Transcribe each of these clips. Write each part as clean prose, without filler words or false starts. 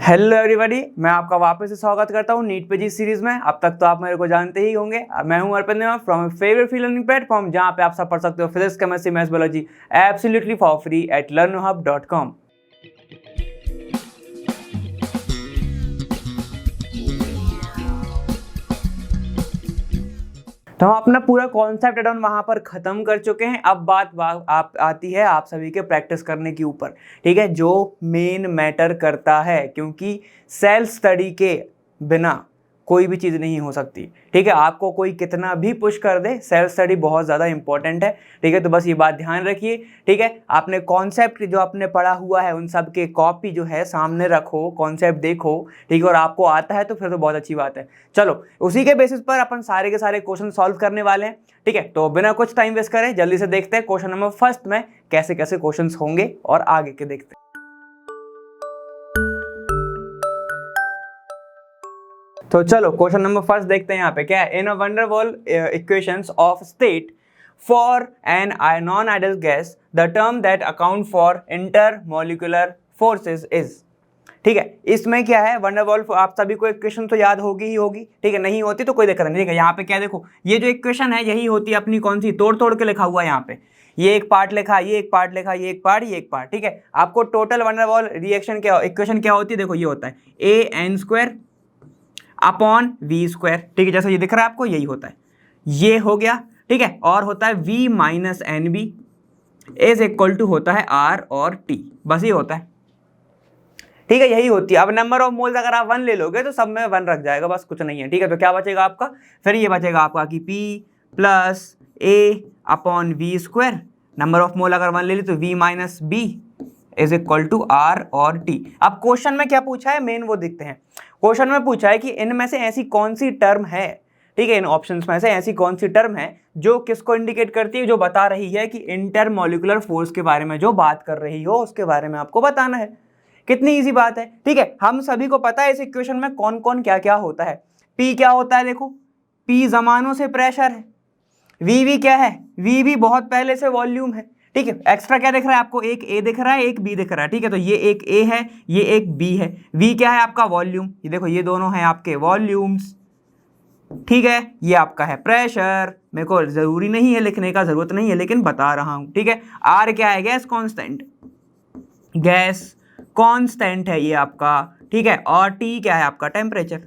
Hello everybody, मैं आपका वापस से स्वागत करता हूँ नीट पेजी सीरीज में। अब तक तो आप मेरे को जानते ही होंगे। मैं हूँ Arpit from favourite free learning platform, जहाँ पे आप सब पढ़ सकते हो physics, chemistry, maths, biology absolutely for free at learnerhub.com। तो हम अपना पूरा कॉन्सेप्ट एड ऑन वहाँ पर ख़त्म कर चुके हैं। अब बात आप आती है आप सभी के प्रैक्टिस करने के ऊपर, ठीक है, जो मेन मैटर करता है, क्योंकि सेल्फ स्टडी के बिना कोई भी चीज़ नहीं हो सकती। ठीक है, आपको कोई कितना भी पुश कर दे, सेल्फ स्टडी बहुत ज़्यादा इंपॉर्टेंट है। ठीक है, तो बस ये बात ध्यान रखिए। ठीक है, आपने कॉन्सेप्ट जो आपने पढ़ा हुआ है उन सब के कॉपी जो है सामने रखो, कॉन्सेप्ट देखो। ठीक है, और आपको आता है तो फिर तो बहुत अच्छी बात है। चलो, उसी के बेसिस पर अपन सारे के सारे क्वेश्चन सॉल्व करने वाले हैं। ठीक है, तो बिना कुछ टाइम वेस्ट करें जल्दी से देखते हैं क्वेश्चन नंबर फर्स्ट में कैसे कैसे क्वेश्चन होंगे और आगे के देखते हैं। तो चलो क्वेश्चन नंबर फर्स्ट देखते हैं। यहाँ पे क्या है, in a van der Waals equations of state for an non ideal gas the term that account for intermolecular forces is. ठीक है, इसमें क्या है, वंडर वॉल, आप सभी को इक्वेशन तो याद होगी ही होगी। ठीक है, नहीं होती तो कोई दिक्कत नहीं। ठीक है, यहाँ पे क्या देखो, ये जो इक्वेशन है यही होती है अपनी, कौन सी, तोड़ तोड़ के लिखा हुआ है यहाँ पे। ये एक पार्ट लिखा, ये एक पार्ट लिखा, ये एक पार्ट, ये एक पार्ट। ठीक है, आपको टोटल वंडर वॉल रिएक्शन क्या, इक्वेशन क्या होती है, देखो ये होता है an² अपॉन v²। ठीक है, जैसा ये दिख रहा है आपको यही होता है, ये हो गया। ठीक है, और होता है v minus n B is equal to होता है r और t, बस ये होता है। ठीक है, यही होती है। अब नंबर ऑफ मोल्स अगर आप 1 ले लोगे तो सब में 1 रख जाएगा, बस कुछ नहीं है। ठीक है, तो क्या बचेगा आपका, फिर ये बचेगा आपका कि p plus a upon v²। Number of mole अगर 1 ले ली तो v minus b is equal to r और t। अब क्वेश्चन में क्या पूछा है, मेन वो देखते हैं। क्वेश्चन में पूछा है कि इनमें से ऐसी कौन सी टर्म है, ठीक है, इन ऑप्शंस में से ऐसी कौन सी टर्म है जो किसको इंडिकेट करती है, जो बता रही है कि इंटरमोलिकुलर फोर्स के बारे में जो बात कर रही हो उसके बारे में आपको बताना है। कितनी इजी बात है। ठीक है, हम सभी को पता है इस इक्वेशन में कौन कौन क्या क्या होता है। P क्या होता है, देखो P जमानों से प्रेशर है। VV क्या है, VV बहुत पहले से वॉल्यूम है। ठीक है, एक्स्ट्रा क्या दिख रहा है आपको, एक A दिख रहा है, एक B दिख रहा है। ठीक है, तो ये एक A है, ये एक B है। V क्या है आपका, वॉल्यूम, ये देखो ये दोनों हैं आपके वॉल्यूम्स। ठीक है, ये आपका है प्रेशर, मेरे को जरूरी नहीं है लिखने का, जरूरत नहीं है लेकिन बता रहा हूं। ठीक है, R क्या है, गैस कांस्टेंट, गैस कांस्टेंट है ये आपका। ठीक है, और T क्या है आपका, टेम्परेचर,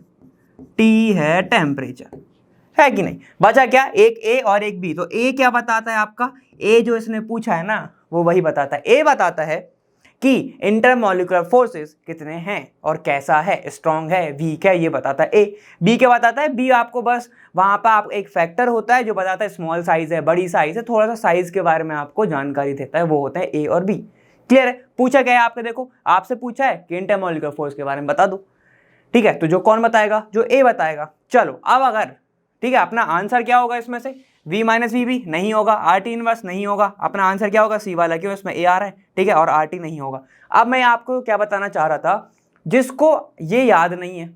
T है टेम्परेचर, है कि नहीं। बचा क्या, एक A और एक B। तो A क्या बताता है आपका, A जो इसने पूछा है ना वो वही बताता है। A बताता है कि इंटरमोलिकुलर फोर्सेस कितने हैं और कैसा है, स्ट्रॉन्ग है, वीक है, ये बताता है A। B क्या बताता है, B आपको बस वहां पर आप एक फैक्टर होता है जो बताता है स्मॉल साइज है, बड़ी साइज है, थोड़ा सा साइज के बारे में आपको जानकारी देता है, वो होता है A और B। क्लियर है। पूछा क्या है आपके, देखो आपसे पूछा है कि इंटरमोलिकुलर फोर्स के बारे में बता दो। ठीक है, तो जो कौन बताएगा, जो A बताएगा। चलो अब अगर, ठीक है, अपना आंसर क्या होगा इसमें से, v माइनस वी बी नहीं होगा, RT इनवर्स नहीं होगा, अपना आंसर क्या होगा, C वाला, क्यों, इसमें A आ रहा है। ठीक है, और RT नहीं होगा। अब मैं आपको क्या बताना चाह रहा था, जिसको ये याद नहीं है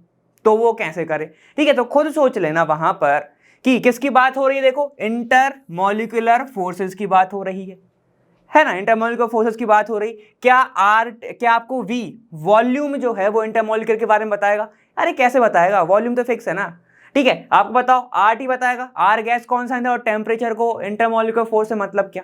तो वो कैसे करे। ठीक है, तो खुद सोच लेना वहां पर कि किसकी बात हो रही है, देखो इंटरमोलिकुलर फोर्सेस की बात हो रही है ना, इंटरमोलिकुलर फोर्सेस की बात हो रही। क्या आपको V वॉल्यूम जो है वो इंटरमोलिकुलर के बारे में बताएगा, अरे कैसे बताएगा, वॉल्यूम तो फिक्स है ना। ठीक है, आपको बताओ, RT बताएगा, R गैस कौन सा है, और टेम्परेचर को इंटरमोलिकुलर फोर्स से मतलब क्या।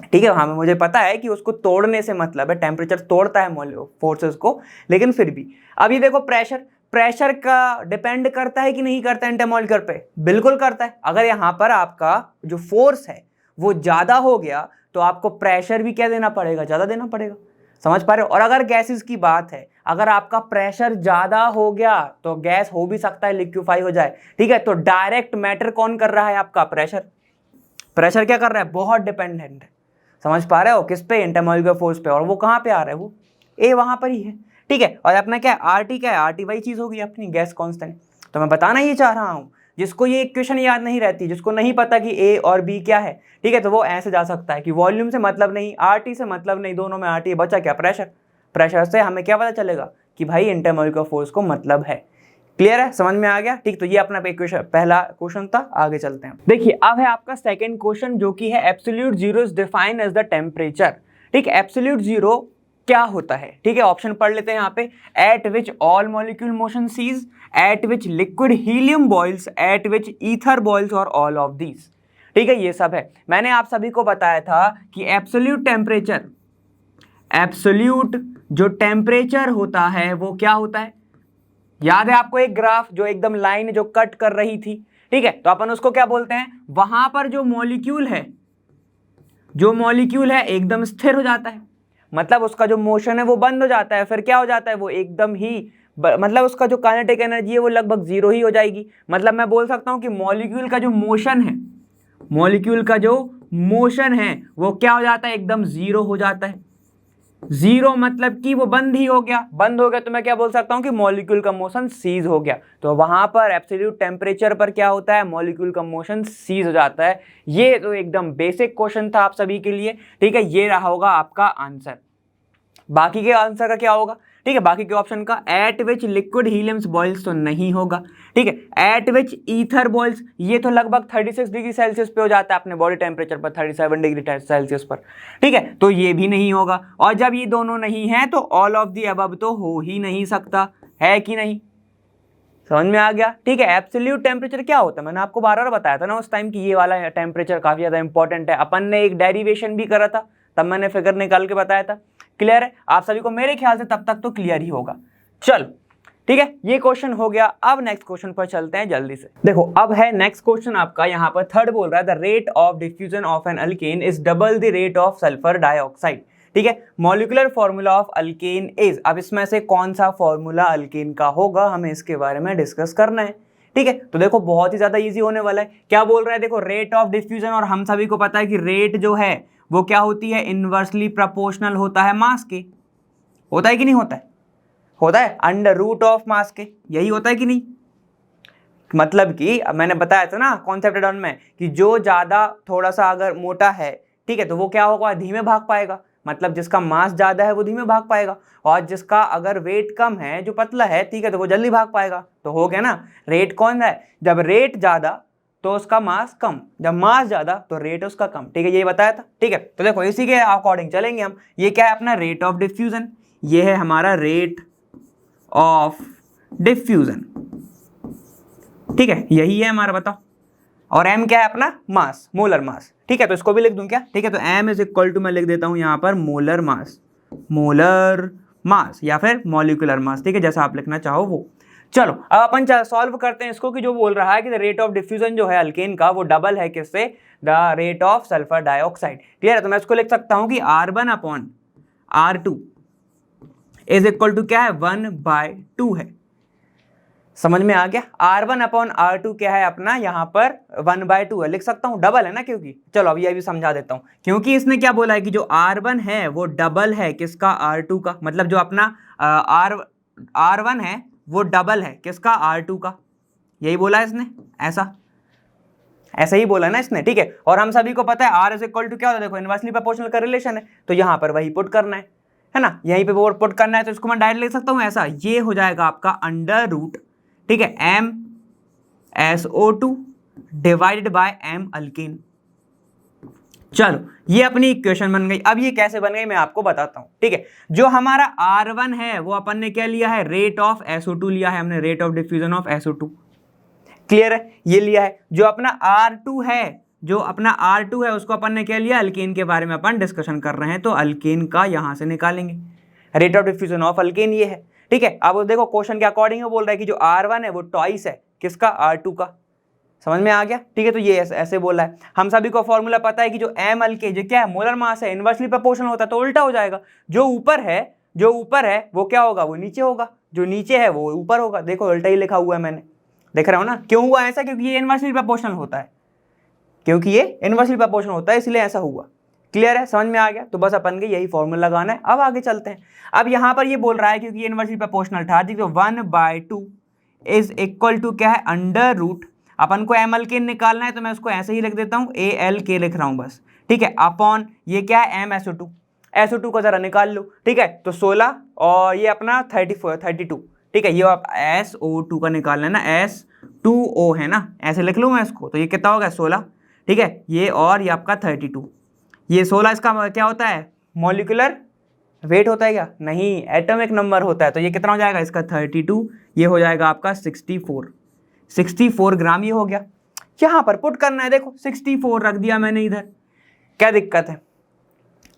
ठीक है, हाँ मुझे पता है कि उसको तोड़ने से मतलब है, टेम्परेचर तोड़ता है फोर्सेस को, लेकिन फिर भी। अब ये देखो प्रेशर का डिपेंड करता है कि नहीं करता है इंटरमोलिकुलर पे, बिल्कुल करता है। अगर यहाँ पर आपका जो फोर्स है वो ज्यादा हो गया तो आपको प्रेशर भी क्या देना पड़ेगा, ज्यादा देना पड़ेगा। समझ पा रहे हो। और अगर गैसेस की बात है, अगर आपका प्रेशर ज्यादा हो गया तो गैस हो भी सकता है लिक्विफाई हो जाए। ठीक है, तो डायरेक्ट मैटर कौन कर रहा है आपका, प्रेशर क्या कर रहा है, बहुत डिपेंडेंट है। समझ पा रहे हो, किस पे, इंटरमोलिकुलर फोर्स पे, और वो कहाँ पे आ रहा है, वो A वहां पर ही है। ठीक है, और अपना क्या है, RT क्या है, RT वही चीज होगी अपनी, गैस कांस्टेंट। तो मैं बताना ये चाह रहा हूं, जिसको ये इक्वेशन याद नहीं रहती, जिसको नहीं पता कि A और B क्या है, ठीक है, तो वो ऐसे जा सकता है कि वॉल्यूम से मतलब नहीं, RT से मतलब नहीं, दोनों में RT, बचा क्या, प्रेशर से हमें क्या पता चलेगा कि भाई इंटरमोलिकुलर फोर्स को मतलब है। क्लियर है, समझ में आ गया। ठीक, तो ये अपना पहला क्वेश्चन था, आगे चलते हैं। देखिए अब है आपका सेकंड क्वेश्चन, जो कि है absolute zero is defined as the temperature. ठीक, एब्सोल्यूट जीरो क्या होता है, ठीक है। ऑप्शन पढ़ लेते हैं यहाँ पे, at which all molecule motion cease, at which liquid helium boils, at which ether boils और ऑल ऑफ दीज, ठीक है। ये सब है। मैंने आप सभी को बताया था कि एब्सोल्यूट टेम्परेचर, एब्सोल्यूट जो टेम्परेचर होता है वो क्या होता है, याद है आपको एक ग्राफ जो एकदम लाइन जो कट कर रही थी, ठीक है। तो अपन उसको क्या बोलते हैं, वहां पर जो मॉलिक्यूल है, जो मॉलिक्यूल है एकदम स्थिर हो जाता है, मतलब उसका जो मोशन है वो बंद हो जाता है, फिर क्या हो जाता है, वो एकदम ही मतलब उसका जो काइनेटिक एनर्जी है वो लगभग जीरो ही हो जाएगी। मतलब मैं बोल सकता हूं कि मॉलिक्यूल का जो मोशन है, मॉलिक्यूल का जो मोशन है वो क्या हो जाता है, एकदम जीरो हो जाता है। जीरो मतलब कि वो बंद ही हो गया, बंद हो गया तो मैं क्या बोल सकता हूं कि मॉलिक्यूल का मोशन सीज हो गया। तो वहां पर एब्सोल्यूट टेम्परेचर पर क्या होता है, मॉलिक्यूल का मोशन सीज हो जाता है। ये तो एकदम बेसिक क्वेश्चन था आप सभी के लिए, ठीक है। ये रहा होगा आपका आंसर। बाकी के आंसर का क्या होगा, ठीक है, बाकी के ऑप्शन का एट विच लिक्विड हीलियम्स बॉइल्स तो नहीं होगा, ठीक है। एट विच ईथर बॉइल्स, ये तो लगभग 36 डिग्री सेल्सियस पे हो जाता है अपने बॉडी टेम्परेचर पर, 37 डिग्री सेल्सियस पर, ठीक है। तो ये भी नहीं होगा। और जब ये दोनों नहीं है तो ऑल ऑफ दी अबव तो हो ही नहीं सकता, है कि नहीं, समझ में आ गया, ठीक है। एब्सोल्यूट टेम्परेचर क्या होता है, मैंने आपको बार बार बताया था ना उस टाइम कि ये वाला टेम्परेचर काफी ज्यादा इंपॉर्टेंट है। अपन ने एक डेरिवेशन भी करा था, तब मैंने फिगर निकाल के बताया था। क्लियर है आप सभी को, मेरे ख्याल से तब तक तो क्लियर ही होगा। चलो ठीक है, ये क्वेश्चन हो गया। अब नेक्स्ट क्वेश्चन पर चलते हैं जल्दी से। देखो अब है नेक्स्ट क्वेश्चन आपका, यहाँ पर थर्ड बोल रहा है the rate of diffusion of an alkane is double the rate of sulphur dioxide, ठीक है। Molecular formula of alkane is, अब इसमें से कौन सा फॉर्मूला अल्केन का होगा, हमें इसके बारे में डिस्कस करना है, ठीक है। तो देखो बहुत ही ज्यादा इजी होने वाला है। क्या बोल रहा है, देखो रेट ऑफ डिफ्यूजन, और हम सभी को पता है कि रेट जो है वो क्या होती है, इनवर्सली प्रोपोर्शनल होता है मास के, होता है कि नहीं होता है, होता है अंडर रूट ऑफ मास के, यही होता है कि नहीं। मतलब कि मैंने बताया था ना कॉन्सेप्ट डाउन में कि जो ज्यादा थोड़ा सा अगर मोटा है, ठीक है, तो वो क्या होगा, धीमे भाग पाएगा, मतलब जिसका मास ज्यादा है वो धीमे भाग पाएगा, और जिसका अगर वेट कम है, जो पतला है, ठीक है, तो वो जल्दी भाग पाएगा। तो हो गया ना, रेट कौन है, जब रेट ज्यादा तो उसका मास कम, जब मास ज्यादा तो रेट उसका कम, ठीक है, ये बताया था, ठीक है। तो देखो इसी के अकॉर्डिंग चलेंगे हम। ये क्या है अपना रेट ऑफ डिफ्यूजन, ये है हमारा रेट ऑफ डिफ्यूजन, ठीक है, यही है हमारा, बताओ। और m क्या है अपना, मास, मोलर मास, ठीक है। तो इसको भी लिख दूं क्या, ठीक है, तो m इज इक्वल टू, मैं लिख देता हूं यहां पर मोलर मास, मोलर मास या फिर मॉलिक्यूलर मास, ठीक है, जैसा आप लिखना चाहो वो। चलो अब अपन सॉल्व करते हैं इसको, कि जो बोल रहा है कि रेट ऑफ डिफ्यूजन जो है अल्केन का वो डबल है किससे, the rate of sulphur dioxide. Clear है, तो मैं इसको लिख सकता हूं कि R1 upon R2 is equal to क्या है, 1/2 है। समझ में आ गया, R1 अपॉन R2 क्या है अपना, यहाँ पर 1/2 है, लिख सकता हूँ, डबल है ना, क्योंकि चलो अब ये भी समझा देता हूँ, क्योंकि इसने क्या बोला है कि जो R1 है वो डबल है किसका, R2 का, मतलब जो अपना R1 है वो डबल है किसका, R2 का, यही बोला है इसने, ऐसा ही बोला ना इसने, ठीक है। और हम सभी को पता है R इज इक्वल टू क्या होता है, देखो इनवर्सली प्रोपोर्शनल का रिलेशन है, तो यहाँ पर वही पुट करना है ना, यहीं पे वो पुट करना है, तो इसको मैं डायरेक्ट लिख सकता हूँ ऐसा, ये हो जाएगा आपका अंडर रूट, ठीक है, MsO2 divided by M alkane. चलो ये अपनी इक्वेशन बन गई। अब ये कैसे बन गई मैं आपको बताता हूं, ठीक है। जो हमारा R1 है वो अपन ने क्या लिया है, रेट ऑफ SO2 लिया है हमने, rate of diffusion of SO2, clear है, ये लिया है। जो अपना R2 है, जो अपना R2 है उसको अपन ने क्या लिया, अल्केन के बारे में अपन डिस्कशन कर रहे हैं, तो अल्केन का यहां से निकालेंगे, rate of diffusion of alkane ये है, ठीक है। अब देखो क्वेश्चन के अकॉर्डिंग बोल रहा है कि जो R1 है वो ट्वाइस है किसका, R2 का, समझ में आ गया, ठीक है। तो ये ऐसे बोला है। हम सभी को फॉर्मूला पता है कि जो M अल्केन जो क्या है, मोलर मास है, इनवर्सली प्रोपोर्शनल होता है, तो उल्टा हो जाएगा, जो ऊपर है वो क्या होगा, वो नीचे होगा, जो नीचे है वो ऊपर होगा। देखो उल्टा ही लिखा हुआ है मैंने, देख रहे हो ना, क्यों हुआ ऐसा, क्योंकि ये इनवर्सली प्रोपोर्शनल होता है, क्योंकि ये इनवर्सली प्रोपोर्शनल होता है इसलिए ऐसा हुआ। क्लियर है, समझ में आ गया। तो बस अपन के यही फॉर्मूला लगाना है। अब आगे चलते हैं। अब यहाँ पर ये बोल रहा है क्योंकि इनवर्सली प्रोपोर्शनल था, ठीक है, 1/2 इज इक्वल टू क्या है, अंडर रूट, अपन को M अल्केन निकालना है तो मैं उसको ऐसे ही लिख देता हूँ, ALK लिख रहा हूँ बस, ठीक है, अपॉन ये क्या है, MsO2, SO2 को जरा निकाल लो, ठीक है, तो 16 और ये अपना 32, ठीक है, ये आप SO2 का निकालना है ना, S2O है ना, ऐसे लिख लूँ मैं इसको, तो ये कितना होगा 16, ठीक है, ये और ये आपका 32, ये 16 इसका क्या होता है, मॉलिक्यूलर वेट होता है क्या? नहीं, एटॉमिक नंबर होता है। तो ये कितना हो जाएगा इसका 32, ये हो जाएगा आपका 64 ग्राम ये हो गया। यहाँ पर पुट करना है, देखो 64 रख दिया मैंने इधर, क्या दिक्कत है?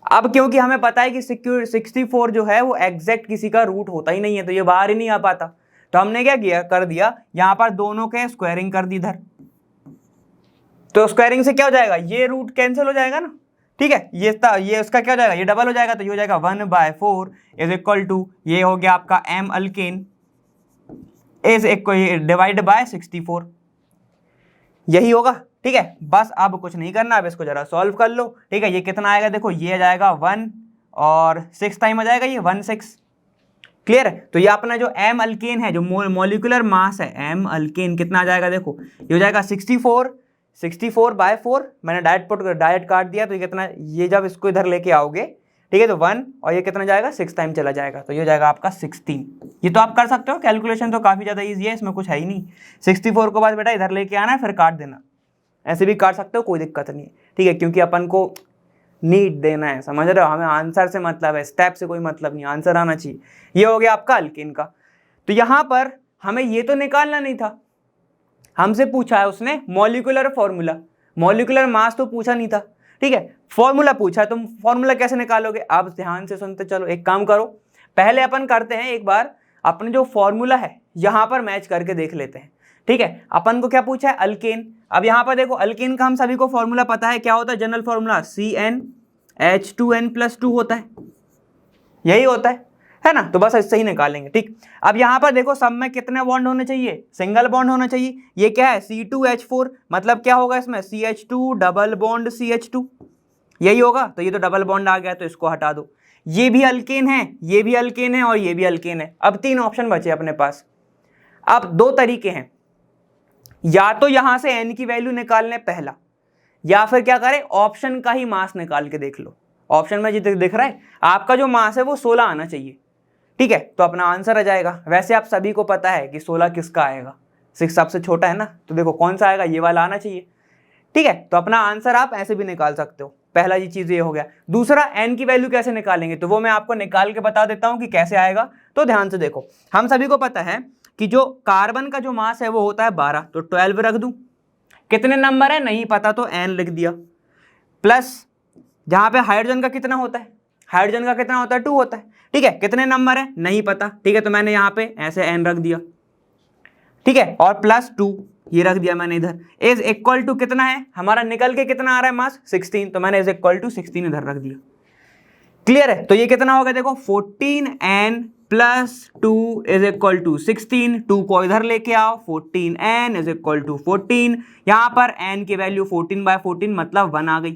अब क्योंकि हमें पता है कि 64 जो है वो एग्जैक्ट किसी का रूट होता ही नहीं है, तो ये बाहर ही नहीं आ पाता। तो हमने क्या किया, कर दिया यहाँ पर दोनों के स्क्वायरिंग कर दी इधर। तो स्क्वायरिंग से क्या हो जाएगा, ये रूट कैंसिल हो जाएगा ना, ठीक है। ये उसका क्या हो जाएगा, ये डबल हो जाएगा, तो ये हो जाएगा 1/4 इज इक्वल टू, ये हो गया आपका m alkane is divide by 64, यही होगा, ठीक है। बस अब कुछ नहीं करना, अब इसको जरा सॉल्व कर लो, ठीक है। ये कितना आएगा, देखो ये आ जाएगा 1 और 6 टाइम आ जाएगा ये 16, क्लियर है। तो ये अपना जो m अल्केन है, जो मॉलिक्यूलर मास है m अल्केन, कितना आ जाएगा, देखो ये हो जाएगा 64/4, मैंने डायरेक्ट काट दिया, तो ये कितना, ये जब इसको इधर लेके आओगे, ठीक है, तो 1 और ये कितना जाएगा 6 टाइम चला जाएगा, तो ये हो जाएगा आपका 16। ये तो आप कर सकते हो, कैलकुलेशन तो काफ़ी ज़्यादा ईजी है, इसमें कुछ है ही नहीं। 64 को बाद बेटा इधर लेके आना है, फिर काट देना, ऐसे भी काट सकते हो, कोई दिक्कत नहीं है, ठीक है, क्योंकि अपन को नीट देना है, समझ रहे हो, हमें आंसर से मतलब है, स्टेप से कोई मतलब नहीं, आंसर आना चाहिए। ये हो गया आपका अल्केन का। तो यहाँ पर हमें ये तो निकालना नहीं था, हमसे पूछा है उसने मॉलिक्यूलर फॉर्मूला, मॉलिक्यूलर मास तो पूछा नहीं था, ठीक है, फॉर्मूला पूछा, तुम फॉर्मूला कैसे निकालोगे? आप ध्यान से सुनते चलो, एक काम करो, पहले अपन करते हैं एक बार अपने जो फॉर्मूला है यहाँ पर मैच करके देख लेते हैं, ठीक है। अपन को क्या पूछा है, अल्केन। अब यहाँ पर देखो अल्केन का हम सभी को फॉर्मूला पता है, क्या होता है जनरल फॉर्मूला, CnH2n+2 होता है, यही होता है ना। तो बस इससे ही निकालेंगे, ठीक। अब यहाँ पर देखो सब में कितने बॉन्ड होने चाहिए, सिंगल बॉन्ड होना चाहिए। ये क्या है C2H4, मतलब क्या होगा इसमें CH2 डबल बॉन्ड CH2, यही होगा। तो ये तो डबल बॉन्ड आ गया, तो इसको हटा दो। ये भी अल्केन है, ये भी अल्केन है और ये भी अल्केन है। अब 3 ऑप्शन बचे अपने पास। अब 2 तरीके हैं, या तो यहां से n की वैल्यू निकाल लें पहला, या फिर क्या करें, ऑप्शन का ही मास निकाल के देख लो। ऑप्शन में जितना दिख रहा है आपका जो मास है वो 16 आना चाहिए, ठीक है, तो अपना आंसर आ जाएगा। वैसे आप सभी को पता है कि 16 किसका आएगा, 6 सबसे छोटा है ना, तो देखो कौन सा आएगा, ये वाला आना चाहिए, ठीक है। तो अपना आंसर आप ऐसे भी निकाल सकते हो, पहला ये चीज ये हो गया। दूसरा n की वैल्यू कैसे निकालेंगे, तो वो मैं आपको निकाल के बता देता हूं कि कैसे आएगा। तो ध्यान से देखो, हम सभी को पता है कि जो कार्बन का जो मास है वो होता है 12, तो 12 रख दूं, कितने नंबर है नहीं पता तो n लिख दिया, प्लस जहां पे हाइड्रोजन का कितना होता है, हाइड्रोजन का कितना होता है 2 होता है, ठीक है, कितने नंबर है नहीं पता, ठीक है, तो मैंने यहाँ पे ऐसे n रख दिया, ठीक है, और +2 ये रख दिया मैंने इधर। इज इक्वल टू कितना है हमारा, निकल के कितना आ रहा है मास 16, तो मैंने इज इक्वल टू 16 इधर रख दिया, क्लियर है। तो ये कितना होगा, देखो 14n+2 इज इक्वल टू 16, 2 को इधर लेके आओ, 14n इज इक्वल टू 14, यहाँ पर n की वैल्यू 14/14 मतलब 1 आ गई,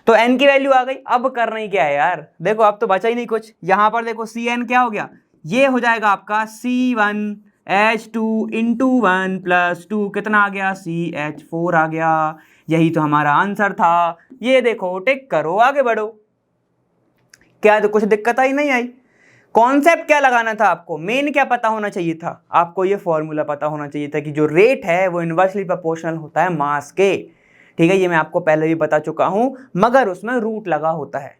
तो n की वैल्यू आ गई। अब करना ही क्या है यार, देखो अब तो बचा ही नहीं कुछ। यहाँ पर देखो Cn क्या हो गया, ये हो जाएगा आपका C1H2 × 1 + 2 कितना आ गया, CH4 आ गया। यही तो हमारा आंसर था। ये देखो टिक करो, आगे बढ़ो। क्या तो कुछ दिक्कत आई नहीं आई? कॉन्सेप्ट क्या लगाना था आपको, मेन क्या पता होना चाहिए था आपको, ये फॉर्मूला पता होना चाहिए था कि जो रेट है वो इनवर्सली प्रोपोर्शनल होता है मास के, ठीक है। ये मैं आपको पहले भी बता चुका हूं, मगर उसमें रूट लगा होता है,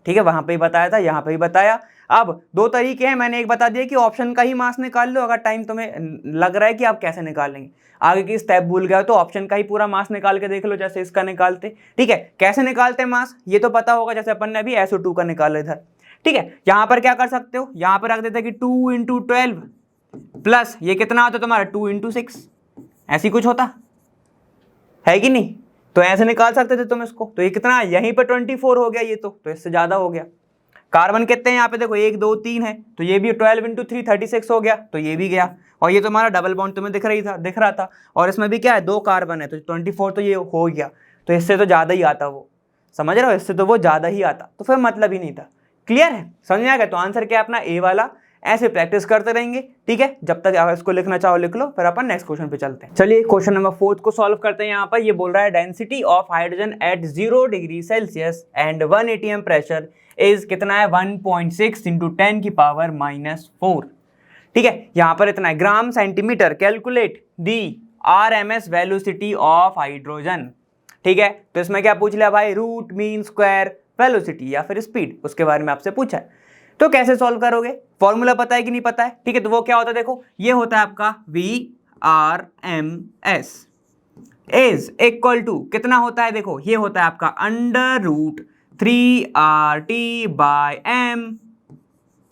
ठीक है, वहां पे ही बताया था, यहाँ पे ही बताया। अब 2 तरीके हैं, मैंने एक बता दिया कि ऑप्शन का ही मास निकाल लो, अगर टाइम तुम्हें लग रहा है कि आप कैसे निकालेंगे, आगे की स्टेप भूल गए तो ऑप्शन का ही पूरा मास निकाल के देख लो, जैसे इसका निकालते, ठीक है। कैसे निकालते हैं मास ये तो पता होगा, जैसे अपन ने अभी SO2 का निकाला इधर, ठीक है। यहाँ पर क्या कर सकते हो, यहाँ पर रख देते कि 2 × 12 प्लस ये कितना होता है तुम्हारा 2 × 6, ऐसी कुछ होता है कि नहीं, तो ऐसे निकाल सकते थे तुम इसको। तो ये कितना, यहीं पर 24 हो गया, ये तो इससे ज्यादा हो गया। कार्बन कितने हैं यहाँ पे, देखो 1 2 3 है, तो ये भी 12 × 3 36 हो गया, तो ये भी गया। और ये तुम्हारा डबल बॉन्ड तुम्हें दिख रहा था, और इसमें भी क्या है 2 कार्बन है, तो 24 तो ये हो गया, तो इससे तो ज्यादा ही आता वो, समझ रहे हो, इससे तो वो ज्यादा ही आता, तो फिर मतलब ही नहीं था। क्लियर है, समझ में आ गया? तो आंसर क्या है अपना ए वाला। ऐसे प्रैक्टिस करते रहेंगे, ठीक है, जब तक आप इसको लिखना चाहो लिख लो, फिर अपन नेक्स्ट क्वेश्चन पे चलते हैं। चलिए क्वेश्चन नंबर 4 को सॉल्व करते हैं। यहाँ पर ये बोल रहा है density of hydrogen at 0 degree Celsius and 1 atm pressure is कितना है 1.6 × 10⁻⁻⁴, ठीक है। यहाँ पर इतना है gram centimetre, calculate the RMS velocity of hydrogen, ठीक है। तो इसमें क्या पूछ लिया भाई, रूट मीन स्क्वायर वेलोसिटी या फिर स्पीड, उसके बारे में आपसे पूछा है। तो कैसे सॉल्व करोगे, फॉर्मूला पता है कि नहीं पता है, ठीक है। तो वो क्या होता है, देखो ये होता है आपका VRMS इज इक्वल टू कितना होता है, देखो ये होता है आपका √3RT/m,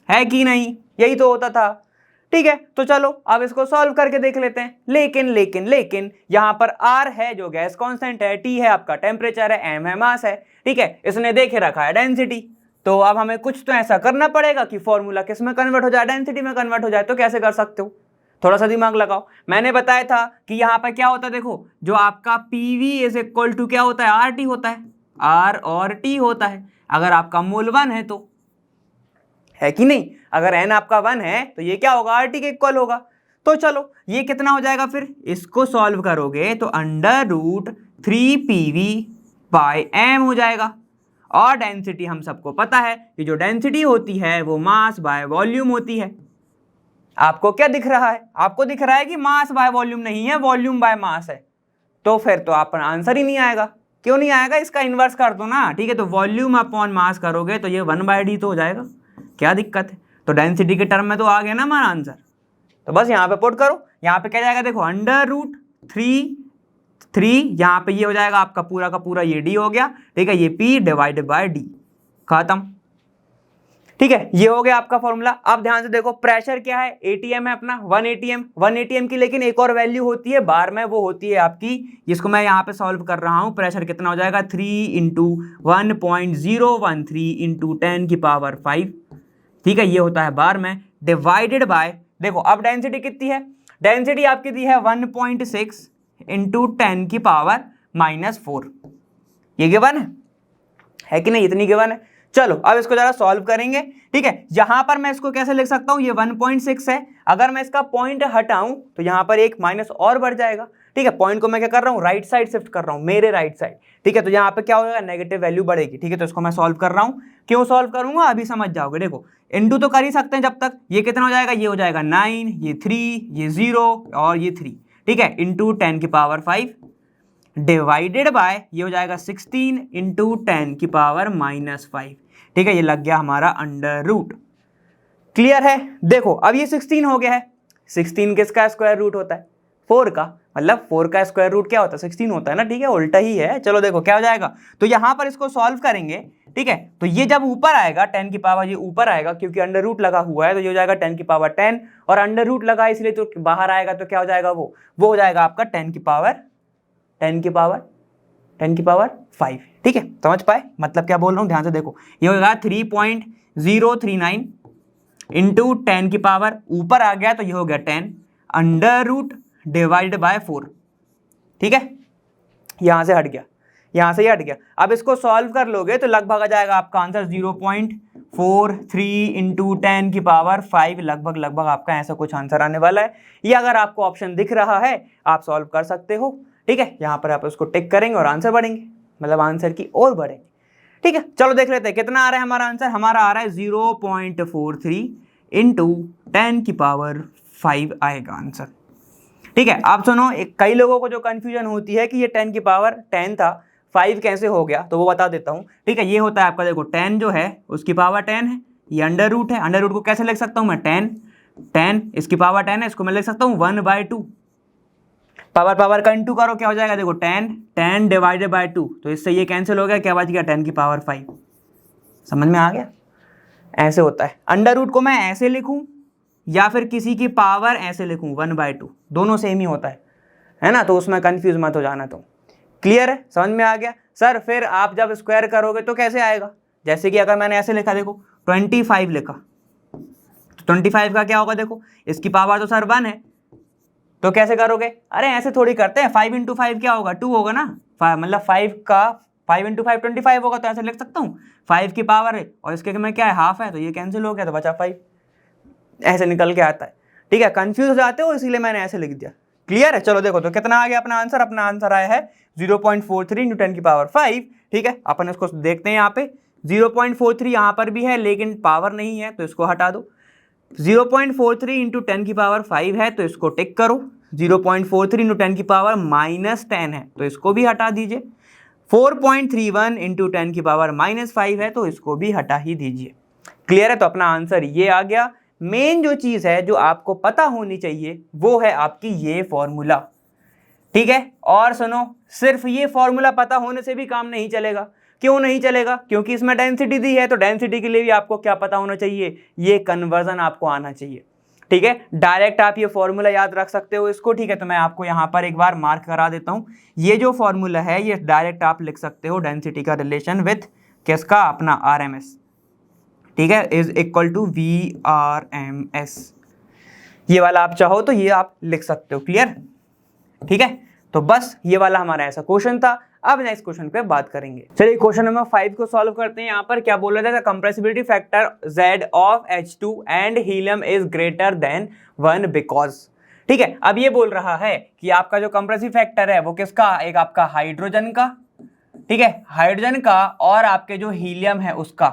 है कि नहीं, यही तो होता था, ठीक है। तो चलो अब इसको सॉल्व करके देख लेते हैं। लेकिन यहां पर R है जो गैस कांस्टेंट है, T है आपका टेम्परेचर है, M है मास है, ठीक है। इसने देखे रखा है डेंसिटी। तो अब हमें कुछ तो ऐसा करना पड़ेगा कि फॉर्मूला किस में कन्वर्ट हो जाए, डेंसिटी में कन्वर्ट हो जाए। तो कैसे कर सकते हो, थोड़ा सा दिमाग लगाओ। मैंने बताया था कि यहां पर क्या होता है, देखो जो आपका PV इज इक्वल टू क्या होता है, RT होता है, R और T होता है, अगर आपका मोल 1 है तो, है कि नहीं। अगर n आपका 1 है तो ये क्या होगा, RT के इक्वल होगा। तो चलो ये कितना हो जाएगा, फिर इसको सॉल्व करोगे तो √3PV/m हो जाएगा। और डेंसिटी हम सबको पता है कि जो डेंसिटी होती है वो मास बाय वॉल्यूम होती है। आपको क्या दिख रहा है, आपको दिख रहा है कि मास बाय वॉल्यूम नहीं है, वॉल्यूम बाय मास है। तो फिर तो आप आंसर ही नहीं आएगा। क्यों नहीं आएगा, इसका इन्वर्स कर दो ना, ठीक है। तो वॉल्यूम अपॉन मास करोगे तो ये 1/d तो हो जाएगा, क्या दिक्कत है। तो डेंसिटी के टर्म में तो आ गया ना हमारा आंसर। तो बस यहाँ पे पुट करो, यहाँ पे क्या जाएगा, देखो √3 यहाँ पे ये हो जाएगा आपका पूरा का पूरा, ये d हो गया, ठीक है। ये P/d खत्म, ठीक है। ये हो गया आपका फॉर्मूला। अब ध्यान से देखो प्रेशर क्या है, ATM है अपना, 1 ATM की, लेकिन एक और वैल्यू होती है बार में, वो होती है आपकी, जिसको मैं यहाँ पे सॉल्व कर रहा हूँ। प्रेशर कितना हो जाएगा, 3 × 1.013 × 10⁵, ठीक है। ये होता है बार में, डिवाइडेड बाय, देखो अब डेंसिटी कितनी है, डेंसिटी आपकी दी है 1.6 × 10⁻⁻4, ये गिवन है कि नहीं, इतनी गिवन है। चलो अब इसको जरा सॉल्व करेंगे, ठीक है। यहां पर मैं इसको कैसे लिख सकता हूं, ये 1.6 है, अगर मैं इसका पॉइंट हटाऊं तो यहां पर एक माइनस और बढ़ जाएगा, ठीक है। पॉइंट को मैं क्या कर रहा हूं, राइट साइड शिफ्ट कर रहा हूं, मेरे राइट साइड, ठीक है। तो यहाँ पे क्या होगा, नेगेटिव वैल्यू बढ़ेगी, ठीक है। तो इसको मैं सॉल्व कर रहा हूं, क्यों सॉल्व करूंगा अभी समझ जाओगे। देखो इंटू तो कर ही सकते हैं जब तक, ये कितना हो जाएगा, ये हो जाएगा 9, ये 3, ये 0 और ये 3, ठीक है, इंटू 10⁵, डिवाइडेड बाय ये हो जाएगा 16 × 10⁻⁻5, ठीक है। ये लग गया हमारा अंडर रूट, क्लियर है। देखो अब ये 16 हो गया है, 16 किसका स्क्वायर रूट होता है, 4 का, मतलब 4 का स्क्वायर रूट क्या होता है, 16 होता है ना, ठीक है, उल्टा ही है। चलो देखो क्या हो जाएगा, तो यहां पर इसको सॉल्व करेंगे, ठीक है। तो ये जब ऊपर आएगा 10 की पावर, ये ऊपर आएगा क्योंकि अंडर रूट लगा हुआ है, तो ये हो जाएगा 10⁻10, और अंडर रूट लगा इसलिए तो बाहर आएगा, तो क्या हो जाएगा, वो हो जाएगा आपका 10⁻5, ठीक है। समझ पाए मतलब क्या बोल रहा हूँ, ध्यान से देखो, ये होगा 3.039 इंटू 10⁻, ऊपर आ गया तो ये हो गया 10 अंडर रूट डिवाइडेड बाय 4, ठीक है। यहां से हट गया, यहां से ही हट गया। अब इसको सॉल्व कर लोगे तो लगभग आ जाएगा आपका आंसर 0.43 इंटू 10⁻5, लगभग आपका ऐसा कुछ आंसर आने वाला है। ये अगर आपको ऑप्शन दिख रहा है आप सॉल्व कर सकते हो, ठीक है। यहाँ पर आप उसको टिक करेंगे और आंसर बढ़ेंगे, मतलब आंसर की ओर बढ़ेंगे, ठीक है। चलो देख लेते हैं कितना आ रहा है हमारा आंसर। हमारा आ रहा है 0.43 इंटू 10⁵ आएगा आंसर, ठीक है। आप सुनो, कई लोगों को जो कंफ्यूजन होती है कि ये 10⁻10 था, 5 कैसे हो गया, तो वो बता देता हूँ, ठीक है। ये होता है आपका, देखो 10 जो है उसकी पावर 10 है, ये अंडर रूट है, अंडर रूट को कैसे लिख सकता हूँ मैं, 10 इसकी पावर 10 है, इसको मैं लिख सकता हूँ 1/2, पावर का इंटू करो क्या हो जाएगा, देखो 10 डिवाइडेड बाय 2, तो इससे ये कैंसिल हो गया, क्या बच गया 10⁵। समझ में आ गया, ऐसे होता है। अंडर रूट को मैं ऐसे लिखूं या फिर किसी की पावर ऐसे लिखूं 1/2, दोनों सेम ही होता है ना, तो उसमें कंफ्यूज मत हो जाना। तो क्लियर है, समझ में आ गया। सर फिर आप जब स्क्वायर करोगे तो कैसे आएगा, जैसे कि अगर मैंने ऐसे लिखा, देखो 25 लिखा, तो 25 का क्या होगा, देखो इसकी पावर तो सर 1 है, तो कैसे करोगे, अरे ऐसे थोड़ी करते हैं, 5 × 5 क्या होगा, 2 होगा ना, मतलब 5 × 5 25 होगा, तो ऐसे लिख सकता हूँ 5 की पावर है और इसके में क्या है, हाफ है, तो ये कैंसिल हो गया, तो बचा 5, ऐसे निकल के आता है, ठीक है। कंफ्यूज हो जाते हो इसीलिए मैंने ऐसे लिख दिया, क्लियर है। चलो देखो तो कितना आ गया अपना आंसर आया है 0.43 × 10⁵, ठीक है। अपन इसको देखते हैं, यहाँ पे 0.43 यहाँ पर भी है लेकिन पावर नहीं है, तो इसको हटा दो। 0.43 × 10⁵ है, तो इसको टिक करो। 0.43 × 10⁻⁻10 है, तो इसको भी हटा दीजिए। 4.31 इंटू 10 की पावर -5 है, तो इसको भी हटा ही दीजिए। क्लियर है? तो अपना आंसर ये आ गया। मेन जो चीज है जो आपको पता होनी चाहिए वो है आपकी ये फॉर्मूला, ठीक है। और सुनो, सिर्फ ये फॉर्मूला पता होने से भी काम नहीं चलेगा। क्यों नहीं चलेगा? क्योंकि इसमें डेंसिटी दी है, तो डेंसिटी के लिए भी आपको क्या पता होना चाहिए? ये कन्वर्जन आपको आना चाहिए, ठीक है। डायरेक्ट आप ये फॉर्मूला याद रख सकते हो इसको, ठीक है। तो मैं आपको यहाँ पर एक बार मार्क करा देता हूँ। ये जो फॉर्मूला है ये डायरेक्ट आप लिख सकते हो, डेंसिटी का रिलेशन विथ किसका? अपना RMS, ठीक है, इज इक्वल टू VRMS। ये वाला आप चाहो तो ये आप लिख सकते हो। क्लियर? ठीक है। तो बस ये वाला हमारा ऐसा क्वेश्चन था। अब नेक्स्ट क्वेश्चन पे बात करेंगे। चलिए क्वेश्चन नंबर 5 को सॉल्व करते हैं। यहाँ पर क्या बोला था? Compressibility factor Z of H2 and helium is greater than 1 because, ठीक है। अब ये बोल रहा है कि आपका जो कंप्रेसिव फैक्टर है वो किसका? एक आपका हाइड्रोजन का, ठीक है, हाइड्रोजन का, और आपके जो हीलियम है उसका,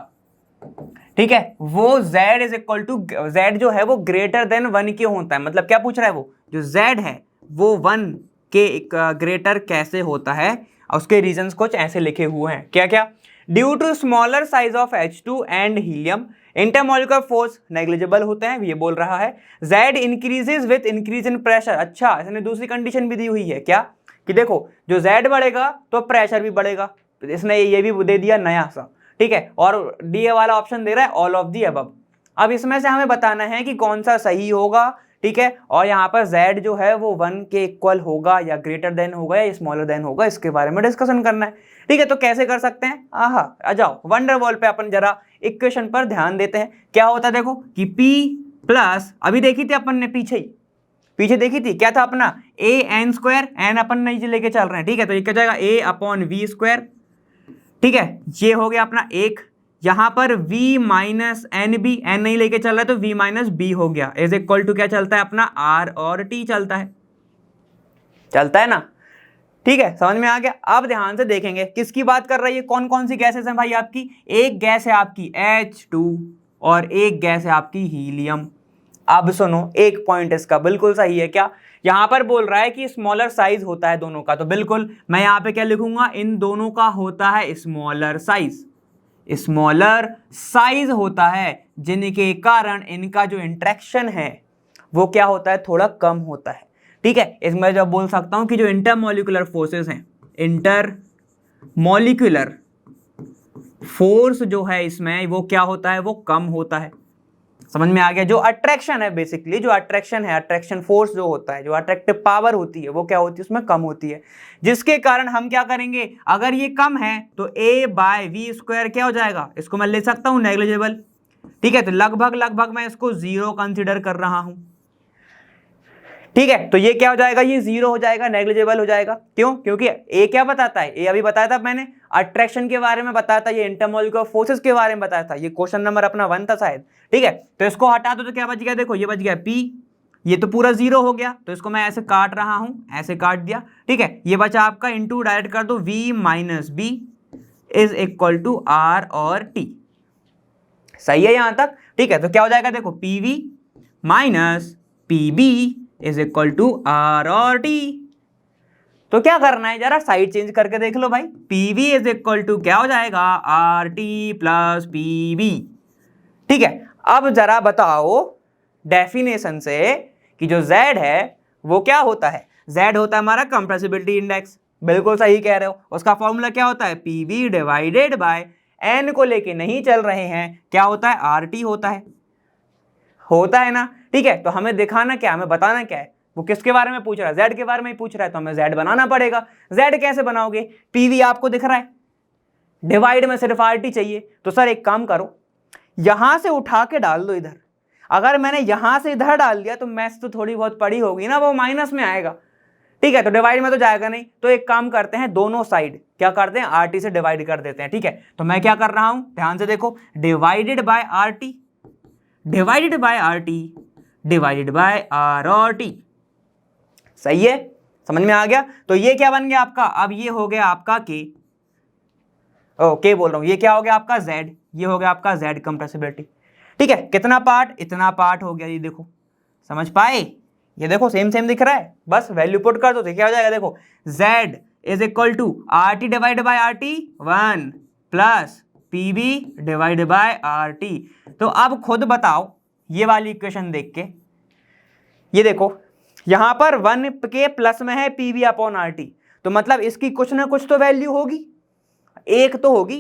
ठीक है। वो Z is equal to, Z जो है वो ग्रेटर देन 1 के होता है। मतलब क्या पूछ रहा है? वो जो Z है वो 1 के ग्रेटर कैसे होता है? उसके रीजंस कुछ ऐसे लिखे हुए हैं। क्या क्या? Due to smaller size of H2 and helium intermolecular force negligible होते हैं, ये बोल रहा है। Z increases with increase in pressure. अच्छा, इसने दूसरी कंडीशन भी दी हुई है क्या? कि देखो जो Z बढ़ेगा तो प्रेशर भी बढ़ेगा। इसने ये भी दे दिया नया सा, ठीक है। और डी वाला ऑप्शन दे रहा है ऑल ऑफ दी अबव। अब इसमें से हमें बताना है कि कौन सा सही होगा, ठीक है। और यहाँ पर Z जो है वो 1 के इक्वल होगा या ग्रेटर देन होगा या स्मॉलर देन होगा, इसके बारे में डिस्कशन करना है, ठीक है। तो कैसे कर सकते हैं? आ जाओ वंडरवॉल पे अपन जरा इक्वेशन पर ध्यान देते हैं। क्या होता है देखो कि P प्लस, अभी देखी थी अपन ने पीछे देखी थी, क्या था अपना AN², एन अपन नहीं लेके चल रहे हैं, ठीक है। तो ये क्या जाएगा? A/V², ठीक है। ये हो गया अपना एक, यहां पर V माइनस NB, N नहीं लेके चल रहा है तो V माइनस B हो गया, इज इक्वल टू क्या चलता है अपना? R और T चलता है ना, ठीक है। समझ में आ गया? अब ध्यान से देखेंगे किसकी बात कर रही है, कौन कौन सी गैसेस हैं भाई आपकी? एक गैस है आपकी H2 और एक गैस है आपकी हीलियम। अब सुनो, एक पॉइंट इसका बिल्कुल सही है। क्या? यहां पर बोल रहा है कि स्मॉलर साइज होता है दोनों का, तो बिल्कुल मैं यहां पे क्या लिखूंगा? इन दोनों का होता है स्मॉलर साइज होता है, जिनके कारण इनका जो इंटरेक्शन है वो क्या होता है? थोड़ा कम होता है, ठीक है। इसमें जब बोल सकता हूं कि जो इंटरमॉलिक्यूलर फोर्सेस हैं, इंटरमॉलिक्यूलर फोर्स जो है इसमें वो क्या होता है? वो कम होता है। समझ में आ गया? जो अट्रैक्शन है, बेसिकली जो अट्रैक्शन है, अट्रैक्शन फोर्स जो होता है, जो अट्रैक्टिव पावर होती है वो क्या होती है? उसमें कम होती है, जिसके कारण हम क्या करेंगे? अगर ये कम है तो A/V² क्या हो जाएगा? इसको मैं ले सकता हूं नेग्लिजिबल, ठीक है। तो लगभग मैं इसको 0 कंसिडर कर रहा हूं, ठीक है। तो ये क्या हो जाएगा? ये 0 हो जाएगा, नेग्लिजिबल हो जाएगा। क्यों? क्योंकि ए क्या बताता है? ए अभी बताया था मैंने, अट्रैक्शन के बारे में बताया था, ये इंटरमॉलिक्यूलर फोर्सेस के बारे में बताया था। ये क्वेश्चन नंबर अपना 1 था शायद, ठीक है। तो इसको हटा दो तो क्या बच गया? देखो ये बच गया P, ये तो पूरा 0 हो गया, तो इसको मैं ऐसे काट रहा हूं, ऐसे काट दिया, ठीक है। ये बचा आपका इंटू डायरेक्ट कर दो, V minus B is equal to R और T। सही है यहां तक? ठीक है। तो क्या हो जाएगा? देखो PV minus PB is equal to R और T। तो क्या करना है? जरा साइड चेंज करके देख लो भाई। PV इज इक्वल टू क्या हो जाएगा? RT प्लस PB, ठीक है। अब जरा बताओ डेफिनेशन से कि जो Z है वो क्या होता है? Z होता है हमारा कंप्रेसिबिलिटी इंडेक्स। बिल्कुल सही कह रहे हो। उसका फॉर्मूला क्या होता है? PV डिवाइडेड बाय N को लेके नहीं चल रहे हैं, क्या होता है? RT होता है ना, ठीक है। तो हमें दिखाना क्या, हमें बताना क्या है? वो किसके बारे में पूछ रहा है? Z के बारे में ही पूछ रहा है, तो हमें Z बनाना पड़ेगा। Z कैसे बनाओगे? PV आपको दिख रहा है, डिवाइड में सिर्फ RT चाहिए। तो सर एक काम करो, यहां से उठा के डाल दो इधर। अगर मैंने यहां से इधर डाल दिया तो मैथ्स तो थोड़ी बहुत पड़ी होगी ना, वो माइनस में आएगा, ठीक है। तो डिवाइड में तो जाएगा नहीं, तो एक काम करते हैं, दोनों साइड क्या करते हैं? RT से डिवाइड कर देते हैं, ठीक है। तो मैं क्या कर रहा हूं, ध्यान से देखो, divided by RT divided by RT divided by R और T। सही है? समझ में आ गया? तो ये क्या बन गया आपका? अब ये हो गया आपका K बोल रहा हूं, ये क्या हो गया आपका? Z। ये हो गया आपका Z कंप्रेसिबिलिटी, ठीक है। कितना पार्ट? इतना पार्ट हो गया। ये देखो, समझ पाए? ये देखो सेम दिख रहा है, बस वैल्यू पुट कर दो तो क्या हो जाएगा? देखो Z is equal to RT divide by RT 1 plus PV divide by RT। तो अब खुद बताओ ये वाली इक्वेशन देख के, ये देखो यहां पर 1 के प्लस में है PV अपॉन RT, तो मतलब इसकी कुछ ना कुछ तो वैल्यू होगी, एक तो होगी,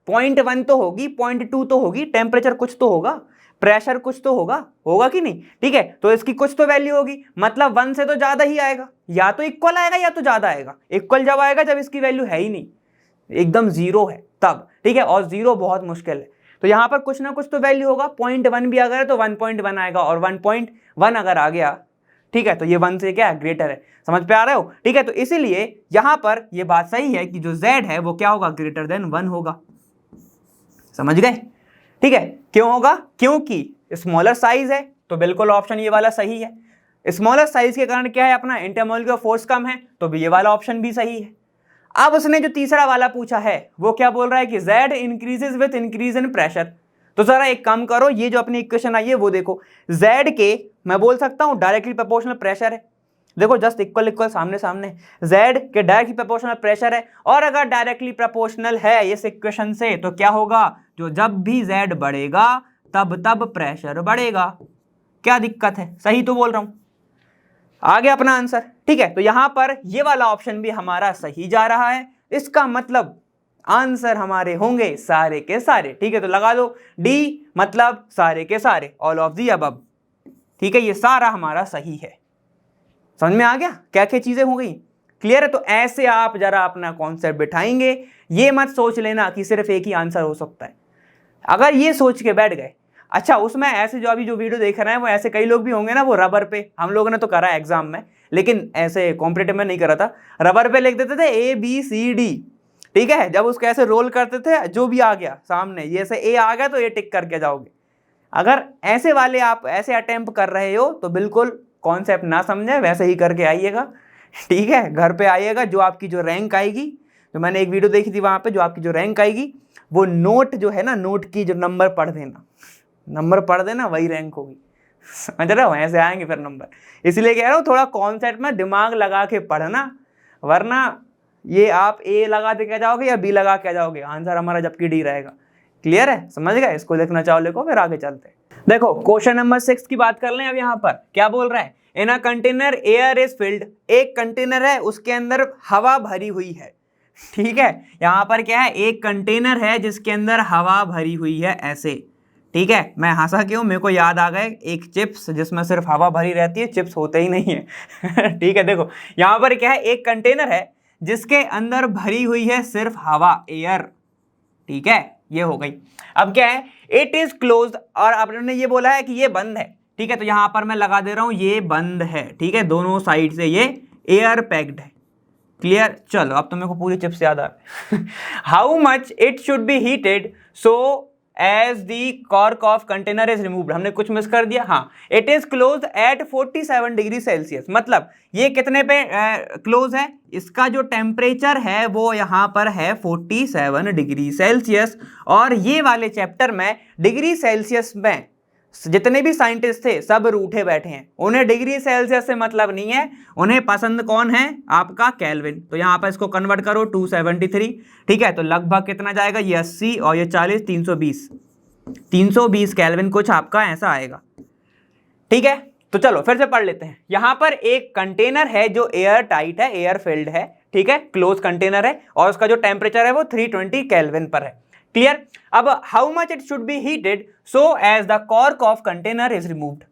0.1 तो होगी, 0.2 तो होगी, टेम्परेचर कुछ तो होगा, प्रेशर कुछ तो होगा, होगा कि नहीं? ठीक है, तो इसकी कुछ तो वैल्यू होगी, मतलब 1 से तो ज्यादा ही आएगा, या तो इक्वल आएगा या तो ज्यादा आएगा। इक्वल जब आएगा जब इसकी वैल्यू है ही नहीं, एकदम जीरो है तब, ठीक है, और जीरो बहुत मुश्किल है। तो यहां पर कुछ ना कुछ तो वैल्यू होगा, 0.1 भी अगर है तो 1.1 आएगा, और 1.1 अगर आ गया, ठीक है, तो ये 1 से क्या है, ग्रेटर है। समझ पे आ रहे हो? ठीक है, तो इसीलिए यहां पर ये बात सही है कि जो Z है वो क्या होगा, ग्रेटर देन 1 होगा। समझ गए? ठीक है, क्यों होगा? क्योंकि स्मॉलर साइज है, तो बिल्कुल ऑप्शन ये वाला सही है। स्मॉलर साइज के कारण क्या है, अपना इंटरमोलिकुलर फोर्स कम है, तो भी ये वाला ऑप्शन भी सही है। अब उसने जो तीसरा वाला पूछा है वो क्या बोल रहा है कि Z increases with increase in pressure. तो जरा एक काम करो, ये जो अपनी इक्वेशन आई है वो देखो, Z के मैं बोल सकता हूं डायरेक्टली प्रोपोर्शनल प्रेशर है, देखो जस्ट इक्वल इक्वल सामने सामने, Z के डायरेक्टली प्रोपोर्शनल प्रेशर है, और अगर डायरेक्टली प्रोपोर्शनल है इस इक्वेशन से तो क्या होगा, जो जब भी Z बढ़ेगा तब तब प्रेशर बढ़ेगा। क्या दिक्कत है? सही तो बोल रहा हूं। आगे अपना आंसर, ठीक है, तो यहां पर ये वाला ऑप्शन भी हमारा सही जा रहा है, इसका मतलब आंसर हमारे होंगे सारे के सारे। ठीक है, तो लगा दो D मतलब सारे के सारे, ऑल ऑफ दी अबव। ठीक है, ये सारा हमारा सही है। समझ में आ गया क्या क्या चीजें हो गई? क्लियर है? तो ऐसे आप जरा अपना कॉन्सेप्ट बिठाएंगे, ये मत सोच लेना कि सिर्फ एक ही आंसर हो सकता है। अगर ये सोच के बैठ गए, अच्छा उसमें ऐसे जो अभी जो वीडियो देख रहे हैं वो ऐसे कई लोग भी होंगे ना, वो रबर पे, हम लोगों ने तो करा है एग्जाम में, लेकिन ऐसे कॉम्पिटिटिव में नहीं करा था, रबर पे लिख देते थे ABCD। ठीक है, जब उसको ऐसे रोल करते थे, जो भी आ गया सामने, ये ऐसे A आ गया तो ये टिक करके जाओगे। अगर ऐसे वाले आप ऐसे अटेम्प्ट कर रहे हो तो बिल्कुल कॉन्सेप्ट ना समझे, वैसे ही करके आइएगा। ठीक है, घर पे आइएगा, जो आपकी जो रैंक आएगी, जो मैंने एक वीडियो देखी थी वहां पे, जो आपकी जो रैंक आएगी वो नोट जो है ना, नोट की जो नंबर पढ़ देना, नंबर पढ़ देना, वही रैंक होगी। समझ रहे हो? ऐसे आएंगे फिर नंबर। इसलिए कह रहा हूँ थोड़ा कॉन्सेप्ट में दिमाग लगा के पढ़ना, वरना ये आप A लगा के जाओगे या B लगा के जाओगे, आंसर हमारा जबकि D रहेगा। क्लियर है? समझ गए? इसको लिखना चाहो लिखो, फिर आगे चलते हैं। देखो क्वेश्चन नंबर 6 की बात कर लें। अब यहाँ पर क्या बोल रहा है, in a container air is filled, एक कंटेनर है उसके अंदर हवा भरी हुई है। ठीक है, यहाँ पर क्या है, एक कंटेनर है जिसके अंदर हवा भरी हुई है, ऐसे। ठीक है, मैं हंसा क्यों, मेरे को याद आ गए एक चिप्स जिसमें सिर्फ हवा भरी रहती है, चिप्स होते ही नहीं है। ठीक है, देखो यहाँ पर क्या है, एक कंटेनर है जिसके अंदर भरी हुई है सिर्फ हवा, एयर। ठीक है, ये हो गई। अब क्या है, इट इज क्लोज्ड, और आपने ये बोला है कि ये बंद है। ठीक है, तो यहां पर मैं लगा दे रहा हूं ये बंद है। ठीक है, दोनों साइड से ये एयर पैक्ड है। क्लियर? चलो अब तो मेरे को पूरी चिप्स याद आ रही। How much it should be heated so as the cork of container is removed, हमने कुछ मिस कर दिया। हाँ, it is closed at 47 degree Celsius, मतलब ये कितने पे क्लोज है, इसका जो टेम्परेचर है वो यहाँ पर है 47 डिग्री सेल्सियस। और ये वाले चैप्टर में डिग्री सेल्सियस में जितने भी साइंटिस्ट थे सब रूठे बैठे हैं, उन्हें डिग्री सेल्सियस से मतलब नहीं है, उन्हें पसंद कौन है, आपका केल्विन। तो यहाँ पर इसको कन्वर्ट करो 273। ठीक है, तो लगभग कितना जाएगा, ये 80 और ये 40, 320 केल्विन कुछ आपका ऐसा आएगा। ठीक है, तो चलो फिर से पढ़ लेते हैं। यहाँ पर एक कंटेनर है जो एयर टाइट है, एयर फिल्ड है। ठीक है, क्लोज कंटेनर है, और उसका जो टेम्परेचर है वो 320 केल्विन पर है। क्लियर? अब how much it should be heated so as the cork of container is removed,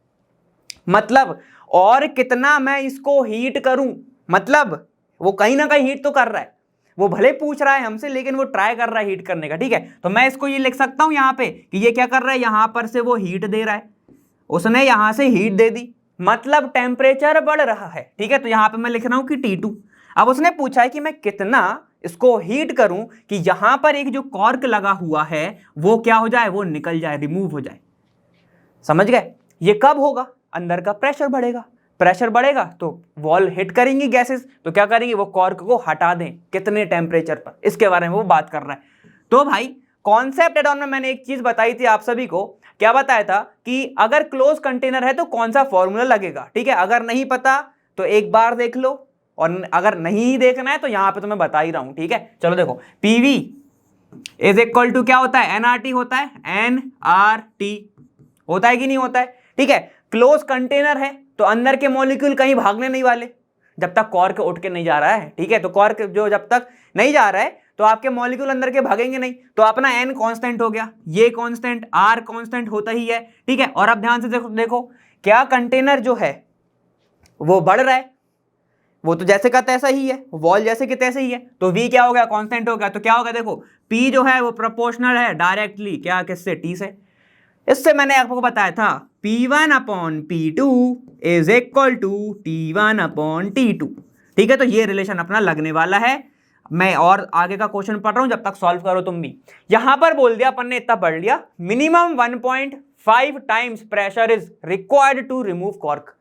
मतलब और कितना मैं इसको हीट करूं, मतलब वो कहीं ना कहीं हीट तो कर रहा है, वो भले पूछ रहा है हमसे लेकिन वो ट्राई कर रहा है हीट करने का। ठीक है, तो मैं इसको ये लिख सकता हूं यहाँ पे कि ये क्या कर रहा है, यहां पर से वो हीट दे रहा है, उसने यहां से हीट दे दी, मतलब टेम्परेचर बढ़ रहा है। ठीक है, तो यहां पे मैं लिख रहा हूं कि T2। अब उसने पूछा है कि मैं कितना इसको हीट करूं कि यहां पर एक जो कॉर्क लगा हुआ है वो क्या हो जाए, वो निकल जाए, रिमूव हो जाए। समझ गए? ये कब होगा, अंदर का प्रेशर बढ़ेगा, प्रेशर बढ़ेगा तो वॉल हिट करेंगी गैसेस, तो क्या करेंगे, वो कॉर्क को हटा दें, कितने टेम्परेचर पर, इसके बारे में वो बात कर रहा है। तो भाई कॉन्सेप्ट एड ऑन में मैंने एक चीज बताई थी आप सभी को, क्या बताया था कि अगर क्लोज कंटेनर है तो कौन सा फॉर्मूला लगेगा। ठीक है, अगर नहीं पता तो एक बार देख लो और अगर नहीं देखना है तो यहां पे तो मैं बता ही रहा हूं, ठीक है। चलो देखो, पीवी इज इक्वल टू क्या होता है, एनआरटी होता है, एनआरटी होता है कि नहीं होता है, ठीक है। क्लोज कंटेनर है तो अंदर के मॉलिक्यूल कहीं भागने नहीं वाले जब तक कॉर्क उठ के नहीं जा रहा है, ठीक है। तो कॉर्क जो जब तक नहीं जा रहा है तो आपके मॉलिक्यूल अंदर के भागेंगे नहीं, तो अपना एन कांस्टेंट हो गया, ये कांस्टेंट, आर कांस्टेंट होता ही है, ठीक है। और अब ध्यान से देखो क्या कंटेनर जो है वो बढ़ रहा है, वो तो जैसे का तैसा ही है, वॉल जैसे कि तैसे ही है, तो V क्या हो गया, कांस्टेंट हो गया। तो क्या होगा, देखो P जो है वो प्रोपोर्शनल है डायरेक्टली क्या, किससे, T से। इससे मैंने आपको बताया था P1 upon P2 is equal to T1 upon T2, ठीक है। तो ये रिलेशन अपना लगने वाला है। मैं और आगे का क्वेश्चन पढ़ रहा हूं, जब तक सॉल्व करो तुम भी। यहां पर बोल दिया अपन ने, इतना पढ़ लिया, minimum 1.5 times pressure is required to remove cork.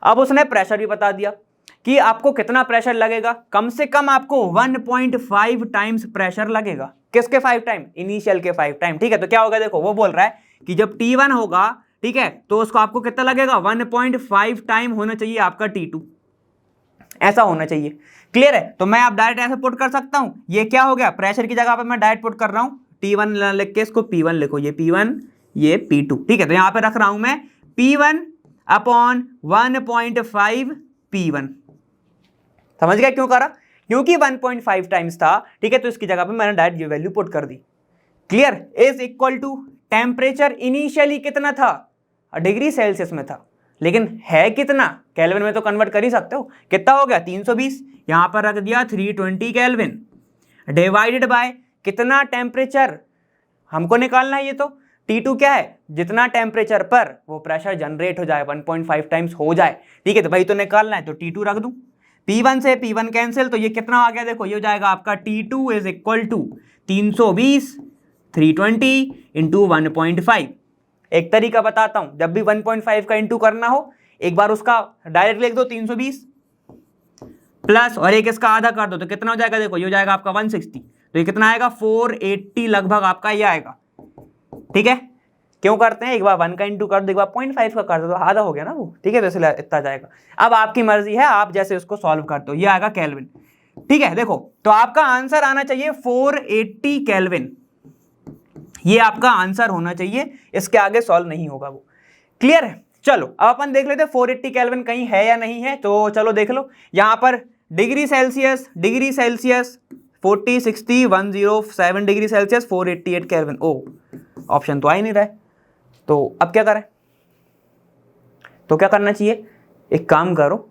अब उसने प्रेशर भी बता दिया कि आपको कितना प्रेशर लगेगा, कम से कम आपको 1.5 टाइम्स प्रेशर लगेगा। किसके 5 टाइम, इनिशियल के 5 टाइम, ठीक है। तो क्या होगा, देखो वो बोल रहा है कि जब T1 होगा, ठीक है, तो उसको आपको कितना लगेगा, 1.5 टाइम होना चाहिए आपका T2, ऐसा होना चाहिए। क्लियर है। तो मैं आप डायरेक्ट ऐसे पुट कर सकता हूं, ये क्या हो गया, प्रेशर की जगह पे मैं डायरेक्ट पुट कर रहा हूं, T1 लिख के इसको P1 लिखो, ये P1 ये P2, ठीक है। तो यहां पे रख रहा हूं मैं P1 अपॉन 1.5 P1। समझ गया क्यों करा, क्योंकि 1.5 टाइम्स था, ठीक है। तो इसकी जगह पे मैंने डायरेक्ट ये वैल्यू पुट कर दी। Clear. Is equal to temperature initially कितना था, डिग्री सेल्सियस में था, लेकिन है कितना, केल्विन में तो कन्वर्ट कर ही सकते हो। कितना हो गया, 320, यहां पर रख दिया 320 केल्विन, डिवाइडेड बाय कितना टेम्परेचर हमको निकालना है, ये तो T2 क्या है, जितना टेम्परेचर पर वो प्रेशर जनरेट हो जाए 1.5 टाइम्स हो जाए, ठीक है। तो भाई तो निकालना है, तो T2 रख दूं, P1 से P1 कैंसिल, तो ये कितना आ गया, देखो ये हो जाएगा आपका T2 is equal to 320 320 into 1.5। एक तरीका बताता हूं, जब भी 1.5 का इंटू करना हो, एक बार उसका डायरेक्ट लिख दो 320 प्लस और एक इसका आधा कर दो, तो कितना हो जाएगा, देखो ये हो जाएगा आपका 160, तो ये कितना आएगा 480 लगभग आपका ये आएगा, ठीक है। क्यों करते हैं, एक बार 1 का इंटू कर दो, एक बार 0.5 का कर दो, तो आधा हो गया ना वो, ठीक है। तो इसलिए इतना जाएगा। अब आपकी मर्जी है, आप जैसे उसको सॉल्व करते हो, ये आएगा केल्विन, ठीक है। देखो तो आपका आंसर आना चाहिए 480 केल्विन, ये आपका आंसर होना चाहिए, इसके आगे सॉल्व नहीं होगा वो। क्लियर है। चलो अब अपन देख लेते हैं 480 केल्विन कहीं है या नहीं है। तो चलो देख लो, यहां पर degree Celsius 40 60 107 degree Celsius 488 Kelvin, ओ ऑप्शन तो आ ही नहीं रहा है। तो अब क्या करें, तो क्या करना चाहिए, एक काम करो,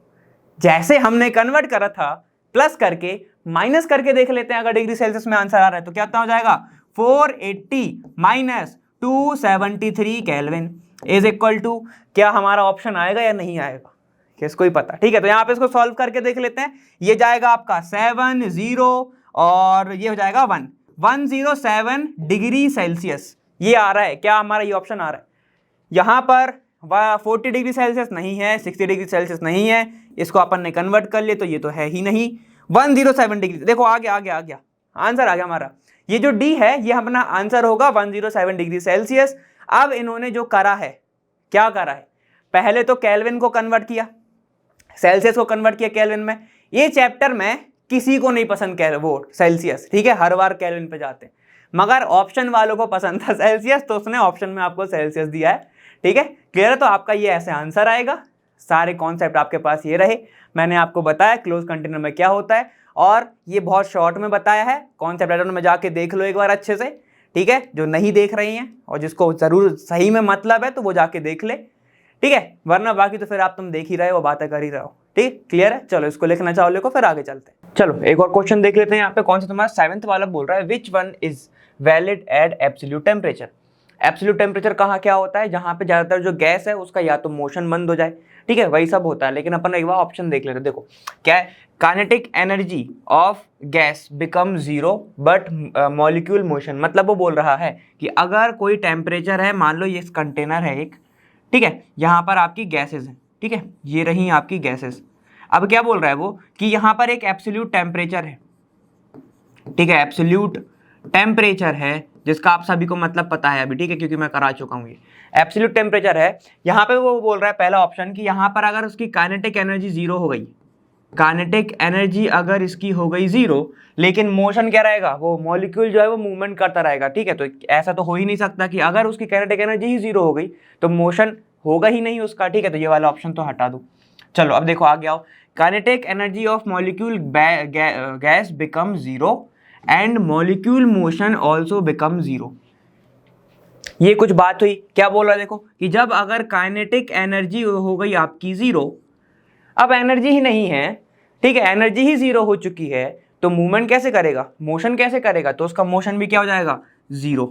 जैसे हमने कन्वर्ट करा था प्लस करके माइनस करके देख लेते हैं। अगर डिग्री सेल्सियस में आंसर आ रहा है तो क्या हो जाएगा, 480 minus 273 kelvin is equal to, क्या हमारा ऑप्शन आएगा या नहीं आएगा, किसको ही पता, ठीक है। तो यहां पे इसको सॉल्व करके देख लेते हैं। ये जाएगा आपका 70 और ये हो जाएगा 107 डिग्री सेल्सियस, ये आ रहा है क्या, हमारा ये ऑप्शन आ रहा है। यहां पर 40 डिग्री सेल्सियस नहीं है, 60 डिग्री सेल्सियस नहीं है, इसको अपन ने कन्वर्ट कर लिया, तो ये तो है ही नहीं। 107 डिग्री, देखो आ गया आंसर आ गया हमारा। ये जो डी है ये अपना आंसर होगा 107 डिग्री सेल्सियस। अब इन्होंने जो करा है, क्या करा है, पहले तो केल्विन को कन्वर्ट किया, सेल्सियस को कन्वर्ट किया केल्विन में। ये चैप्टर में किसी को नहीं पसंद वो सेल्सियस, ठीक है, हर बार केल्विन पे जाते हैं, मगर ऑप्शन वालों को पसंद था सेल्सियस, तो उसने ऑप्शन में आपको सेल्सियस दिया है, ठीक है। क्लियर है। तो आपका ये ऐसे आंसर आएगा। सारे कॉन्सेप्ट आपके पास ये रहे, मैंने आपको बताया क्लोज कंटेनर में क्या होता है, और ये बहुत शॉर्ट में बताया है। कॉन्सेप्ट लेटर में जाके देख लो एक बार अच्छे से, ठीक है। जो नहीं देख रही हैं और जिसको जरूर सही में मतलब है तो वो जाके देख ले, ठीक है, वरना बाकी तो फिर आप तुम देख ही रहे हो, बातें कर ही रहे हो, ठीक। क्लियर है। चलो इसको लिखना चाहो लिखो, फिर आगे चलते हैं। चलो एक और क्वेश्चन देख लेते हैं। यहाँ पे कौन सा तुम्हारा 7th वाला बोल रहा है, which one is valid at absolute temperature. Absolute temperature कहाँ क्या होता है, जहाँ पे ज्यादातर जो गैस है उसका या तो मोशन बंद हो जाए, ठीक है, वही सब होता है। लेकिन अपन एक बार ऑप्शन देख लेते हैं। देखो क्या है, kinetic energy of gas become 0 but molecule motion, मतलब वो बोल रहा है कि अगर कोई टेम्परेचर है, मान लो ये कंटेनर है एक, ठीक है, यहाँ पर आपकी गैसेज हैं, ठीक है, ये रही आपकी गैसेज। अब क्या बोल रहा है वो कि यहाँ पर एक एब्सोल्यूट टेम्परेचर है, ठीक है, एब्सोल्यूट टेम्परेचर है, जिसका आप सभी को मतलब पता है अभी, ठीक है, क्योंकि मैं करा चुका हूँ। ये एब्सोल्यूट टेम्परेचर है। यहाँ पे वो बोल रहा है पहला ऑप्शन कि यहाँ पर अगर उसकी काइनेटिक एनर्जी 0 हो गई, काइनेटिक एनर्जी अगर इसकी हो गई 0, लेकिन मोशन क्या रहेगा, वो मॉलिक्यूल जो है वो मूवमेंट करता रहेगा, ठीक है। तो ऐसा तो हो ही नहीं सकता कि अगर उसकी काइनेटिक एनर्जी ही 0 हो गई तो मोशन होगा ही नहीं उसका, ठीक है। तो ये वाला ऑप्शन तो हटा दो। चलो अब देखो आगे आओ। Kinetic energy of molecule gas become 0 and molecule motion also become 0। ये कुछ बात हुई, क्या बोल रहा है देखो कि जब अगर काइनेटिक एनर्जी हो गई आपकी 0, अब एनर्जी ही नहीं है, ठीक है, एनर्जी ही 0 हो चुकी है, तो मूवमेंट कैसे करेगा, मोशन कैसे करेगा, तो उसका मोशन भी क्या हो जाएगा 0,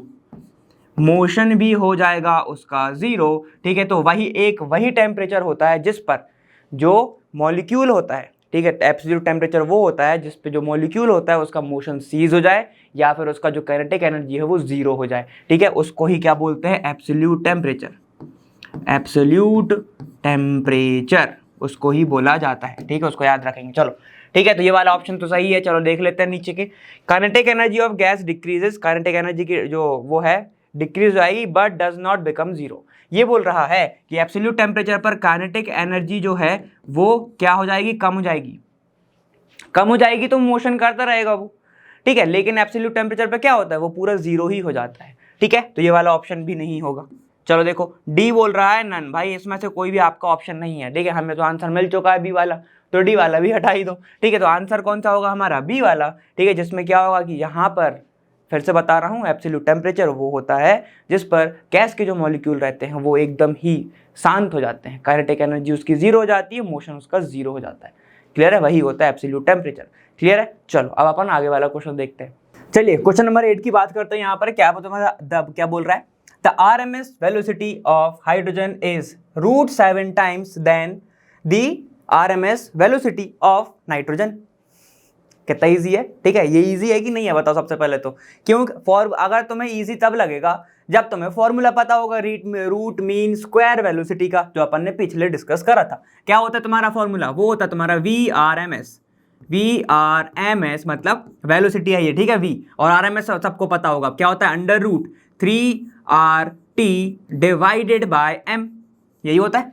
मोशन भी हो जाएगा उसका 0, ठीक है। तो वही टेम्परेचर होता है जिस पर जो मॉलिक्यूल होता है, ठीक है, एब्सोल्यूट टेम्परेचर वो होता है जिस पे जो मॉलिक्यूल होता है उसका मोशन सीज हो जाए या फिर उसका जो काइनेटिक एनर्जी है वो 0 हो जाए, ठीक है। उसको ही क्या बोलते हैं, एब्सोल्यूट टेम्परेचर, एब्सोल्यूट टेम्परेचर उसको ही बोला जाता है, ठीक है, उसको याद रखेंगे। चलो ठीक है, तो ये वाला ऑप्शन तो सही है। चलो देख लेते हैं नीचे के। Kinetic energy of gas decreases, kinetic energy की जो वो है डिक्रीज हो जाएगी बट डज नॉट बिकम 0। ये बोल रहा है कि एब्सोल्यूट टेम्परेचर पर काइनेटिक एनर्जी जो है वो क्या हो जाएगी, कम हो जाएगी, कम हो जाएगी तो मोशन करता रहेगा वो, ठीक है। लेकिन एब्सोल्यूट टेम्परेचर पर क्या होता है, वो पूरा 0 ही हो जाता है, ठीक है। तो ये वाला ऑप्शन भी नहीं होगा। चलो देखो डी बोल रहा है नन, भाई इसमें से कोई भी आपका ऑप्शन नहीं है, ठीक है, हमें तो आंसर मिल चुका है बी वाला, तो डी वाला भी हटा ही दो, ठीक है। तो आंसर कौन सा होगा हमारा, बी वाला, ठीक है, जिसमें क्या होगा कि यहाँ पर फिर से बता रहा हूँ, एब्सोल्यूट टेम्परेचर वो होता है जिस पर गैस के जो मॉलिक्यूल रहते हैं वो एकदम ही शांत हो जाते हैं, काइनेटिक एनर्जी उसकी 0 हो जाती है, मोशन उसका 0 हो जाता है, क्लियर है, वही होता है एब्सोल्यूट टेम्परेचर, क्लियर है। चलो अब अपन आगे वाला क्वेश्चन देखते हैं। चलिए क्वेश्चन नंबर 8 की बात करते हैं। यहाँ पर क्या बोल रहा है, the RMS velocity of hydrogen is √7 times then the RMS velocity of nitrogen. कितना ईजी है, ठीक है, ये ईजी है कि नहीं है बताओ सबसे पहले तो। क्यों, अगर तुम्हें ईजी तब लगेगा जब तुम्हें फॉर्मूला पता होगा रूट मीन स्क्वायर वेलोसिटी का, जो अपन ने पिछले डिस्कस करा था। क्या होता है तुम्हारा फॉर्मूला, वो होता है तुम्हारा VRMS मतलब वेलोसिटी है ये, ठीक है, V, और RMS सबको पता होगा क्या होता है, √3RT डिवाइडेड बाय M, यही होता है,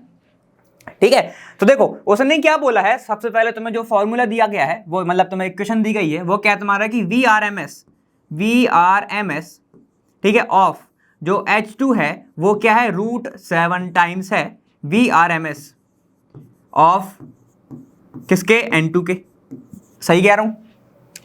ठीक है। तो देखो उसने क्या बोला है, सबसे पहले तुम्हें जो फॉर्मूला दिया गया है वो मतलब तुम्हें इक्वेशन दी गई है वो क्या तुम्हारा कि VRMS, ठीक है, ऑफ जो H2 है वो क्या है, √7 times है VRMS ऑफ किसके, N2 के, सही कह रहा हूं,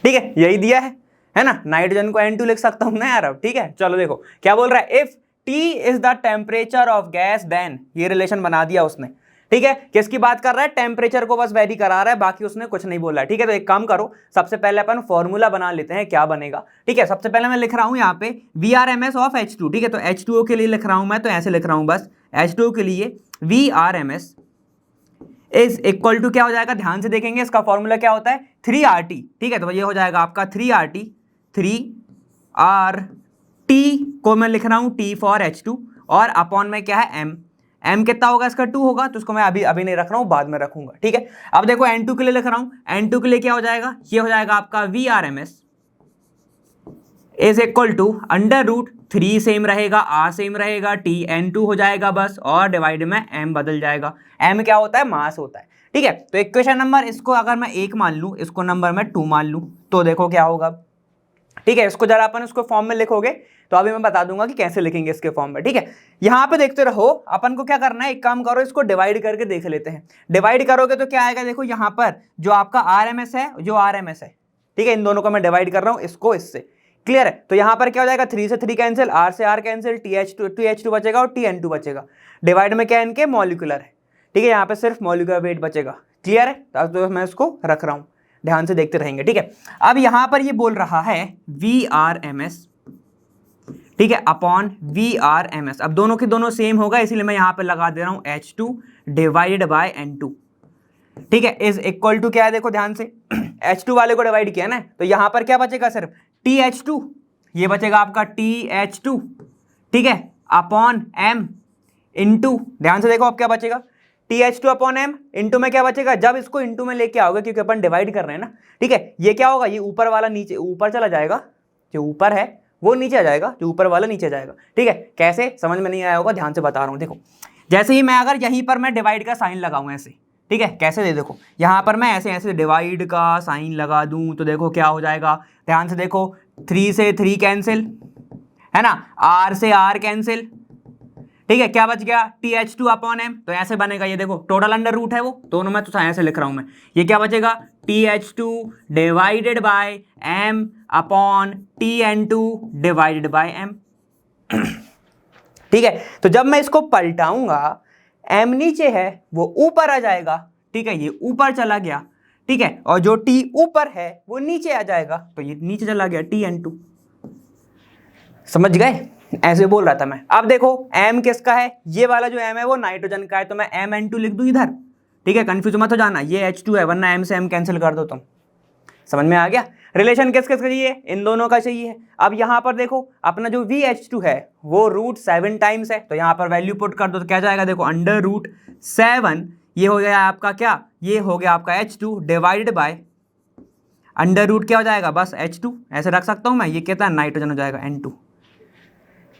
ठीक है, यही दिया है ना, नाइट्रोजन को N2 लिख सकता हूं ना यार अब, ठीक है। चलो देखो क्या बोल रहा है, if T is the temperature of gas then, ये रिलेशन बना दिया उसने, ठीक है। किसकी बात कर रहा है, टेम्परेचर को बस वेरी करा रहा है, बाकी उसने कुछ नहीं बोला, ठीक है। तो एक काम करो, सबसे पहले अपन फॉर्मूला बना लेते हैं, क्या बनेगा, ठीक है। सबसे पहले मैं लिख रहा हूं यहाँ पे VRMS ऑफ H2, ठीक है। तो H2O के लिए लिख रहा हूं मैं, तो ऐसे लिख रहा हूं बस, H2O के लिए VRMS इज इक्वल टू क्या हो जाएगा, ध्यान से देखेंगे इसका फॉर्मूला क्या होता है, 3RT, ठीक है। तो ये हो जाएगा आपका 3RT को मैं लिख रहा हूं T फॉर H2 और अपॉन में क्या है M कितना होगा इसका 2 होगा, तो उसको मैं अभी नहीं रख रहा हूं, बाद में रखूंगा, ठीक है। अब देखो N2 के लिए लिख रहा हूं, N2 के लिए क्या हो जाएगा, ये हो जाएगा आपका VRMS is equal to √3 same रहेगा, R सेम रहेगा, T N2 हो जाएगा बस, और डिवाइड में M बदल जाएगा। M क्या होता है, मास होता है, ठीक है। तो इक्वेशन नंबर इसको अगर मैं 1 मान लूं, इसको नंबर मैं 2 मान लूं, तो देखो क्या होगा, ठीक है। इसको जरा अपन उसको फॉर्म में लिखोगे तो अभी मैं बता दूंगा कि कैसे लिखेंगे इसके फॉर्म में, ठीक है। यहां पे देखते रहो, अपन को क्या करना है, एक काम करो, इसको डिवाइड करके देख लेते हैं। डिवाइड करोगे तो क्या आएगा, देखो यहां पर जो आपका RMS है, ठीक है, इन दोनों को मैं डिवाइड कर रहा हूं, इसको इससे, क्लियर है। तो यहां पर क्या हो जाएगा, 3 से 3 कैंसिल, R से R कैंसिल, TH2 बचेगा और TN2 बचेगा। डिवाइड में क्या इनके मॉलिक्यूलर है, ठीक है, यहाँ पे सिर्फ मॉलिक्यूलर वेट बचेगा, क्लियर है। तो मैं इसको रख रहा हूं, ध्यान से देखते रहेंगे, ठीक है। अब यहां पर ये बोल रहा है VRMS, ठीक है, अपॉन VRMS, अब दोनों के दोनों सेम होगा इसलिए मैं यहां पे लगा दे रहा हूं H2 डिवाइडेड बाय N2, ठीक है, इज इक्वल टू क्या है, देखो ध्यान से, H2 वाले को डिवाइड किया ना, तो यहां पर क्या बचेगा, सिर्फ TH2, ये बचेगा आपका TH2, ठीक है, अपॉन M इंटू, ध्यान से देखो अब क्या बचेगा, TH2 अपॉन M इंटू में क्या बचेगा, जब इसको इंटू में लेके आओगे क्योंकि अपन डिवाइड कर रहे हैं ना, ठीक है, ये क्या होगा, ये ऊपर वाला नीचे ऊपर चला जाएगा, जो ऊपर है वो नीचे आ जाएगा, जो ऊपर वाला नीचे जाएगा, ठीक है। कैसे, समझ में नहीं आया होगा, ध्यान से बता रहा हूं, देखो जैसे ही मैं अगर यहीं पर मैं डिवाइड का साइन लगाऊं ऐसे, ठीक है, कैसे दे देखो, यहाँ पर मैं ऐसे ऐसे डिवाइड का साइन लगा दूं तो देखो क्या हो जाएगा, ध्यान से देखो, 3 से 3 कैंसिल, है ना, R से R कैंसिल, ठीक है, क्या बच गया, TH2 अपॉन M, तो ऐसे बनेगा, ये देखो टोटल अंडर रूट है वो दोनों में, तो ऐसे लिख रहा हूं मैं, ये क्या बचेगा, TH2 divided by M upon TN2 divided by M। ठीक है, तो जब मैं इसको पलटाऊंगा, M नीचे है वो ऊपर आ जाएगा, ठीक है, ये ऊपर चला गया, ठीक है, और जो T ऊपर है वो नीचे आ जाएगा, तो ये नीचे चला गया TN2। समझ गए, ऐसे बोल रहा था मैं। अब देखो M किसका है, ये वाला जो M है वो नाइट्रोजन का है, तो मैं MN2 लिख दूं इधर, ठीक है, कंफ्यूज मत हो जाना, ये H2 है, वरना M से M कैंसिल कर दो तुम। समझ में आ गया, रिलेशन किस किस का चाहिए, इन दोनों का चाहिए। अब यहाँ पर देखो अपना जो VH2 है वो √7 टाइम्स है, तो यहाँ पर वैल्यू पुट कर दो तो क्या जाएगा, देखो √7, ये हो गया आपका क्या, ये हो गया आपका H2 डिवाइडेड बाय √ क्या हो जाएगा, बस H2, ऐसे रख सकता हूँ मैं, ये कहता है नाइट्रोजन हो जाएगा N2।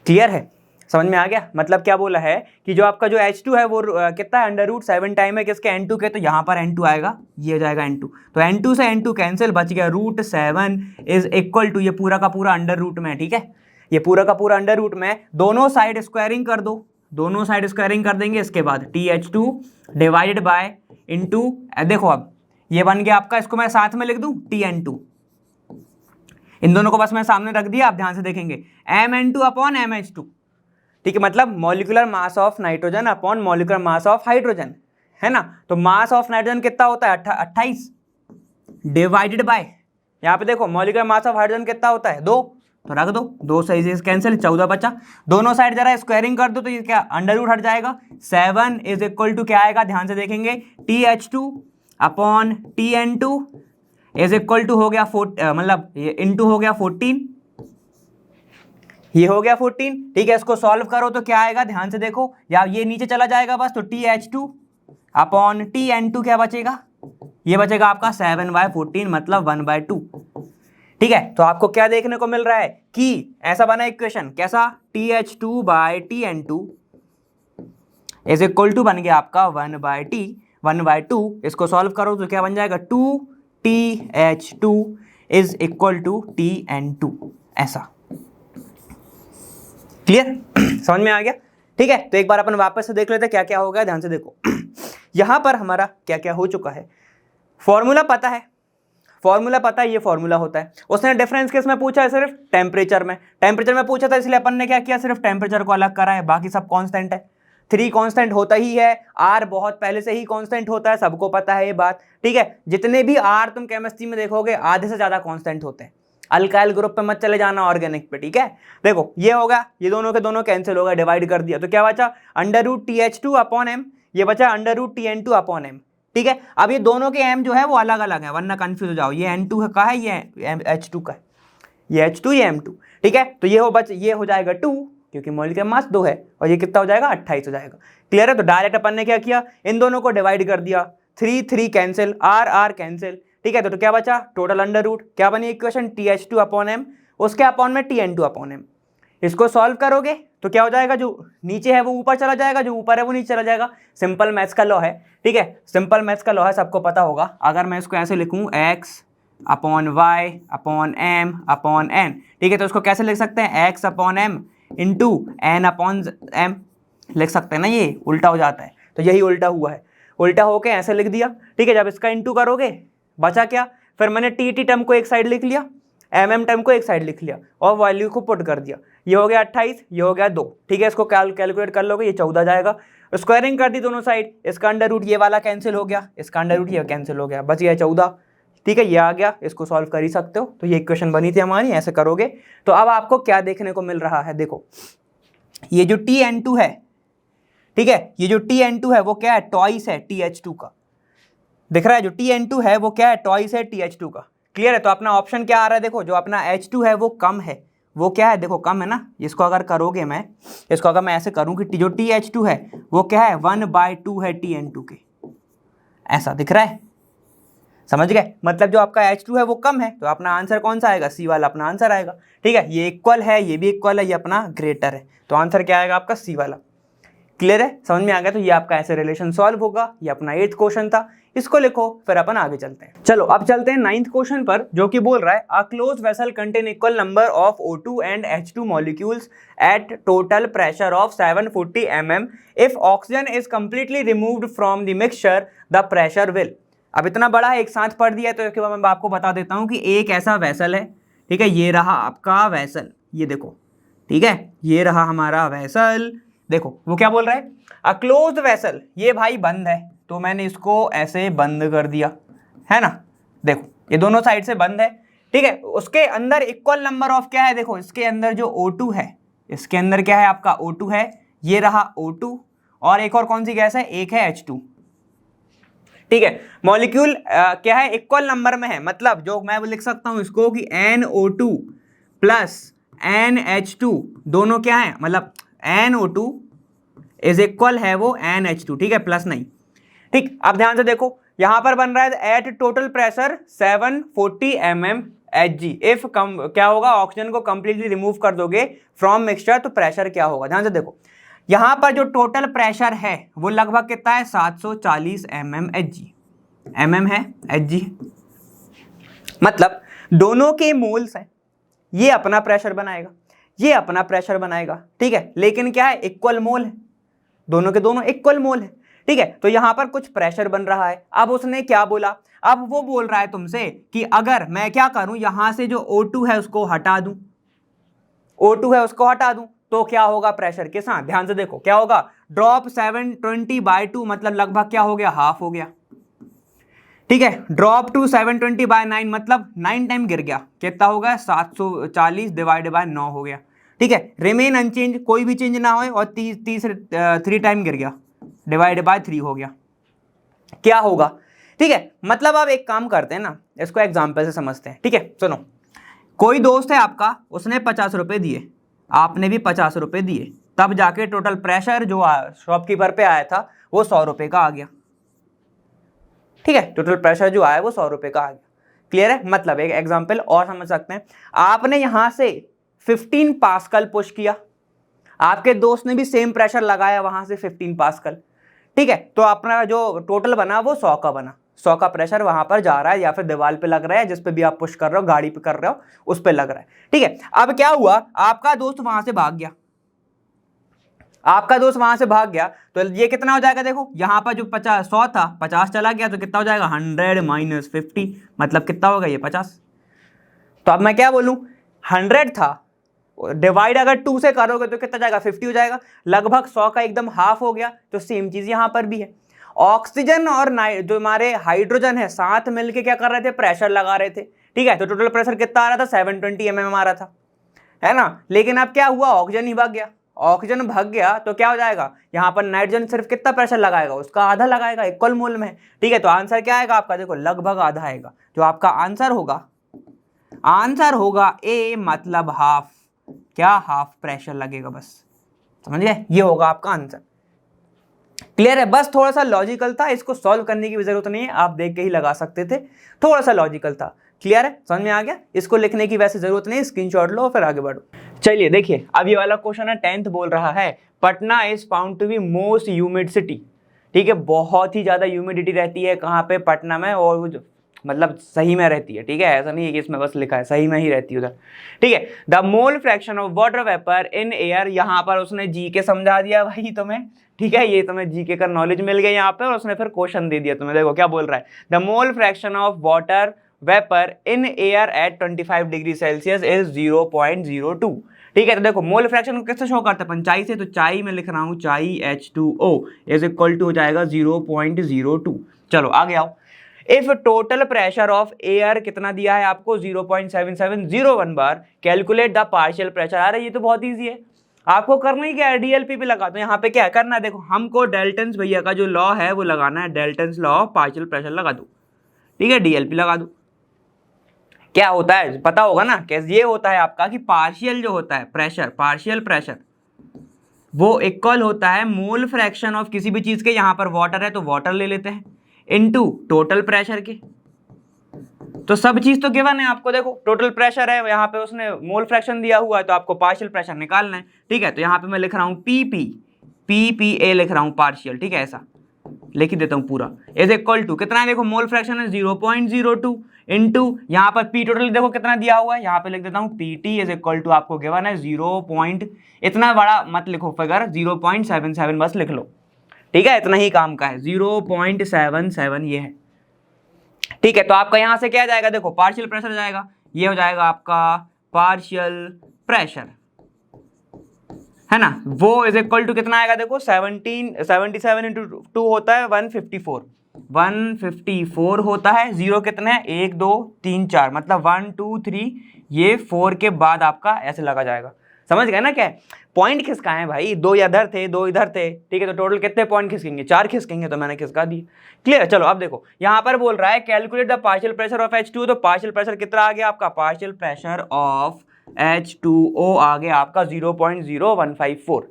क्लियर है, समझ में आ गया, मतलब क्या बोला है कि जो आपका जो H2 है वो कितना है, √7 टाइम है किसके, N2 के, तो यहाँ पर N2 आएगा, ये हो जाएगा N2, तो N2 से N2 कैंसिल, बच गया √7 इज इक्वल टू, ये पूरा का पूरा √ में, ठीक है, ये पूरा का पूरा √ में, दोनों साइड स्क्वायरिंग कर दो, दोनों साइड स्क्वायरिंग कर देंगे, इसके बाद TH2 डिवाइडेड बाय इंटू, देखो अब ये बन गया आपका, इसको मैं साथ में लिख दूं TN2, इन दोनों को बस मैं सामने रख दिया, आप ध्यान से देखेंगे, MN2 अपॉन MH2, ठीक है, मतलब molecular mass of nitrogen upon molecular mass of hydrogen, है ना, तो मास ऑफ नाइट्रोजन कितना होता है 28 डिवाइडेड बाय, यहाँ पे देखो मॉलिक्यूलर मास ऑफ हाइड्रोजन कितना होता है 2, तो रख दो, 2 से इसे कैंसिल, 14 बचा, दोनों साइड जरा स्क्वायरिंग कर दो तो ये क्या √ हट जाएगा, 7 इज इक्वल टू क्या आएगा, ध्यान से देखेंगे, TH2 upon TN2 is equal to हो गया मतलब ये इंटू हो गया 14, ये हो गया 14, ठीक है, इसको सॉल्व करो तो क्या आएगा, ध्यान से देखो, या ये नीचे चला जाएगा बस, तो TH2 अपॉन TN2 क्या बचेगा, ये बचेगा आपका 7/14 मतलब 1/2, ठीक है, तो आपको क्या देखने को मिल रहा है कि ऐसा बना इक्वेशन, कैसा, TH2/TN2 इज इक्वल टू बन गया आपका 1/2, इसको सॉल्व करो तो क्या बन जाएगा, 2TH2 is equal to TN2, ऐसा। क्लियर, समझ में आ गया, ठीक है, तो एक बार अपन वापस से देख लेते हैं क्या क्या हो गया, ध्यान से देखो, यहां पर हमारा क्या क्या हो चुका है, फॉर्मूला पता है, फॉर्मूला पता है, ये फॉर्मूला होता है, उसने डिफरेंस किस में पूछा है, सिर्फ टेम्परेचर में पूछा था, इसलिए अपन ने क्या किया, सिर्फ टेम्परेचर को अलग करा है, बाकी सब कांस्टेंट है, 3 कांस्टेंट होता ही है, R बहुत पहले से ही कांस्टेंट होता है, सबको पता है ये बात, ठीक है, जितने भी R तुम केमिस्ट्री में देखोगे आधे से ज्यादा कांस्टेंट होते हैं, अल्काइल ग्रुप पे मत चले जाना, ऑर्गेनिक पे, ठीक है, देखो ये होगा, ये दोनों के दोनों कैंसिल होगा, डिवाइड कर दिया, तो क्या बचा, √TH2 अपॉन M, ये बचा √TN2 अपॉन M, ठीक है, अब ये दोनों के M जो है वो अलग अलग है, वरना कंफ्यूज हो जाओ, ये N2 का है, ये H2 का है, ये H2 ये M2, ठीक है, तो ये हो जाएगा 2, क्योंकि मॉलिक्यूलर मास 2 है, और ये कितना हो जाएगा 28 हो जाएगा। क्लियर है, तो डायरेक्ट अपन ने क्या किया, इन दोनों को डिवाइड कर दिया, 3 कैंसिल, R कैंसिल, ठीक है, तो क्या बचा, टोटल √ क्या बनी इक्वेशन, TH2 अपॉन M, उसके अपॉन में TN2 अपॉन M, इसको सॉल्व करोगे तो क्या हो जाएगा, जो नीचे है वो ऊपर चला जाएगा, जो ऊपर है वो नीचे चला जाएगा, सिंपल मैथ्स का लॉ है, ठीक है, सिंपल मैथ्स का लॉ है, सबको पता होगा। अगर मैं इसको ऐसे लिखूं x upon y upon m upon n, ठीक है, तो इसको कैसे लिख सकते हैं, x upon m into n upon m लिख सकते हैं ना, ये उल्टा हो जाता है, तो यही उल्टा हुआ है, उल्टा होके ऐसे लिख दिया, ठीक है, जब इसका इंटू करोगे बचा क्या, फिर मैंने टी टर्म को एक साइड लिख लिया, MM टर्म को एक साइड लिख लिया, और वैल्यू को पुट कर दिया, ये हो गया 28, ये हो गया 2, ठीक है, इसको कैलकुलेट कर लोगे, ये 14 जाएगा, स्क्वायरिंग कर दी दोनों साइड, इसका √ ये वाला कैंसिल हो गया, इसका √ ये कैंसिल हो गया, बच गया 14, ठीक है, ये आ गया, इसको सॉल्व कर ही सकते हो, तो ये इक्वेशन बनी थी हमारी, ऐसे करोगे तो अब आपको क्या देखने को मिल रहा है, देखो ये जो TN2 है, ठीक है, ये जो TN2 है वो क्या है, टॉइस है TH2 का, दिख रहा है, जो TN2 है वो क्या है, टॉइस है TH2 का। क्लियर है, तो अपना ऑप्शन क्या आ रहा है, देखो जो अपना H2 है वो कम है, वो क्या है, देखो कम है ना, इसको अगर करोगे मैं, इसको अगर मैं ऐसे करूं कि जो TH2 है वो क्या है, 1/2 है TN2 के, ऐसा दिख रहा है, समझ गए, मतलब जो आपका H2 है वो कम है, तो अपना आंसर कौन सा आएगा, सी वाला अपना आंसर आएगा, ठीक है, ये इक्वल है, ये भी इक्वल है, ये अपना ग्रेटर है, तो आंसर क्या आएगा आपका, सी वाला। क्लियर है, समझ में आ गया। तो ये आपका ऐसे रिलेशन सॉल्व होगा। ये अपना 8th क्वेश्चन था, इसको लिखो, फिर अपन आगे चलते हैं। चलो अब चलते हैं 9th क्वेश्चन पर, जो कि बोल रहा है a close vessel contain equal number of O2 and H2 molecules at total pressure of 740 mm if oxygen is completely removed from the mixture the pressure will. अब इतना बड़ा एक साथ पढ़ दिया तो इसके बाद मैं आपको बता देता हूं कि एक ऐसा वेसल है, ठीक है, ये रहा आपका वेसल, ये देखो, ठीक है, ये रहा हमारा वेसल। देखो वो क्या बोल रहा है, अ क्लोज्ड वेसल, ये भाई बंद है, तो मैंने इसको ऐसे बंद कर दिया, है ना। देखो ये दोनों साइड से बंद है, ठीक है। उसके अंदर इक्वल नंबर ऑफ क्या है, देखो इसके अंदर जो O2 है, इसके अंदर क्या है आपका O2 है, ये रहा O2, और एक और कौन सी गैस है, एक है H2, ठीक है। मॉलिक्यूल क्या है, इक्वल नंबर में है, मतलब जो मैं लिख सकता हूं इसको कि NO2 प्लस NH2 दोनों क्या है, मतलब NO2 इज इक्वल है वो NH2, ठीक है, प्लस नहीं, ठीक। अब ध्यान से देखो, यहां पर बन रहा है at total pressure 740 mm Hg। If क्या होगा, ऑक्सीजन को कंप्लीटली रिमूव कर दोगे फ्रॉम मिक्सचर तो प्रेशर क्या होगा। ध्यान से देखो, यहां पर जो टोटल प्रेशर है वो लगभग कितना है, 740 mm Hg, mm है Hg, मतलब दोनों के मोल्स हैं, ये अपना प्रेशर बनाएगा, ये अपना प्रेशर बनाएगा, ठीक है, लेकिन क्या है, इक्वल मोल है, दोनों के दोनों इक्वल मोल है, ठीक है। तो यहां पर कुछ प्रेशर बन रहा है। अब उसने क्या बोला, अब वो बोल रहा है तुमसे कि अगर मैं क्या करूं, यहां से जो O2 है उसको हटा दूं, O2 है उसको हटा दूं, तो क्या होगा प्रेशर के साथ। ध्यान से देखो क्या होगा, ड्रॉप 720/2 मतलब लगभग क्या हो गया, हाफ हो गया, ठीक है। ड्रॉप टू 720/9 मतलब 9 टाइम गिर गया, कितना होगा, 740 डिवाइडेड बाय 9 हो गया, ठीक है। रिमेन अनचेंज, कोई भी चेंज ना हो, और 3 टाइम गिर गया, डिवाइडेड बाय 3 हो गया, क्या होगा, ठीक है। मतलब अब एक काम करते हैं ना, इसको एग्जांपल से समझते हैं, ठीक है। सुनो, कोई दोस्त है आपका, उसने 50 रुपए दिए, आपने भी 50 रुपए दिए, तब जाके टोटल प्रेशर जो शॉपकीपर पे आया था वो 100 रुपए का आ गया, ठीक है। टोटल प्रेशर जो आया वो 100 रुपए का आ गया, क्लियर है। मतलब एक एग्जांपल और समझ सकते हैं, आपने यहां से 15 पास्कल पुश किया, आपके दोस्त ने भी सेम प्रेशर लगाया वहां से 15 पास्कल, ठीक है। तो अपना जो टोटल बना वो 100 का बना, 100 का प्रेशर वहां पर जा रहा है, या फिर दीवार पे लग रहा है, जिस पे भी आप पुश कर रहे हो, गाड़ी पे कर रहे हो, उस पे लग रहा है, ठीक है। अब क्या हुआ, आपका दोस्त वहां से भाग गया, आपका दोस्त वहां से भाग गया, तो ये कितना हो जाएगा, देखो यहां पर जो 100 था, 50 चला गया, तो कितना हो जाएगा, 100 माइनस 50, मतलब कितना होगा ये 50। तो अब मैं क्या बोलूं, 100 था, डिवाइड अगर 2 से करोगे तो कितना जाएगा, 50 हो जाएगा, लगभग 100 का एकदम हाफ हो गया। तो सेम चीज यहां पर भी है, ऑक्सीजन और जो हमारे हाइड्रोजन है साथ मिलके क्या कर रहे थे, प्रेशर लगा रहे थे, ठीक है। तो टोटल प्रेशर कितना आ रहा था, 720 mm आ रहा था, है ना। लेकिन अब क्या हुआ, ऑक्सीजन ही भाग गया, ऑक्सीजन भाग गया तो क्या हो जाएगा, यहां पर नाइट्रोजन सिर्फ कितना प्रेशर लगाएगा, उसका आधा लगाएगा, इक्वल मोल में, ठीक है। तो आंसर क्या आएगा आपका, देखो लगभग आधा आएगा, जो आपका आंसर होगा, आंसर होगा ए, मतलब हाफ, क्या, हाफ प्रेशर लगेगा, बस समझ गए, ये होगा आपका आंसर, क्लियर है। बस थोड़ा सा लॉजिकल था, इसको सॉल्व करने की भी जरूरत नहीं है, आप देख के ही लगा सकते थे, थोड़ा सा लॉजिकल था, क्लियर है, समझ में आ गया। इसको लिखने की वैसे जरूरत नहीं, स्क्रीनशॉट लो फिर आगे बढ़ो। चलिए देखिए, अब ये वाला क्वेश्चन है 10th, बोल रहा है Patna is found to be most humid city, ठीक है। बहुत ही ज्यादा ह्यूमिडिटी रहती है कहाँ पे, पटना में, और मतलब सही में रहती है, ठीक है, ऐसा नहीं है कि इसमें बस लिखा है, सही में ही रहती है उधर, ठीक है। The mole fraction of water vapour in air, यहाँ पर उसने जी के समझा दिया भाई तुम्हें, ठीक है, ये तुम्हें जीके का नॉलेज मिल गया यहाँ पे, और उसने फिर क्वेश्चन दे दिया तुम्हें। देखो क्या बोल रहा है, the mole fraction of water vapour in air at 25 degree Celsius is 0.02, ठीक है। तो देखो मोल फ्रैक्शन को किससे शो करते हैं, पंचाई से, तो चाई में लिख रहा हूँ, चाई H2O इज इक्वल टू हो जाएगा 0.02। चलो आगे आओ, if total pressure of air कितना दिया है आपको, 0.7701 बार, कैलकुलेट द पार्शियल प्रेशर। अरे ये तो बहुत ईजी है, आपको करना ही क्या है, डीएलपी पे लगा दो, यहाँ पे क्या करना है, देखो हमको डेल्टन्स भैया का जो लॉ है वो लगाना है, Dalton's law of partial pressure लगा दो, ठीक है, डीएलपी लगा दो। क्या होता है पता होगा ना, कैसे ये होता है आपका कि पार्शियल जो होता है प्रेशर, पार्शियल प्रेशर वो इक्वल होता है मोल फ्रैक्शन ऑफ किसी भी चीज के, यहाँ पर वाटर है तो वाटर ले लेते हैं, इनटू टोटल प्रेशर के। तो सब चीज तो गिवन है आपको, देखो टोटल प्रेशर है, यहाँ पे उसने मोल फ्रैक्शन दिया हुआ है, तो आपको पार्शियल प्रेशर निकालना है, ठीक है। तो यहाँ पे मैं लिख रहा हूँ पीपी, PPA लिख रहा हूँ पार्शियल, ठीक है, ऐसा लिख देता हूँ पूरा, इज इक्वल टू कितना है देखो, मोल फ्रैक्शन है 0.02 इंटू यहाँ पर पी टोटल देखो कितना दिया हुआ है, यहाँ पे लिख देता हूँ PT इज इक्वल टू आपको गिवन है 0. इतना बड़ा मत लिखो फिगर, 0.77 बस लिख लो, ठीक है, इतना ही काम का है, 0.77 ये है, ठीक है। तो आपका यहाँ से क्या जाएगा देखो, पार्शियल प्रेशर जाएगा, ये हो जाएगा आपका पार्शियल प्रेशर, है ना, वो इज इक्वल टू कितना आएगा देखो, 77 इंटू 2 होता है 154 होता है, जीरो कितने हैं 1 2 3 4, मतलब 1 2 3, ये 4 के बाद आपका ऐसे लगा जाएगा, समझ गए ना क्या है? पॉइंट खिसका है भाई, 2 इधर थे 2 इधर थे, ठीक है, तो टोटल कितने पॉइंट खिसकेंगे, 4 खिसकेंगे, तो मैंने खिसका दिए, क्लियर है। चलो अब देखो यहाँ पर बोल रहा है calculate the partial pressure of H2O, तो पार्शियल प्रेशर कितना आ गया आपका, पार्शियल प्रेशर ऑफ H2O आ गया आपका 0.0154,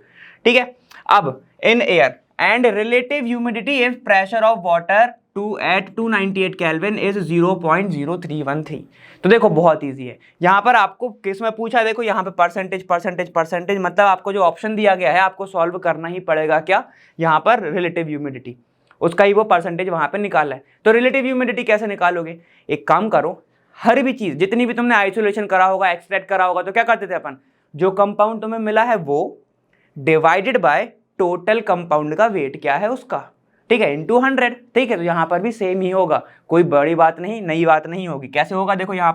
ठीक है। अब in air and relative humidity if pressure of water at 298 kelvin is 0.0313, तो देखो बहुत इजी है, यहाँ पर आपको किस में पूछा है देखो, यहाँ पे परसेंटेज, मतलब आपको जो ऑप्शन दिया गया है आपको सॉल्व करना ही पड़ेगा, क्या यहाँ पर रिलेटिव ह्यूमिडिटी, उसका ही वो परसेंटेज वहाँ पे निकाला है। तो रिलेटिव ह्यूमिडिटी कैसे निकालोगे, एक काम करो, हर भी चीज जितनी भी तुमने आइसोलेशन करा होगा, एक्सट्रैक्ट करा होगा, तो क्या करते थे अपन, जो कंपाउंड तुम्हें मिला है वो डिवाइडेड बाय टोटल कंपाउंड का वेट क्या है उसका, ठीक है, इंटू 100, ठीक है। तो यहाँ पर भी सेम ही होगा, कोई बड़ी बात नहीं, नई बात नहीं होगी। कैसे होगा देखो, यहाँ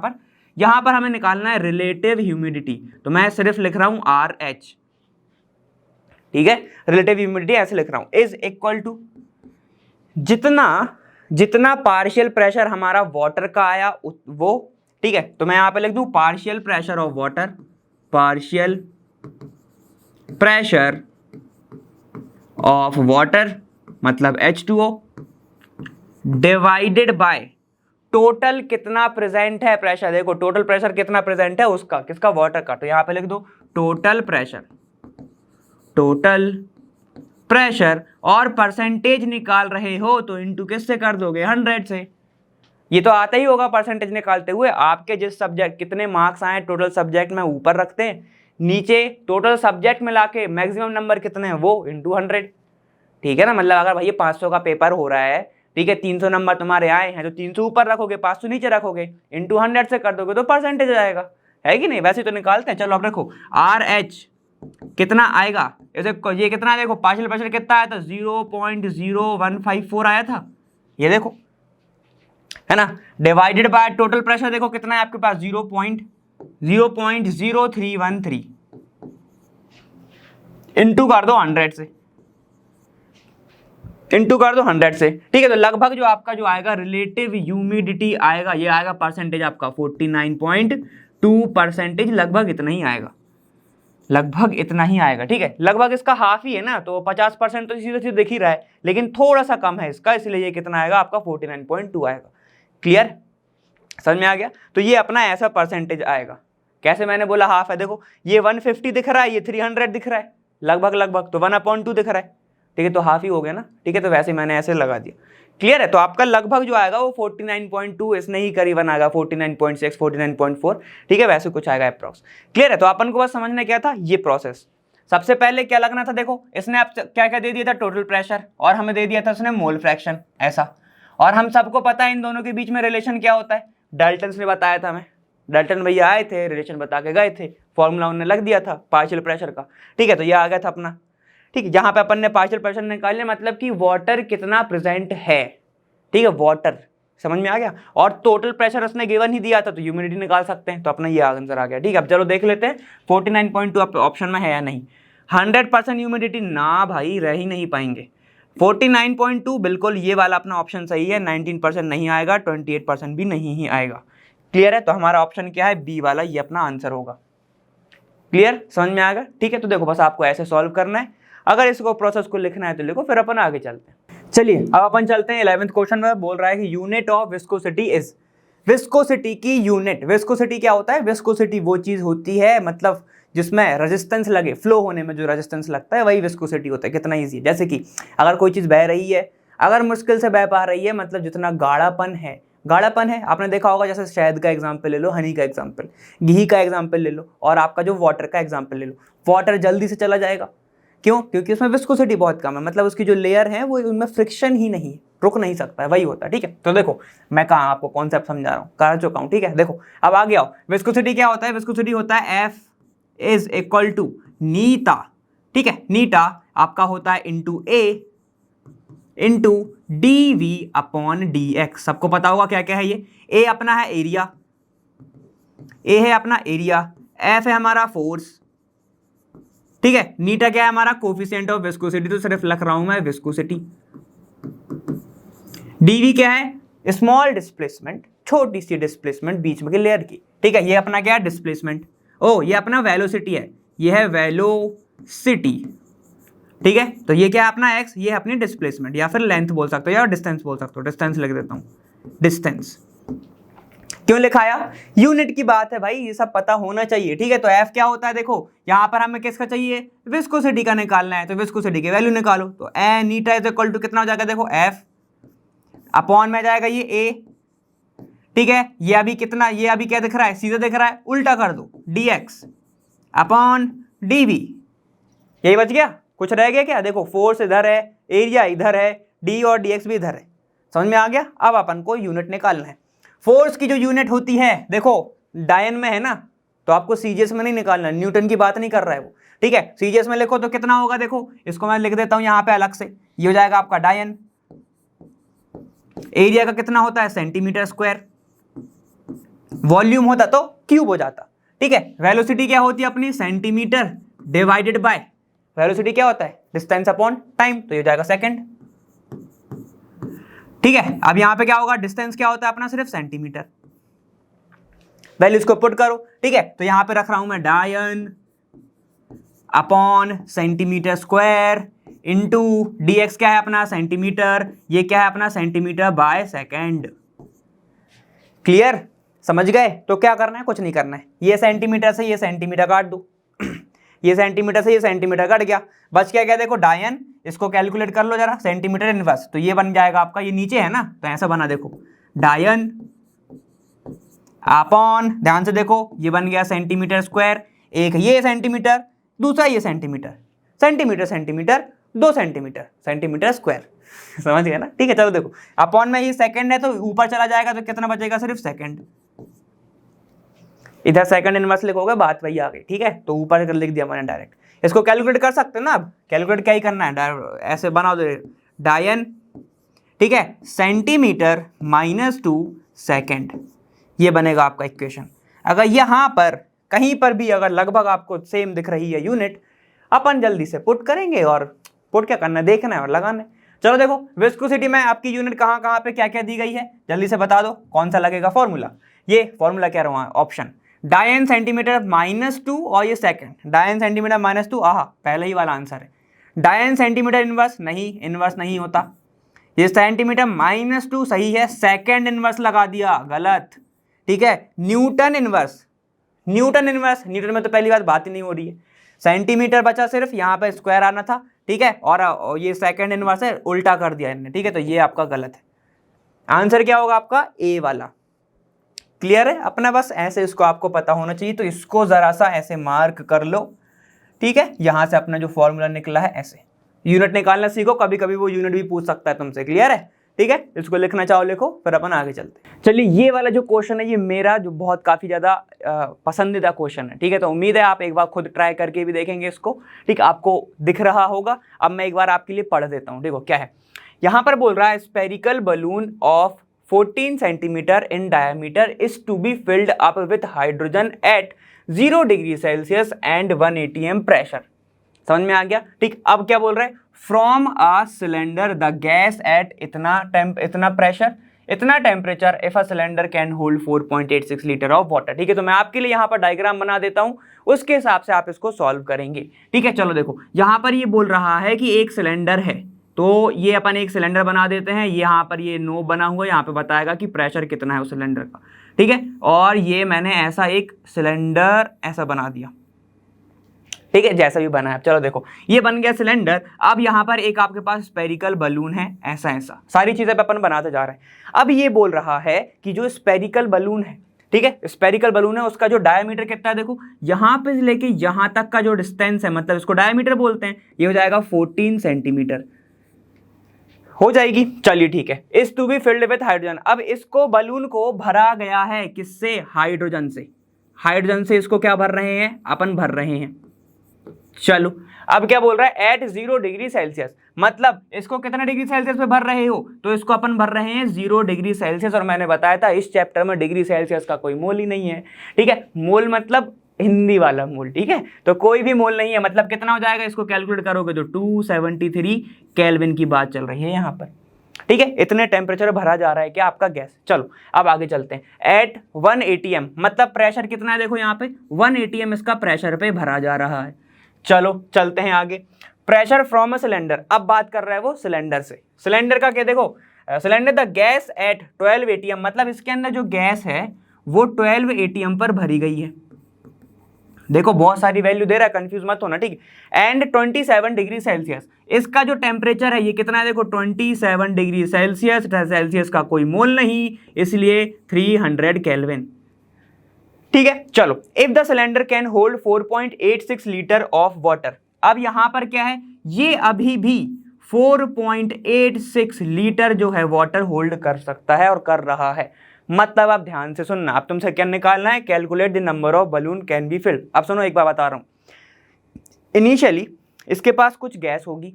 पर हमें निकालना है रिलेटिव ह्यूमिडिटी, तो मैं सिर्फ लिख रहा हूं RH, ठीक है, रिलेटिव ह्यूमिडिटी ऐसे लिख रहा हूं, इज इक्वल टू जितना पार्शियल प्रेशर हमारा वाटर का आया वो, ठीक है, तो मैं यहां पे लिख दूं partial pressure of water, partial pressure of water मतलब H2O डिवाइडेड बाय टोटल कितना प्रेजेंट है प्रेशर, देखो टोटल प्रेशर कितना प्रेजेंट है उसका, किसका, वाटर का, तो यहां पे लिख दो टोटल प्रेशर और परसेंटेज निकाल रहे हो तो इनटू किससे कर दोगे, 100 से, ये तो आता ही होगा परसेंटेज निकालते हुए। आपके जिस सब्जेक्ट कितने मार्क्स आए टोटल सब्जेक्ट में ऊपर रखते हैं, नीचे टोटल सब्जेक्ट मिला के मैक्सिमम नंबर कितने हैं वो इंटू 100, ठीक है ना, मतलब अगर भाई 500 का पेपर हो रहा है, ठीक है, 300 नंबर तुम्हारे आए हैं, तो 300 ऊपर रखोगे 500 नीचे रखोगे, इंटू 100 से कर दोगे तो परसेंटेज आएगा, है कि नहीं, वैसे तो निकालते हैं। चलो अब रखो RH कितना आएगा, ये कितना देखो, पार्शियल प्रेशर कितना आया था, 0.0154 आया था, ये देखो, है ना, डिवाइडेड बाय टोटल प्रेशर देखो कितना है आपके पास, 0.0313, इंटू कर दो 100 से, इंटू कर दो 100 से, ठीक है। तो लगभग जो आपका जो आएगा रिलेटिव ह्यूमिडिटी आएगा, ये आएगा परसेंटेज आपका 49.2%, लगभग इतना ही आएगा, लगभग इतना ही आएगा, ठीक है, लगभग इसका हाफ ही है ना, तो 50% तो सीधे सीधे दिख ही रहा है, लेकिन थोड़ा सा कम है इसका, इसलिए ये कितना आएगा आपका 49.2 आएगा, क्लियर, समझ में आ गया। तो ये अपना ऐसा परसेंटेज आएगा, कैसे मैंने बोला हाफ है, देखो ये 150 दिख रहा है, ये 300 दिख रहा है, लगभग तो 1/2 दिख रहा है, ठीक है, तो हाफ ही हो गया ना, ठीक है, तो वैसे मैंने ऐसे लगा दिया, क्लियर है। तो आपका लगभग जो आएगा वो 49.2, इसने ही करीबन आएगा 49.6 49.4, ठीक है, वैसे कुछ आएगा अप्रॉक्स, क्लियर है। तो अपन को बस समझना क्या था, ये प्रोसेस, सबसे पहले क्या लगना था, देखो इसने आप क्या क्या दे दिया था, टोटल प्रेशर, और हमें दे दिया था उसने मोल फ्रैक्शन ऐसा, और हम सबको पता है इन दोनों के बीच में रिलेशन क्या होता है, डाल्टन ने बताया था हमें, डाल्टन भैया आए थे, रिलेशन बता के गए थे, फॉर्मूला उन्होंने लग दिया था पार्शियल प्रेशर का, ठीक है, तो ये आ गया था अपना, ठीक है। जहां पे अपन ने पार्शियल प्रेशर निकाले, मतलब कि वाटर कितना प्रेजेंट है, ठीक है, वाटर, समझ में आ गया, और टोटल प्रेशर उसने गिवन ही दिया था, तो ह्यूमिडिटी निकाल सकते हैं, तो अपना ये आंसर आ गया, ठीक है। अब चलो देख लेते हैं 49.2 ऑप्शन में है या नहीं, 100% ह्यूमिडिटी ना भाई, रह ही नहीं पाएंगे, 49.2 बिल्कुल ये वाला अपना ऑप्शन सही है, 19% नहीं आएगा, 28% भी नहीं ही आएगा, क्लियर है। तो हमारा ऑप्शन क्या है, बी वाला, ये अपना आंसर होगा, क्लियर, समझ में आएगा, ठीक है। तो देखो बस आपको ऐसे सॉल्व करना है, अगर इसको प्रोसेस को लिखना है तो लिखो, फिर अपन आगे चलते हैं। चलिए अब अपन चलते हैं 11th क्वेश्चन में, बोल रहा है कि unit of viscosity is, viscosity की यूनिट, विस्कोसिटी क्या होता है, विस्कोसिटी वो चीज होती है मतलब जिसमें रेजिस्टेंस लगे, फ्लो होने में जो रेजिस्टेंस लगता है वही विस्कोसिटी होता है। कितना ईजी है, जैसे कि अगर कोई चीज बह रही है, अगर मुश्किल से बह पा रही है, मतलब जितना गाढ़ापन है आपने देखा होगा, जैसे शहद का एग्जाम्पल ले लो, हनी का एग्जाम्पल, घी का एग्जाम्पल ले लो, और आपका जो वाटर का एग्जाम्पल ले लो, वाटर जल्दी से चला जाएगा, क्यों? क्योंकि उसमें विस्कोसिटी बहुत कम है, मतलब उसकी जो लेयर है वो उनमें फ्रिक्शन ही नहीं, रुक नहीं सकता है, वही होता है। ठीक है, तो देखो मैं कहाँ आपको कॉन्सेप्ट समझा रहा हूँ, कर चुका हूँ। ठीक है, देखो अब आगे आओ। विस्कोसिटी क्या होता है? विस्कोसिटी होता है F इज इक्वल टू नीटा। ठीक है, नीटा आपका होता है into A into dV upon dx। सबको पता होगा क्या क्या है ये। A अपना है एरिया, A है अपना एरिया, F है हमारा फोर्स, ठीक है, नीटा क्या है हमारा? कोफिशिएंट ऑफ विस्कोसिटी, तो सिर्फ लिख रहा हूं मैं विस्कोसिटी। dV क्या है? स्मॉल डिस्प्लेसमेंट, छोटी सी डिस्प्लेसमेंट बीच में की लेयर की। ठीक है, ये अपना क्या है? डिस्प्लेसमेंट। ओ ये अपना वेलोसिटी है, ये है वेलोसिटी। ठीक है, तो ये क्या है अपना x, ये है अपनी डिस्प्लेसमेंट, या फिर लेंथ बोल सकते हो या डिस्टेंस बोल सकते हो। डिस्टेंस लिख देता हूं, डिस्टेंस। क्यों लिखाया? यूनिट की बात है भाई, ये सब पता होना चाहिए। ठीक है, तो F क्या होता है? देखो यहां पर हमें किसका चाहिए? विस्कोसिटी का निकालना है, तो विस्कोसिटी की वैल्यू निकालो। तो ए नीटा इज इक्वल टू कितना हो जाएगा? देखो F अपॉन में जाएगा ये A। ठीक है, ये अभी कितना, ये अभी क्या दिख रहा है? सीधा दिख रहा है, उल्टा कर दो, dx अपॉन dv। यही बच गया, कुछ रह गया क्या? देखो फोर्स इधर है, एरिया इधर है, d और dx भी इधर है। समझ में आ गया? अब अपन को यूनिट निकालना है। फोर्स की जो यूनिट होती है, देखो डायन में है ना, तो आपको सीजीएस में नहीं निकालना, न्यूटन की बात नहीं कर रहा है वो। ठीक है, सीजीएस में लिखो तो कितना होगा? देखो इसको मैं लिख देता हूं यहां पे अलग से, ये हो जाएगा आपका डायन। एरिया का कितना होता है? Centimetre square. वॉल्यूम होता तो क्यूब हो जाता। ठीक है, वेलोसिटी क्या होती है अपनी? सेंटीमीटर डिवाइडेड बाय, वेलोसिटी क्या होता है? डिस्टेंस अपॉन टाइम, तो ये हो जाएगा सेकंड। ठीक है, अब यहां पे क्या होगा? डिस्टेंस क्या होता है अपना? सिर्फ सेंटीमीटर। वैल्यूज को पुट करो। ठीक है, तो यहां पे रख रहा हूं मैं डायन upon centimetre square into dx क्या है अपना? सेंटीमीटर, ये क्या है अपना? Centimetre by second. क्लियर? समझ गए? तो क्या करना है? कुछ नहीं करना है, ये सेंटीमीटर से ये सेंटीमीटर काट दो ये सेंटीमीटर से ये सेंटीमीटर कट गया, बच क्या गया? देखो डायन, इसको कैलकुलेट कर लो जरा, सेंटीमीटर इनवर्स, तो ये बन जाएगा आपका, ये नीचे है ना, तो ऐसा बना, देखो डायन अपॉन, ध्यान से देखो ये बन गया सेंटीमीटर स्क्वायर, एक ये सेंटीमीटर, दूसरा ये centimetre, centimetre centimetre 2 centimetre, centimetre square समझ गए ना? ठीक है, चलो देखो अपॉन में ये सेकंड है तो ऊपर चला जाएगा, तो कितना बचेगा? सिर्फ सेकंड। इधर सेकंड इनवर्स लिखोगे, बात वही आ गई। ठीक है, तो ऊपर लिख दिया मैंने डायरेक्ट। इसको कैलकुलेट कर सकते हैं ना, अब कैलकुलेट क्या ही करना है, ऐसे बनाओ दे डायन, ठीक है, सेंटीमीटर -2 सेकंड, ये बनेगा आपका इक्वेशन। अगर यहाँ पर कहीं पर भी अगर लगभग आपको सेम दिख रही है यूनिट, अपन जल्दी से पुट करेंगे, और पुट क्या करना है? देखना है और लगाना है। चलो देखो विस्कोसिटी में आपकी यूनिट कहाँ कहाँ पे क्या क्या दी गई है, जल्दी से बता दो कौन सा लगेगा फॉर्मूला। ये फॉर्मूला कह रहा हूँ, ऑप्शन डायन सेंटीमीटर -2 और ये सेकंड डायन सेंटीमीटर -2, आहा पहले ही वाला आंसर है। डायन सेंटीमीटर इनवर्स नहीं, इनवर्स नहीं होता, ये सेंटीमीटर -2 सही है, सेकंड इनवर्स लगा दिया, गलत। ठीक है, Newton inverse, Newton inverse, Newton में तो पहली बात ही नहीं हो रही है, सेंटीमीटर बचा सिर्फ, यहाँ पे स्क्वायर आना था। ठीक है, और ये सेकंड इनवर्स है, उल्टा कर दिया इन्होंने। ठीक है, तो ये आपका गलत है, आंसर क्या होगा आपका? ए वाला। क्लियर है अपना? बस ऐसे इसको आपको पता होना चाहिए, तो इसको जरा सा ऐसे मार्क कर लो। ठीक है, यहां से अपना जो फॉर्मूला निकला है, ऐसे यूनिट निकालना सीखो, कभी कभी वो यूनिट भी पूछ सकता है तुमसे। क्लियर है? ठीक है, इसको लिखना चाहो लिखो, फिर अपन आगे चलते हैं। चलिए, ये वाला जो क्वेश्चन है, ये मेरा जो बहुत काफी ज्यादा पसंदीदा क्वेश्चन है। ठीक है, तो उम्मीद है आप एक बार खुद ट्राई करके भी देखेंगे इसको। ठीक, आपको दिख रहा होगा। अब मैं एक बार आपके लिए पढ़ देता हूँ। देखो क्या है, यहां पर बोल रहा है spherical balloon of 14 centimetre in diameter is to be filled up with hydrogen at 0 degree Celsius and 180 m pressure। समझ में आ गया? ठीक, अब क्या बोल रहे हैं? From a cylinder the gas at इतना प्रेशर, इतना temperature, if a cylinder can hold 4.86 litre of water. ठीक है, तो मैं आपके लिए यहाँ पर डायग्राम बना देता हूँ, उसके हिसाब से आप इसको सॉल्व करेंगे। ठीक है, चलो देखो यहाँ पर ये बोल रहा है कि एक सिलेंडर है, तो ये अपन एक सिलेंडर बना देते हैं, यहाँ पर ये नो बना हुआ, यहाँ पे बताएगा कि प्रेशर कितना है उस सिलेंडर का। ठीक है, और ये मैंने ऐसा एक सिलेंडर ऐसा बना दिया। ठीक है, जैसा भी बना है। चलो देखो ये बन गया सिलेंडर। अब यहाँ पर एक आपके पास स्पेरिकल बलून है, ऐसा ऐसा सारी चीजें अपन बनाते जा रहे हैं। अब ये बोल रहा है कि जो स्पेरिकल बलून है, ठीक है, स्पेरिकल बलून है, उसका जो डायमीटर कितना है देखो, यहां पे से लेके यहां तक का जो डिस्टेंस है, मतलब इसको डायमीटर बोलते हैं, ये हो जाएगा 14 सेंटीमीटर हो जाएगी। चलिए ठीक है, is to be filled with hydrogen. अब इसको बलून को भरा गया है किससे, हाइड्रोजन से। हाइड्रोजन से इसको क्या भर रहे हैं, अपन भर रहे हैं। चलो अब क्या बोल रहा है, एट 0 डिग्री सेल्सियस, मतलब इसको कितने डिग्री सेल्सियस पे भर रहे हो, तो इसको अपन भर रहे हैं 0 डिग्री सेल्सियस। और मैंने बताया था इस चैप्टर में डिग्री सेल्सियस का कोई मोल ही नहीं है, ठीक है, मोल मतलब हिंदी वाला मोल, ठीक है, तो कोई भी मोल नहीं है, मतलब कितना हो जाएगा, इसको कैलकुलेट करोगे तो 273 केल्विन की बात चल रही है यहाँ पर, ठीक है, इतने टेम्परेचर भरा जा रहा है क्या आपका गैस। चलो अब आगे चलते हैं। एट 1 atm, मतलब प्रेशर कितना है देखो यहाँ पे 1 atm इसका प्रेशर पे भरा जा रहा है। चलो चलते हैं आगे। प्रेशर फ्रॉम अ सिलेंडर, अब बात कर रहा है वो सिलेंडर से। सिलेंडर का क्या देखो, cylinder the gas at 12 atm, मतलब इसके अंदर जो गैस है वो 12 atm पर भरी गई है। देखो बहुत सारी वैल्यू दे रहा है, कंफ्यूज मत होना, ठीक है। एंड 27 डिग्री सेल्सियस, इसका जो टेम्परेचर है ये कितना है देखो 27 डिग्री सेल्सियस। सेल्सियस का कोई मोल नहीं, इसलिए 300 केल्विन, ठीक है। चलो, if the cylinder can hold 4.86 litre of water, अब यहां पर क्या है, ये अभी भी 4.86 लीटर जो है वाटर होल्ड कर सकता है और कर रहा है। मतलब आप ध्यान से सुनना, अब तुमसे क्या निकालना है, calculate the number of balloon can be filled. अब सुनो एक बार बता रहा हूं, इनिशियली इसके पास कुछ गैस होगी,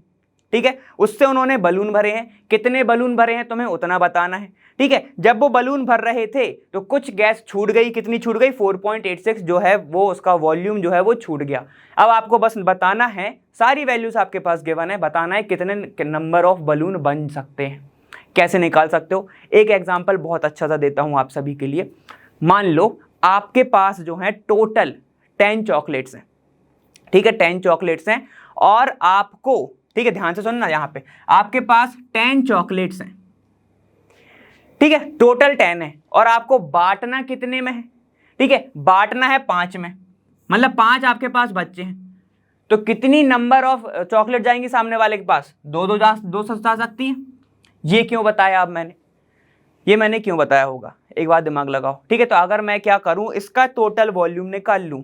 ठीक है, उससे उन्होंने बलून भरे हैं, कितने बलून भरे हैं तुम्हें उतना बताना है, ठीक है। जब वो बलून भर रहे थे तो कुछ गैस छूट गई, कितनी छूट गई, 4.86 जो है वो उसका वॉल्यूम जो है वो छूट गया। अब आपको बस बताना है, सारी वैल्यूज आपके पास गिवन है, बताना है कितने नंबर ऑफ बलून बन सकते हैं, कैसे निकाल सकते हो। एक एग्जाम्पल बहुत अच्छा सा देता हूं आप सभी के लिए। मान लो आपके पास जो है टोटल 10 चॉकलेट्स हैं, ठीक है, 10 चॉकलेट्स हैं और आपको, ठीक है, ध्यान से सुनना, यहां पे आपके पास 10 चॉकलेट्स हैं, ठीक है, टोटल 10 है और आपको बांटना कितने में है, ठीक है, बांटना है 5 में, मतलब 5 आपके पास बच्चे हैं, तो कितनी नंबर ऑफ चॉकलेट जाएंगी सामने वाले के पास, दो जा सकती है। ये क्यों बताया अब मैंने, ये मैंने क्यों बताया होगा, एक बार दिमाग लगाओ, ठीक है। तो अगर मैं क्या करूं, इसका टोटल वॉल्यूम निकाल लूं,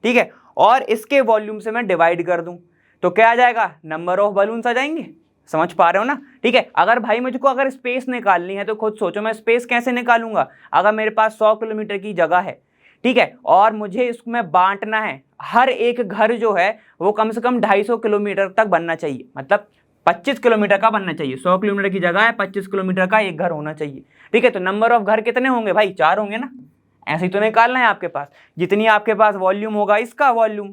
ठीक है, और इसके वॉल्यूम से मैं डिवाइड कर दूं, तो क्या आ जाएगा, नंबर ऑफ बलून्स आ जाएंगे। समझ पा रहे हो ना, ठीक है। अगर भाई मुझको अगर स्पेस निकालनी है तो खुद सोचो, मैं स्पेस कैसे निकालूंगा। अगर मेरे पास 100 किलोमीटर की जगह है, ठीक है, और मुझे इसमें बांटना है, हर एक घर जो है वो कम से कम 250 किलोमीटर तक बनना चाहिए, मतलब 25 किलोमीटर का बनना चाहिए। 100 किलोमीटर की जगह है, 25 किलोमीटर का एक घर होना चाहिए, ठीक है। तो नंबर ऑफ घर कितने होंगे भाई, 4 होंगे ना, ऐसे ही तो निकालना है आपके पास। जितनी आपके पास वॉल्यूम होगा इसका वॉल्यूम,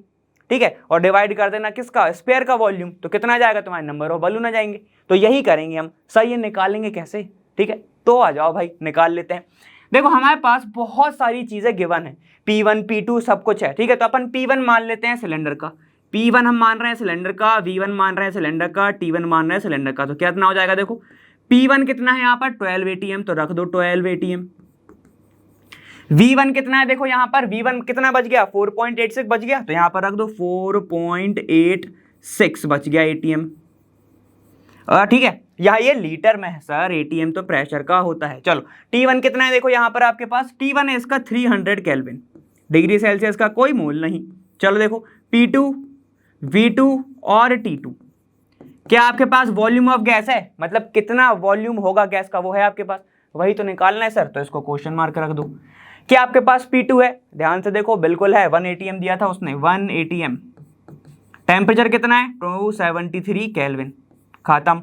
ठीक है, और डिवाइड कर देना किसका, स्पेयर का वॉल्यूम, तो कितना आ जाएगा तुम्हारे नंबर ऑफ बलून आ जाएंगे। तो यही करेंगे हम, सही है, निकालेंगे कैसे, ठीक है। तो आ जाओ भाई निकाल लेते हैं। देखो हमारे पास बहुत सारी चीजें गिवन है, P1 P2 सब कुछ है, ठीक है। तो अपन P1 मान लेते हैं सिलेंडर का, P1 हम मान रहे हैं सिलेंडर का, V1 मान रहे हैं सिलेंडर का, T1 मान रहे हैं सिलेंडर का। तो कितना हो जाएगा देखो, P1 कितना है यहाँ पर 12 atm, तो रख दो 12 atm। V1 कितना है देखो यहाँ पर, V1 कितना बच गया, 4.86 बच गया, तो यहाँ पर रख दो 4.86 बच गया atm, ठीक है। यहाँ ये लीटर में है सर, atm तो प्रेशर का होता है। चलो T1 कितना है देखो यहाँ पर आपके पास, T1 है इसका 300 केल्विन, डिग्री सेल्सियस का कोई मोल नहीं। चलो देखो P2, V2 और T2, क्या आपके पास वॉल्यूम ऑफ गैस है, मतलब कितना वॉल्यूम होगा गैस का, वो है आपके पास, वही तो निकालना है सर, तो इसको क्वेश्चन मार्क रख दो। क्या आपके पास P2 है, ध्यान से देखो, बिल्कुल है, 1 atm दिया था उसने, 1 atm। टेम्परेचर कितना है 273 केल्विन, खत्म।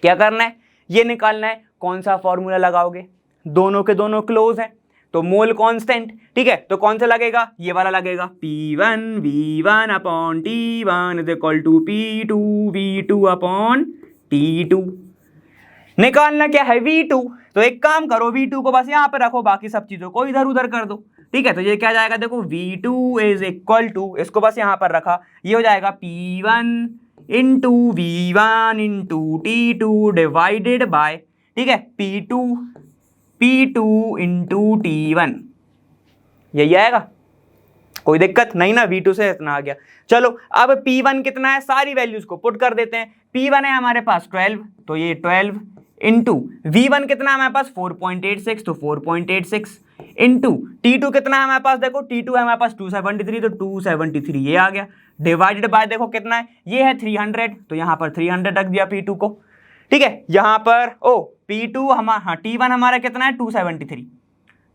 क्या करना है, ये निकालना है, कौन सा फॉर्मूला लगाओगे, दोनों के दोनों क्लोज हैं तो मोल कांस्टेंट, ठीक है, तो कौन सा लगेगा, ये वाला लगेगा, P1 V1 upon T1 is equal to P2 V2 upon T2। निकालना क्या है V2, तो एक काम करो V2 को बस यहाँ पे रखो, बाकी सब चीजों को इधर उधर कर दो, ठीक है। तो ये क्या जाएगा देखो, V2 इज इक्वल टू, इसको बस यहाँ पर रखा, ये हो जाएगा P1 into V1 into T2 divided by, ठीक है, P2 इंटू T1, यही आएगा, कोई दिक्कत नहीं ना, V2 से इतना आ गया। चलो अब P1 कितना है, सारी वैल्यूज को पुट कर देते हैं। P1 है हमारे पास 12, तो ये 12 इंटू V1 कितना है हमारे पास 4.86, तो 4.86 इंटू T2 कितना है हमारे पास, देखो T2 है हमारे पास 273, तो 273 ये आ गया, डिवाइडेड बाय देखो कितना है, ये है 300, तो यहाँ पर 300 रख दिया P2 को। ठीक है, यहाँ पर P2 हमारा, हाँ T1 हमारा कितना है 273,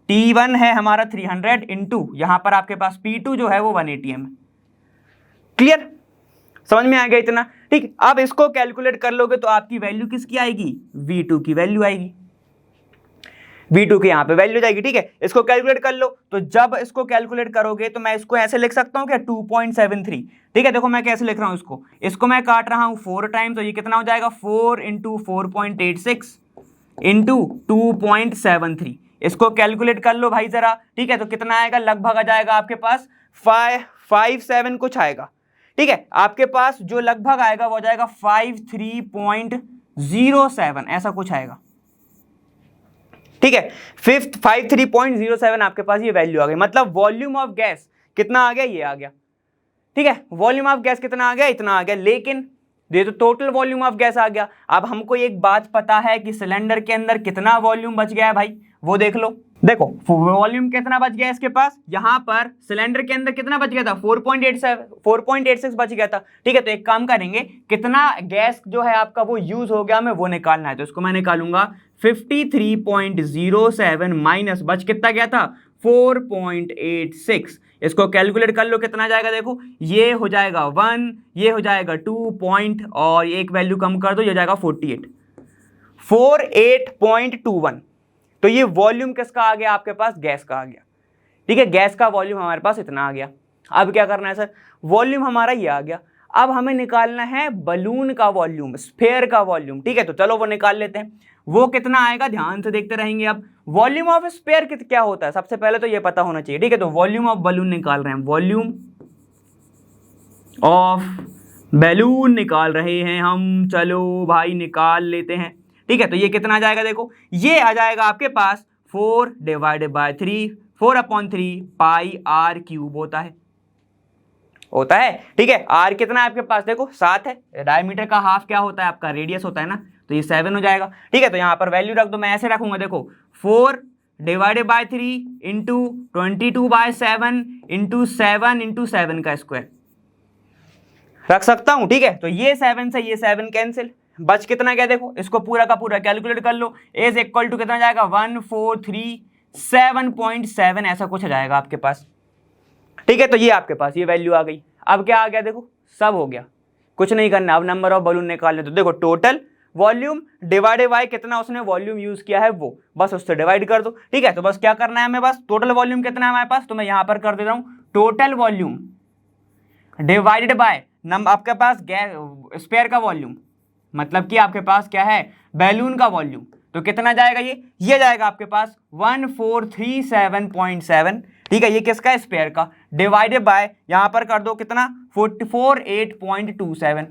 T1 है हमारा 300 इंटू यहाँ पर आपके पास P2 जो है वो 180 है। क्लियर, समझ में आ गया इतना। ठीक, अब इसको कैलकुलेट कर लोगे तो आपकी वैल्यू किसकी आएगी, V2 की वैल्यू आएगी, V2 के यहाँ पे वैल्यू जाएगी। ठीक है, इसको कैलकुलेट कर लो, तो जब इसको कैलकुलेट करोगे तो मैं इसको ऐसे लिख सकता हूँ क्या 2.73। ठीक है, देखो मैं कैसे लिख रहा हूँ इसको मैं काट रहा हूँ 4 टाइम, तो ये कितना हो जाएगा 4 इंटू 4.86 इंटू 2.73। इसको कैलकुलेट कर लो भाई जरा। ठीक है, तो कितना आएगा, लगभग आ जाएगा आपके पास 557 कुछ आएगा। ठीक है, आपके पास जो लगभग आएगा वो जाएगा 53.07 ऐसा कुछ आएगा। ठीक है, 53.07 आपके पास ये वैल्यू आ गई, मतलब वॉल्यूम ऑफ गैस कितना आ गया, ये आ गया। ठीक है, वॉल्यूम ऑफ गैस कितना आ गया, इतना आ गया, लेकिन ये तो टोटल वॉल्यूम ऑफ गैस आ गया। अब हमको एक बात पता है कि सिलेंडर के अंदर कितना वॉल्यूम बच गया है भाई, वो देख लो। देखो वॉल्यूम कितना बच गया इसके पास, यहां पर सिलेंडर के अंदर कितना बच गया था 4.86 बच गया था। ठीक है, तो एक काम करेंगे, कितना गैस जो है आपका वो यूज हो गया हमें वो निकालना है, तो इसको मैं निकालूंगा 53.07 माइनस बच कितना गया था 4.86। इसको कैलकुलेट कर लो कितना जाएगा, देखो ये हो जाएगा 1, ये हो जाएगा 2 पॉइंट और एक वैल्यू कम कर दो, ये हो जाएगा 48.21। तो ये वॉल्यूम किसका आ गया आपके पास, गैस का आ गया। ठीक है, गैस का वॉल्यूम हमारे पास इतना आ गया। अब क्या करना है सर, वॉल्यूम हमारा ये आ गया, अब हमें निकालना है बलून का वॉल्यूम, स्फीयर का वॉल्यूम। ठीक है, तो चलो वो निकाल लेते हैं, वो कितना आएगा ध्यान से देखते रहेंगे। अब वॉल्यूम ऑफ स्फीयर क्या होता है, सबसे पहले तो ये पता होना चाहिए। ठीक है, तो वॉल्यूम ऑफ बलून निकाल रहे हैं, वॉल्यूम ऑफ बैलून निकाल रहे हैं हम, चलो भाई निकाल लेते हैं। ठीक है, तो ये कितना आ जाएगा, देखो ये आ जाएगा आपके पास 4 divided by 3, 4/3 pi r cube होता है। ठीक है, r कितना है आपके पास, देखो 7 है, डायमीटर का हाफ क्या होता है आपका, रेडियस होता है ना, तो ये 7 हो जाएगा। ठीक है, तो यहाँ पर वैल्यू रख दो, मैं ऐसे रखूंगा, देखो 4 डिवाइडेड बाय 3 इंटू 22/7 इंटू 7 का स्क्वायर रख सकता हूं। ठीक है, तो ये 7 से ये 7 कैंसिल, बच कितना गया, देखो इसको पूरा का पूरा कैलकुलेट कर लो, इज इक्वल टू कितना जाएगा 1437.7 ऐसा कुछ आ जाएगा आपके पास। ठीक है, तो ये आपके पास ये वैल्यू आ गई। अब क्या आ गया, देखो सब हो गया, कुछ नहीं करना, अब नंबर ऑफ बलून निकालने। तो देखो टोटल वॉल्यूम डिवाइडेड बाय कितना उसने वॉल्यूम यूज किया है वो, बस उससे डिवाइड कर दो। ठीक है, तो बस क्या करना है हमें, बस टोटल वॉल्यूम कितना है हमारे पास, तो मैं यहां पर कर देता हूं total volume divided by number आपके पास गैस स्फीयर का वॉल्यूम, मतलब कि आपके पास क्या है बैलून का वॉल्यूम, तो कितना जाएगा ये जाएगा आपके पास 1437.7। ठीक है, ये किसका है, स्फीयर का, डिवाइडेड बाय यहां पर कर दो कितना 48.27।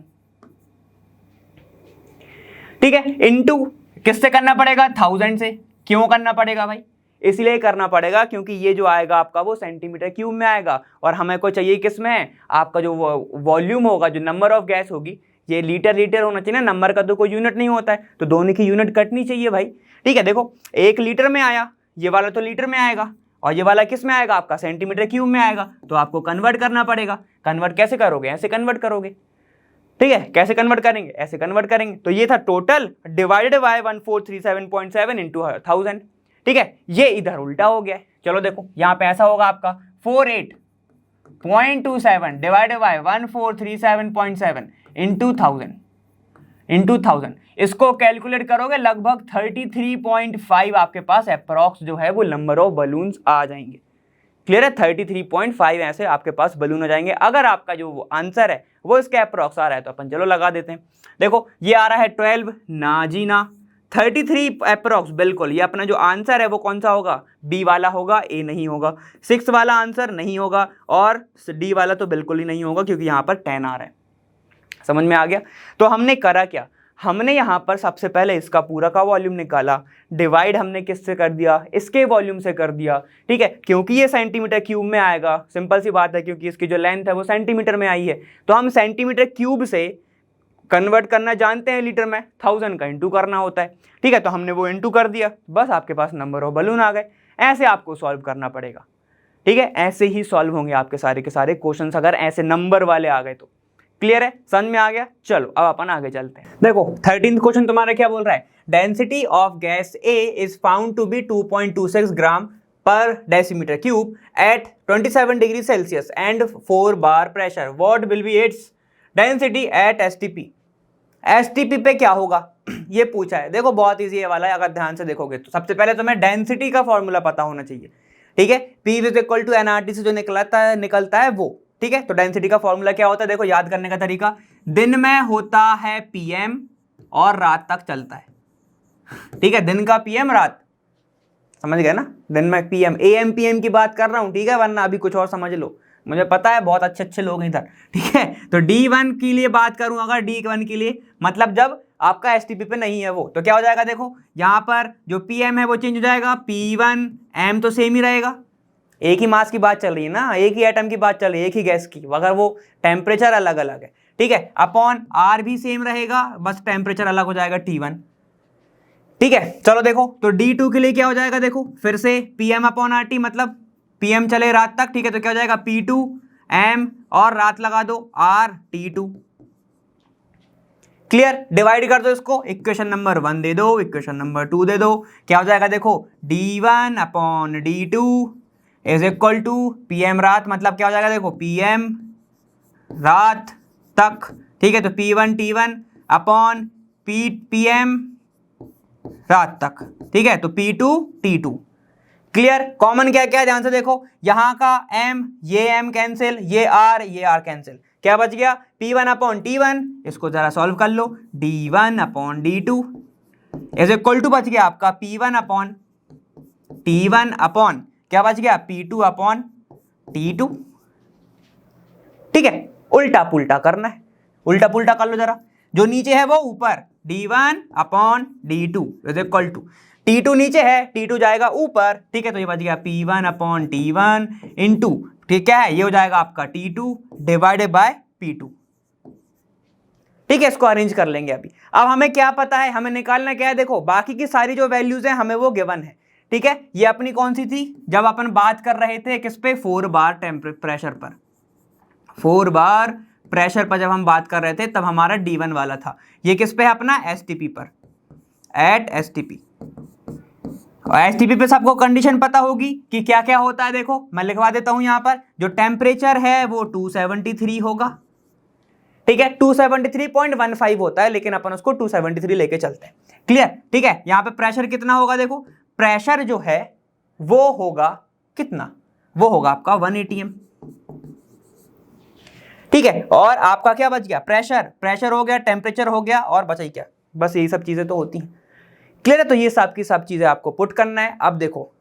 ठीक है, इनटू किससे करना पड़ेगा, 1000 से। क्यों करना पड़ेगा भाई, इसलिए करना पड़ेगा क्योंकि ये जो आएगा आपका वो सेंटीमीटर क्यूब में आएगा, और हमें को चाहिए किस में है, आपका जो वॉल्यूम होगा, जो नंबर ऑफ गैस होगी, ये लीटर होना चाहिए ना, नंबर का तो कोई यूनिट नहीं होता है, तो दोनों की यूनिट कटनी चाहिए भाई। ठीक है, देखो 1 लीटर में आया, ये वाला तो लीटर में आएगा, और ये वाला किस में आएगा आपका सेंटीमीटर क्यूब में आएगा, तो आपको कन्वर्ट करना पड़ेगा। कन्वर्ट कैसे करोगे, ऐसे कन्वर्ट करोगे। ठीक है, कैसे कन्वर्ट करेंगे, ऐसे कन्वर्ट करेंगे। तो ये था टोटल डिवाइडेड बाय 1437.7 इंटू 1000। ठीक है, ये इधर उल्टा हो गया। चलो देखो यहाँ पे ऐसा होगा आपका 48.27 डिवाइडेड बाय 1437.7 इंटू 1000। इसको कैलकुलेट करोगे लगभग 33.5 आपके पास अप्रॉक्स जो है वो नंबर ऑफ बलून्स आ जाएंगे। क्लियर है, 33.5 ऐसे आपके पास बलून हो जाएंगे। अगर आपका जो आंसर है वो इसके अप्रॉक्स आ रहा है तो अपन चलो लगा देते हैं। देखो ये आ रहा है 12, ना जी ना, 33 अप्रॉक्स बिल्कुल। ये अपना जो आंसर है वो कौन सा होगा, बी वाला होगा, ए नहीं होगा। 6 वाला आंसर नहीं होगा, और डी वाला तो बिल्कुल ही नहीं होगा क्योंकि यहाँ पर 10 आ रहा है। समझ में आ गया। तो हमने करा क्या, हमने यहाँ पर सबसे पहले इसका पूरा का वॉल्यूम निकाला, डिवाइड हमने किससे कर दिया, इसके वॉल्यूम से कर दिया। ठीक है, क्योंकि ये सेंटीमीटर क्यूब में आएगा, सिंपल सी बात है, क्योंकि इसकी जो लेंथ है वो सेंटीमीटर में आई है, तो हम सेंटीमीटर क्यूब से कन्वर्ट करना जानते हैं लीटर में, 1000 का इंटू करना होता है। ठीक है, तो हमने वो इंटू कर दिया, बस आपके पास नंबर ऑफ बलून आ गए। ऐसे आपको सॉल्व करना पड़ेगा, ठीक है। ऐसे ही सॉल्व होंगे आपके सारे के सारे क्वेश्चंस अगर ऐसे नंबर वाले आ गए तो। क्लियर है, समझ में आ गया। चलो अब अपन आगे चलते हैं। देखो 13th क्वेश्चन तुम्हारा क्या बोल रहा है, density of gas A is found to be 2.26 gram per decimetre cube at 27 degree Celsius and 4 bar pressure, what will be its density at STP. STP पे क्या होगा ये पूछा है। देखो बहुत इजी है वाला है, अगर ध्यान से देखोगे तो सबसे पहले तुम्हें डेंसिटी का फॉर्मूला पता होना चाहिए, ठीक है। P is equal to nRT से जो निकलता है वो, ठीक है। तो डेंसिटी का फॉर्मूला क्या होता है, देखो याद करने का तरीका, दिन में होता है पीएम और रात तक चलता है, ठीक है। दिन का पीएम, रात, समझ गए ना, दिन में पीएम, एएम पीएम की बात कर रहा हूं, ठीक है, वरना अभी कुछ और समझ लो, मुझे पता है बहुत अच्छे अच्छे लोग हैं इधर, ठीक है। तो D1 के लिए बात करूं, अगर D1 के लिए मतलब जब आपका एसटीपी पे नहीं है वो, तो क्या हो जाएगा, देखो यहां पर जो पीएम है वो चेंज हो जाएगा, P1 M तो सेम ही रहेगा, एक ही मास की बात चल रही है ना, एक ही एटम की बात चल रही है, एक ही गैस की, अगर वो टेम्परेचर अलग अलग है, ठीक है। अपॉन R भी सेम रहेगा, बस टेम्परेचर अलग हो जाएगा T1, ठीक है। चलो देखो तो D2 के लिए क्या हो जाएगा, देखो फिर से PM अपॉन RT, मतलब PM चले रात तक, ठीक है। तो क्या हो जाएगा P2 M और रात लगा दो RT2। क्लियर, डिवाइड कर दो इसको, इक्वेशन नंबर 1 दे दो, इक्वेशन नंबर 2 दे दो, क्या हो जाएगा, देखो D1 upon D2 is equal to PM रात, मतलब क्या हो जाएगा, देखो PM रात तक, ठीक है। तो P1 T1 अपॉन PM रात तक, ठीक है। तो P2 T2। क्लियर, कॉमन क्या क्या है ध्यान से देखो, यहां का M, ये M कैंसिल, ये R कैंसिल, क्या बच गया, P1 अपॉन T1, इसको जरा सॉल्व कर लो, D1 upon D2 is equal to बच गया आपका P1 अपॉन T1 अपॉन क्या बच गया, P2 अपॉन T2, ठीक है। उल्टा पुल्टा करना है, उल्टा पुल्टा कर लो जरा, जो नीचे है वो ऊपर, D1 upon D2 is equal to, T2 नीचे है, T2 जाएगा ऊपर, ठीक है। तो ये बच गया P1 अपॉन T1 इंटू, ठीक है, ये हो जाएगा आपका T2 डिवाइडेड बाय P2, ठीक है। इसको अरेंज कर लेंगे अभी। अब हमें क्या पता है, हमें निकालना क्या है, देखो बाकी की सारी जो वैल्यूज हैं हमें वो गिवन है, ठीक है। ये अपनी कौन सी थी, जब अपन बात कर रहे थे किस पे, 4 बार प्रेशर पर, 4 बार प्रेशर पर जब हम बात कर रहे थे तब हमारा D1 वाला था, ये किस पे है अपना, एसटीपी पर, एट एसटीपी। और एसटीपी पे सबको कंडीशन पता होगी कि क्या क्या होता है, देखो मैं लिखवा देता हूं यहां पर, जो टेम्परेचर है वो 273 होगा, ठीक है। 273.15 होता है, लेकिन अपन उसको 273 लेके चलते हैं, क्लियर, ठीक है। यहां पे प्रेशर कितना होगा, देखो प्रेशर जो है वो होगा कितना, वो होगा आपका 1 atm, ठीक है। और आपका क्या बच गया, प्रेशर हो गया, टेम्परेचर हो गया, और बचा ही क्या, बस यही सब चीजें तो होती हैं, क्लियर है। तो ये सब की सब चीजें आपको पुट करना है। अब देखो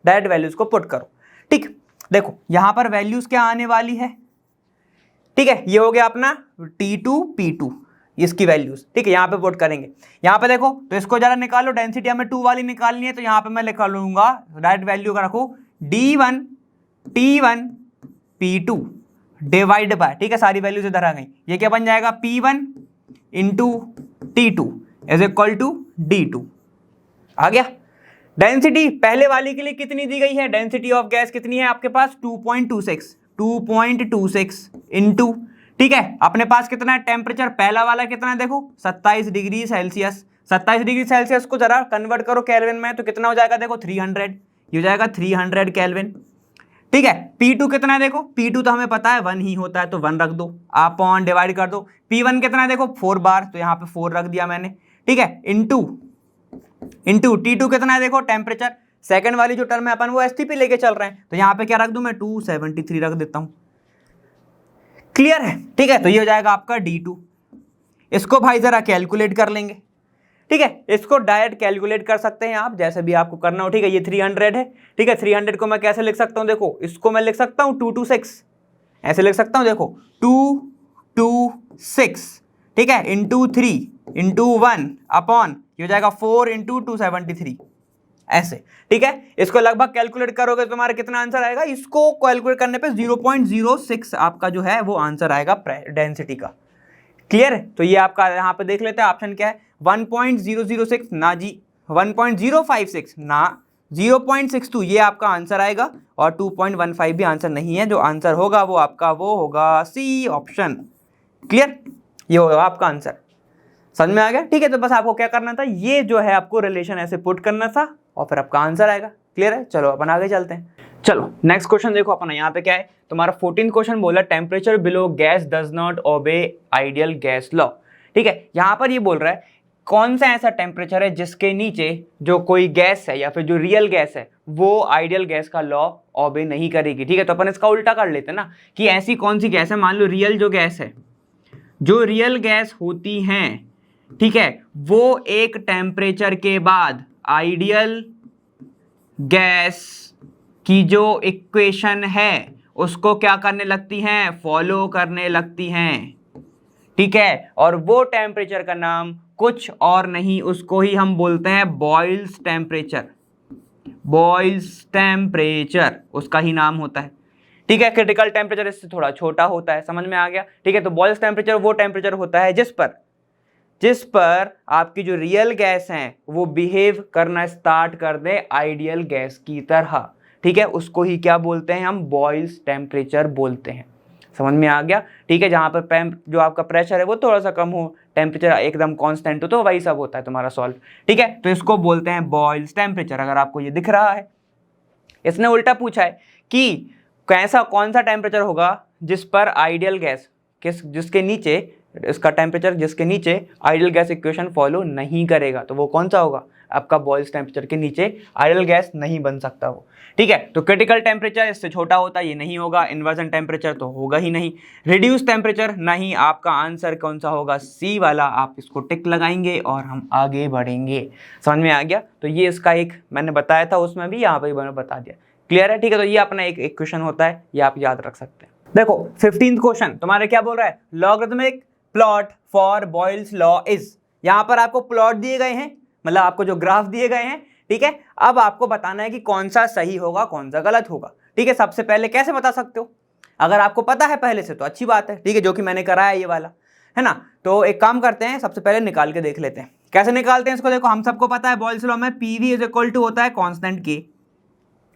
डायरेक्ट वैल्यूज को पुट करो, ठीक, देखो यहां पर वैल्यूज क्या आने वाली है, ठीक है। ये हो गया अपना T2 P2 इसकी वैल्यूज, ठीक है, यहां पे पुट करेंगे। यहां पे देखो तो इसको जरा निकालो, डेंसिटी हमें 2 वाली निकालनी है, तो यहां पे मैं लिखा लूंगा, डायरेक्ट वैल्यू का रखो D1 T1 P2 divide by, ठीक है, सारी वैल्यूज इधर आ गई, ये क्या बन जाएगा, P1 into T2 is equal to D2, आ गया। डेंसिटी पहले वाली के लिए कितनी दी गई है, डेंसिटी ऑफ गैस कितनी है आपके पास, 2.26 इंटू, ठीक है, अपने पास कितना है, टेम्परेचर पहला वाला कितना है, देखो 27 डिग्री सेल्सियस, 27 डिग्री सेल्सियस को जरा कन्वर्ट करो केल्विन में, तो कितना हो जाएगा, देखो 300, ये हो जाएगा 300 केल्विन, ठीक है। P2 कितना है, देखो P2 तो हमें पता है 1 ही होता है, तो 1 रख दो, अपॉन डिवाइड कर दो। P1 कितना है, देखो 4 बार, तो यहाँ पे 4 रख दिया मैंने, ठीक है, इंटू T2 कितना है, देखो टेम्परेचर, सेकंड वाली जो टर्म है अपन वो एसटीपी लेके चल रहे हैं, तो यहाँ पे क्या रख दूं मैं, 273 रख देता हूं, क्लियर है, ठीक है। तो ये हो जाएगा आपका D2, इसको भाई जरा कैलकुलेट कर लेंगे, ठीक है, इसको डायरेक्ट कैलकुलेट कर सकते हैं आप, जैसे भी आपको करना हो, ठीक है। ये 300 है, ठीक है, 300 को मैं कैसे लिख सकता हूं, देखो इसको मैं लिख सकता हूं 226, ऐसे लिख सकता हूं, देखो 226, ठीक है, इंटू 3 इंटू 1 अपॉन, ये हो जाएगा 4 इंटू 273, ऐसे, ठीक है। इसको लगभग कैलकुलेट करोगे तो तुम्हारा कितना आंसर आएगा, इसको कैलकुलेट करने पे 0.06 आपका जो है वो आंसर आएगा डेंसिटी का, क्लियर है। तो ये आपका यहाँ पे देख लेते हैं ऑप्शन क्या है, 1.006 ना जी, 1.056 ना, 0.62 ये आपका आंसर आएगा, और 2.15 भी आंसर नहीं है। जो आंसर होगा वो आपका वो होगा सी ऑप्शन। क्लियर, ये होगा आपका आंसर। समझ में आ गया? ठीक है, तो बस आपको क्या करना था, ये जो है आपको रिलेशन ऐसे पुट करना था और फिर आपका आंसर आएगा। क्लियर है? चलो अपन आगे चलते हैं। चलो नेक्स्ट क्वेश्चन देखो अपन, यहाँ पे क्या है तुम्हारा 14 क्वेश्चन बोला temperature below gas does not obey ideal gas law. ठीक है, यहाँ पर ये बोल रहा है कौन सा ऐसा टेम्परेचर है जिसके नीचे जो कोई गैस है या फिर जो रियल गैस है वो आइडियल गैस का लॉ ओबे नहीं करेगी। ठीक है, तो अपन इसका उल्टा कर लेते हैं ना, कि ऐसी कौन सी गैस है, मान लो रियल जो गैस है, जो रियल गैस होती हैं, ठीक है, वो एक टेम्परेचर के बाद आइडियल गैस की जो इक्वेशन है उसको क्या करने लगती हैं, फॉलो करने लगती हैं। ठीक है, और वो टेम्परेचर का नाम कुछ और नहीं, उसको ही हम बोलते हैं बॉयल्स टेम्परेचर। बॉयल्स टेम्परेचर उसका ही नाम होता है। ठीक है, क्रिटिकल टेम्परेचर इससे थोड़ा छोटा होता है, समझ में आ गया? ठीक है, तो बॉयल्स टेम्परेचर वो टेम्परेचर होता है जिस पर आपकी जो रियल गैस हैं वो बिहेव करना स्टार्ट कर दे आइडियल गैस की तरह। ठीक है, उसको ही क्या बोलते हैं हम, बॉयल्स टेम्परेचर बोलते हैं। समझ में आ गया? ठीक है, जहाँ पर जो आपका प्रेशर है वो थोड़ा सा कम हो, टेम्परेचर एकदम कांस्टेंट हो, तो वही सब होता है तुम्हारा सॉल्व। ठीक है, तो इसको बोलते हैं बॉयल्स टेम्परेचर। अगर आपको ये दिख रहा है, इसने उल्टा पूछा है कि कैसा कौन सा टेम्परेचर होगा जिस पर आइडियल गैस जिसके नीचे इसका टेम्परेचर जिसके नीचे आइडियल गैस इक्वेशन फॉलो नहीं करेगा, तो वो कौन सा होगा, आपका बॉयल्स टेम्परेचर के नीचे आइडियल गैस नहीं बन सकता वो। ठीक है, तो क्रिटिकल टेम्परेचर इससे छोटा होता है, ये नहीं होगा। इन्वर्जन टेम्परेचर तो होगा ही नहीं। रिड्यूस टेम्परेचर नहीं, आपका आंसर कौन सा होगा, सी वाला। आप इसको टिक लगाएंगे और हम आगे बढ़ेंगे। समझ में आ गया? तो ये इसका एक मैंने बताया था उसमें भी, यहाँ पर मैंने बता दिया। क्लियर है? ठीक है, तो ये अपना एक इक्वेशन होता है, ये आप याद रख सकते हैं। देखो 15th क्वेश्चन तुम्हारे क्या बोल रहा है, logarithmic plot for Boyle's law is. यहां पर आपको प्लॉट दिए गए हैं, मतलब आपको जो ग्राफ दिए गए हैं। ठीक है, अब आपको बताना है कि कौन सा सही होगा कौन सा गलत होगा। ठीक है, सबसे पहले कैसे बता सकते हो, अगर आपको पता है पहले से तो अच्छी बात है। ठीक है, जो कि मैंने कराया ये वाला है ना, तो एक काम करते हैं, सबसे पहले निकाल के देख लेते हैं कैसे निकालते हैं इसको। देखो हम सबको पता है बॉयल्स लॉ में पीवी इज इक्वल टू होता है कांस्टेंट के,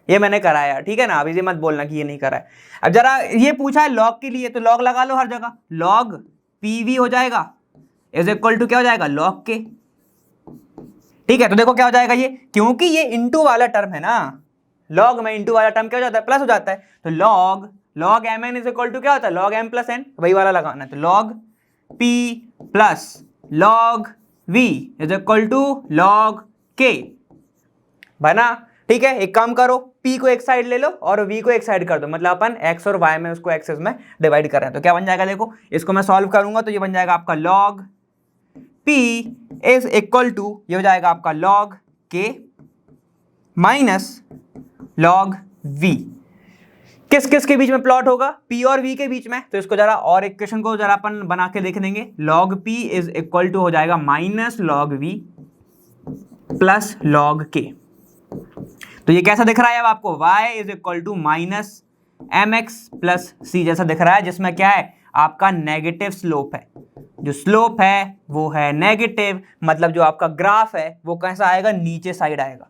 ये मैंने कराया। ठीक है ना, अभी ये मत बोलना कि ये नहीं कराया। अब जरा ये पूछा है लॉग के लिए, तो लॉग लगा लो हर जगह, लॉग पीवी हो जाएगा इज इक्वल टू क्या हो जाएगा, लॉग के। ठीक है, तो देखो क्या हो जाएगा ये, क्योंकि ये इंटू वाला टर्म है ना, लॉग में इंटू वाला टर्म क्या हो जाता है, प्लस हो जाता है। तो log M N is equal to क्या होता है, लॉग एम प्लस एन, वही वाला लगाना है। तो log P plus log V is equal to log K बना। ठीक है, एक काम करो, p को एक साइड ले लो और v को एक साइड कर दो, मतलब अपन x और y में उसको एक्सेस में डिवाइड कर रहे हैं। तो क्या बन जाएगा, देखो इसको मैं सॉल्व करूंगा तो ये बन जाएगा आपका log p is equal to, ये हो जाएगा आपका log k minus log v। किस किस के बीच में प्लॉट होगा, p और v के बीच में। तो इसको जरा और इक्वेशन को जरा अपन बना के देख लेंगे। log p is equal to हो जाएगा minus log v plus log k। तो ये कैसा दिख रहा है अब आपको, y is equal to minus m x plus c जैसा दिख रहा है, जिसमें क्या है आपका नेगेटिव स्लोप है। जो स्लोप है वो है नेगेटिव, मतलब जो आपका ग्राफ है वो कैसा आएगा, नीचे साइड आएगा।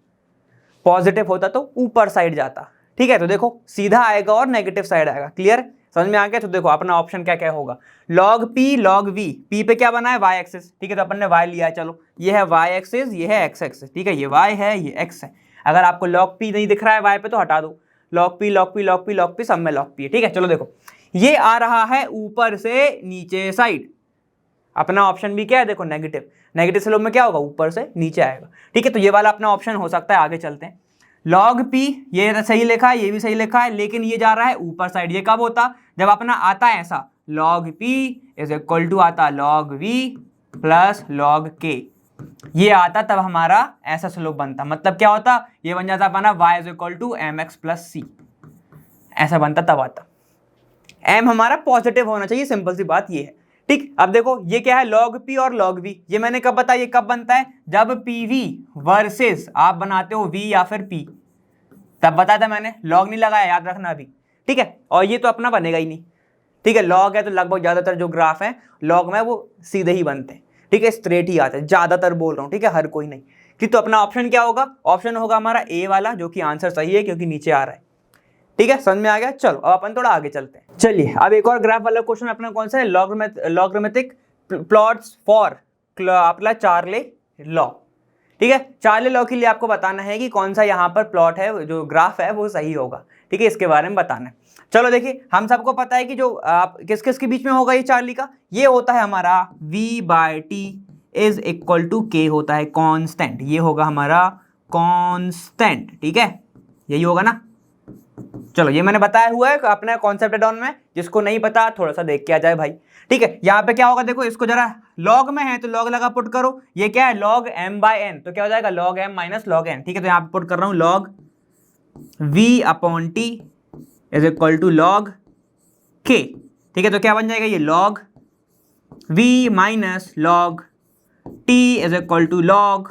पॉजिटिव होता तो ऊपर साइड जाता। ठीक है, तो देखो सीधा आएगा और नेगेटिव साइड आएगा। क्लियर, समझ में आ गया? तो देखो अपना ऑप्शन क्या क्या होगा, log p log v, p पे क्या बना है y एक्सिस। ठीक है, तो अपन ने y लिया है, चलो ये है y एक्सिस, ये है x एक्सिस। ठीक है, ये y है ये x है। अगर आपको log p नहीं दिख रहा है y पे तो हटा दो, log p log p log p log p सब में log p है। ठीक है, चलो देखो ये आ रहा है ऊपर से नीचे साइड, अपना ऑप्शन भी क्या है, देखो नेगेटिव। नेगेटिव स्लोप में क्या होगा, ऊपर से नीचे आएगा। ठीक है, तो ये वाला अपना ऑप्शन हो सकता है। आगे चलते हैं, log p ये सही लिखा है, ये भी सही लिखा है, लेकिन ये जा रहा है ऊपर साइड। ये कब होता, जब अपना आता है ऐसा, log p is equal to आता log v plus log k, ये आता तब हमारा ऐसा स्लोप बनता। मतलब क्या होता, ये बन जाता अपना y is equal to m x plus c, ऐसा बनता तब आता। m हमारा पॉजिटिव होना चाहिए, सिंपल सी बात ये है। ठीक, अब देखो ये क्या है, log p और log v, ये मैंने कब बताया, ये कब बनता है, जब pv वर्सेस आप बनाते हो v या फिर p, तब बताया था मैंने, log नहीं लगाया, याद रखना अभी। ठीक है, और ये तो अपना बनेगा ही नहीं। ठीक है, log है तो लगभग ज्यादातर जो ग्राफ है log में वो सीधे ही बनते हैं। ठीक है, स्ट्रेट ही आते हैं, ज्यादातर बोल रहा हूँ। ठीक है, हर कोई नहीं। ठीक, तो अपना ऑप्शन क्या होगा, ऑप्शन होगा हमारा ए वाला, जो कि आंसर सही है क्योंकि नीचे आ रहा है। ठीक है, समझ में आ गया। चलो अब अपन थोड़ा आगे चलते हैं। चलिए अब एक और ग्राफ वाला क्वेश्चन अपना कौन सा है, लॉगरिथमिक प्लॉट्स फॉर अपना चार्ले लॉ। ठीक है, चार्ले लॉ के लिए आपको बताना है कि कौन सा यहाँ पर प्लॉट है, जो ग्राफ है वो सही होगा। ठीक है, इसके बारे में बताना है। चलो देखिए, हम सबको पता है कि जो किस किस के बीच में होगा ये चार्ली का, ये होता है हमारा v/t is equal to k होता है कांस्टेंट, ये होगा हमारा कांस्टेंट। ठीक है, यही होगा ना। चलो ये मैंने बताया हुआ है अपना कॉन्सेप्ट डाउन में, जिसको नहीं पता थोड़ा सा देख के आ जाए भाई। ठीक है, यहाँ पे क्या होगा देखो, इसको जरा लॉग में है तो लॉग लगा पुट करो, ये क्या है log m/n, तो क्या हो जाएगा log m minus log n। ठीक है, तो यहाँ पे पुट कर रहा हूँ log v/t is equal to log k। ठीक है, तो क्या बन जाएगा ये log v minus log t is equal to log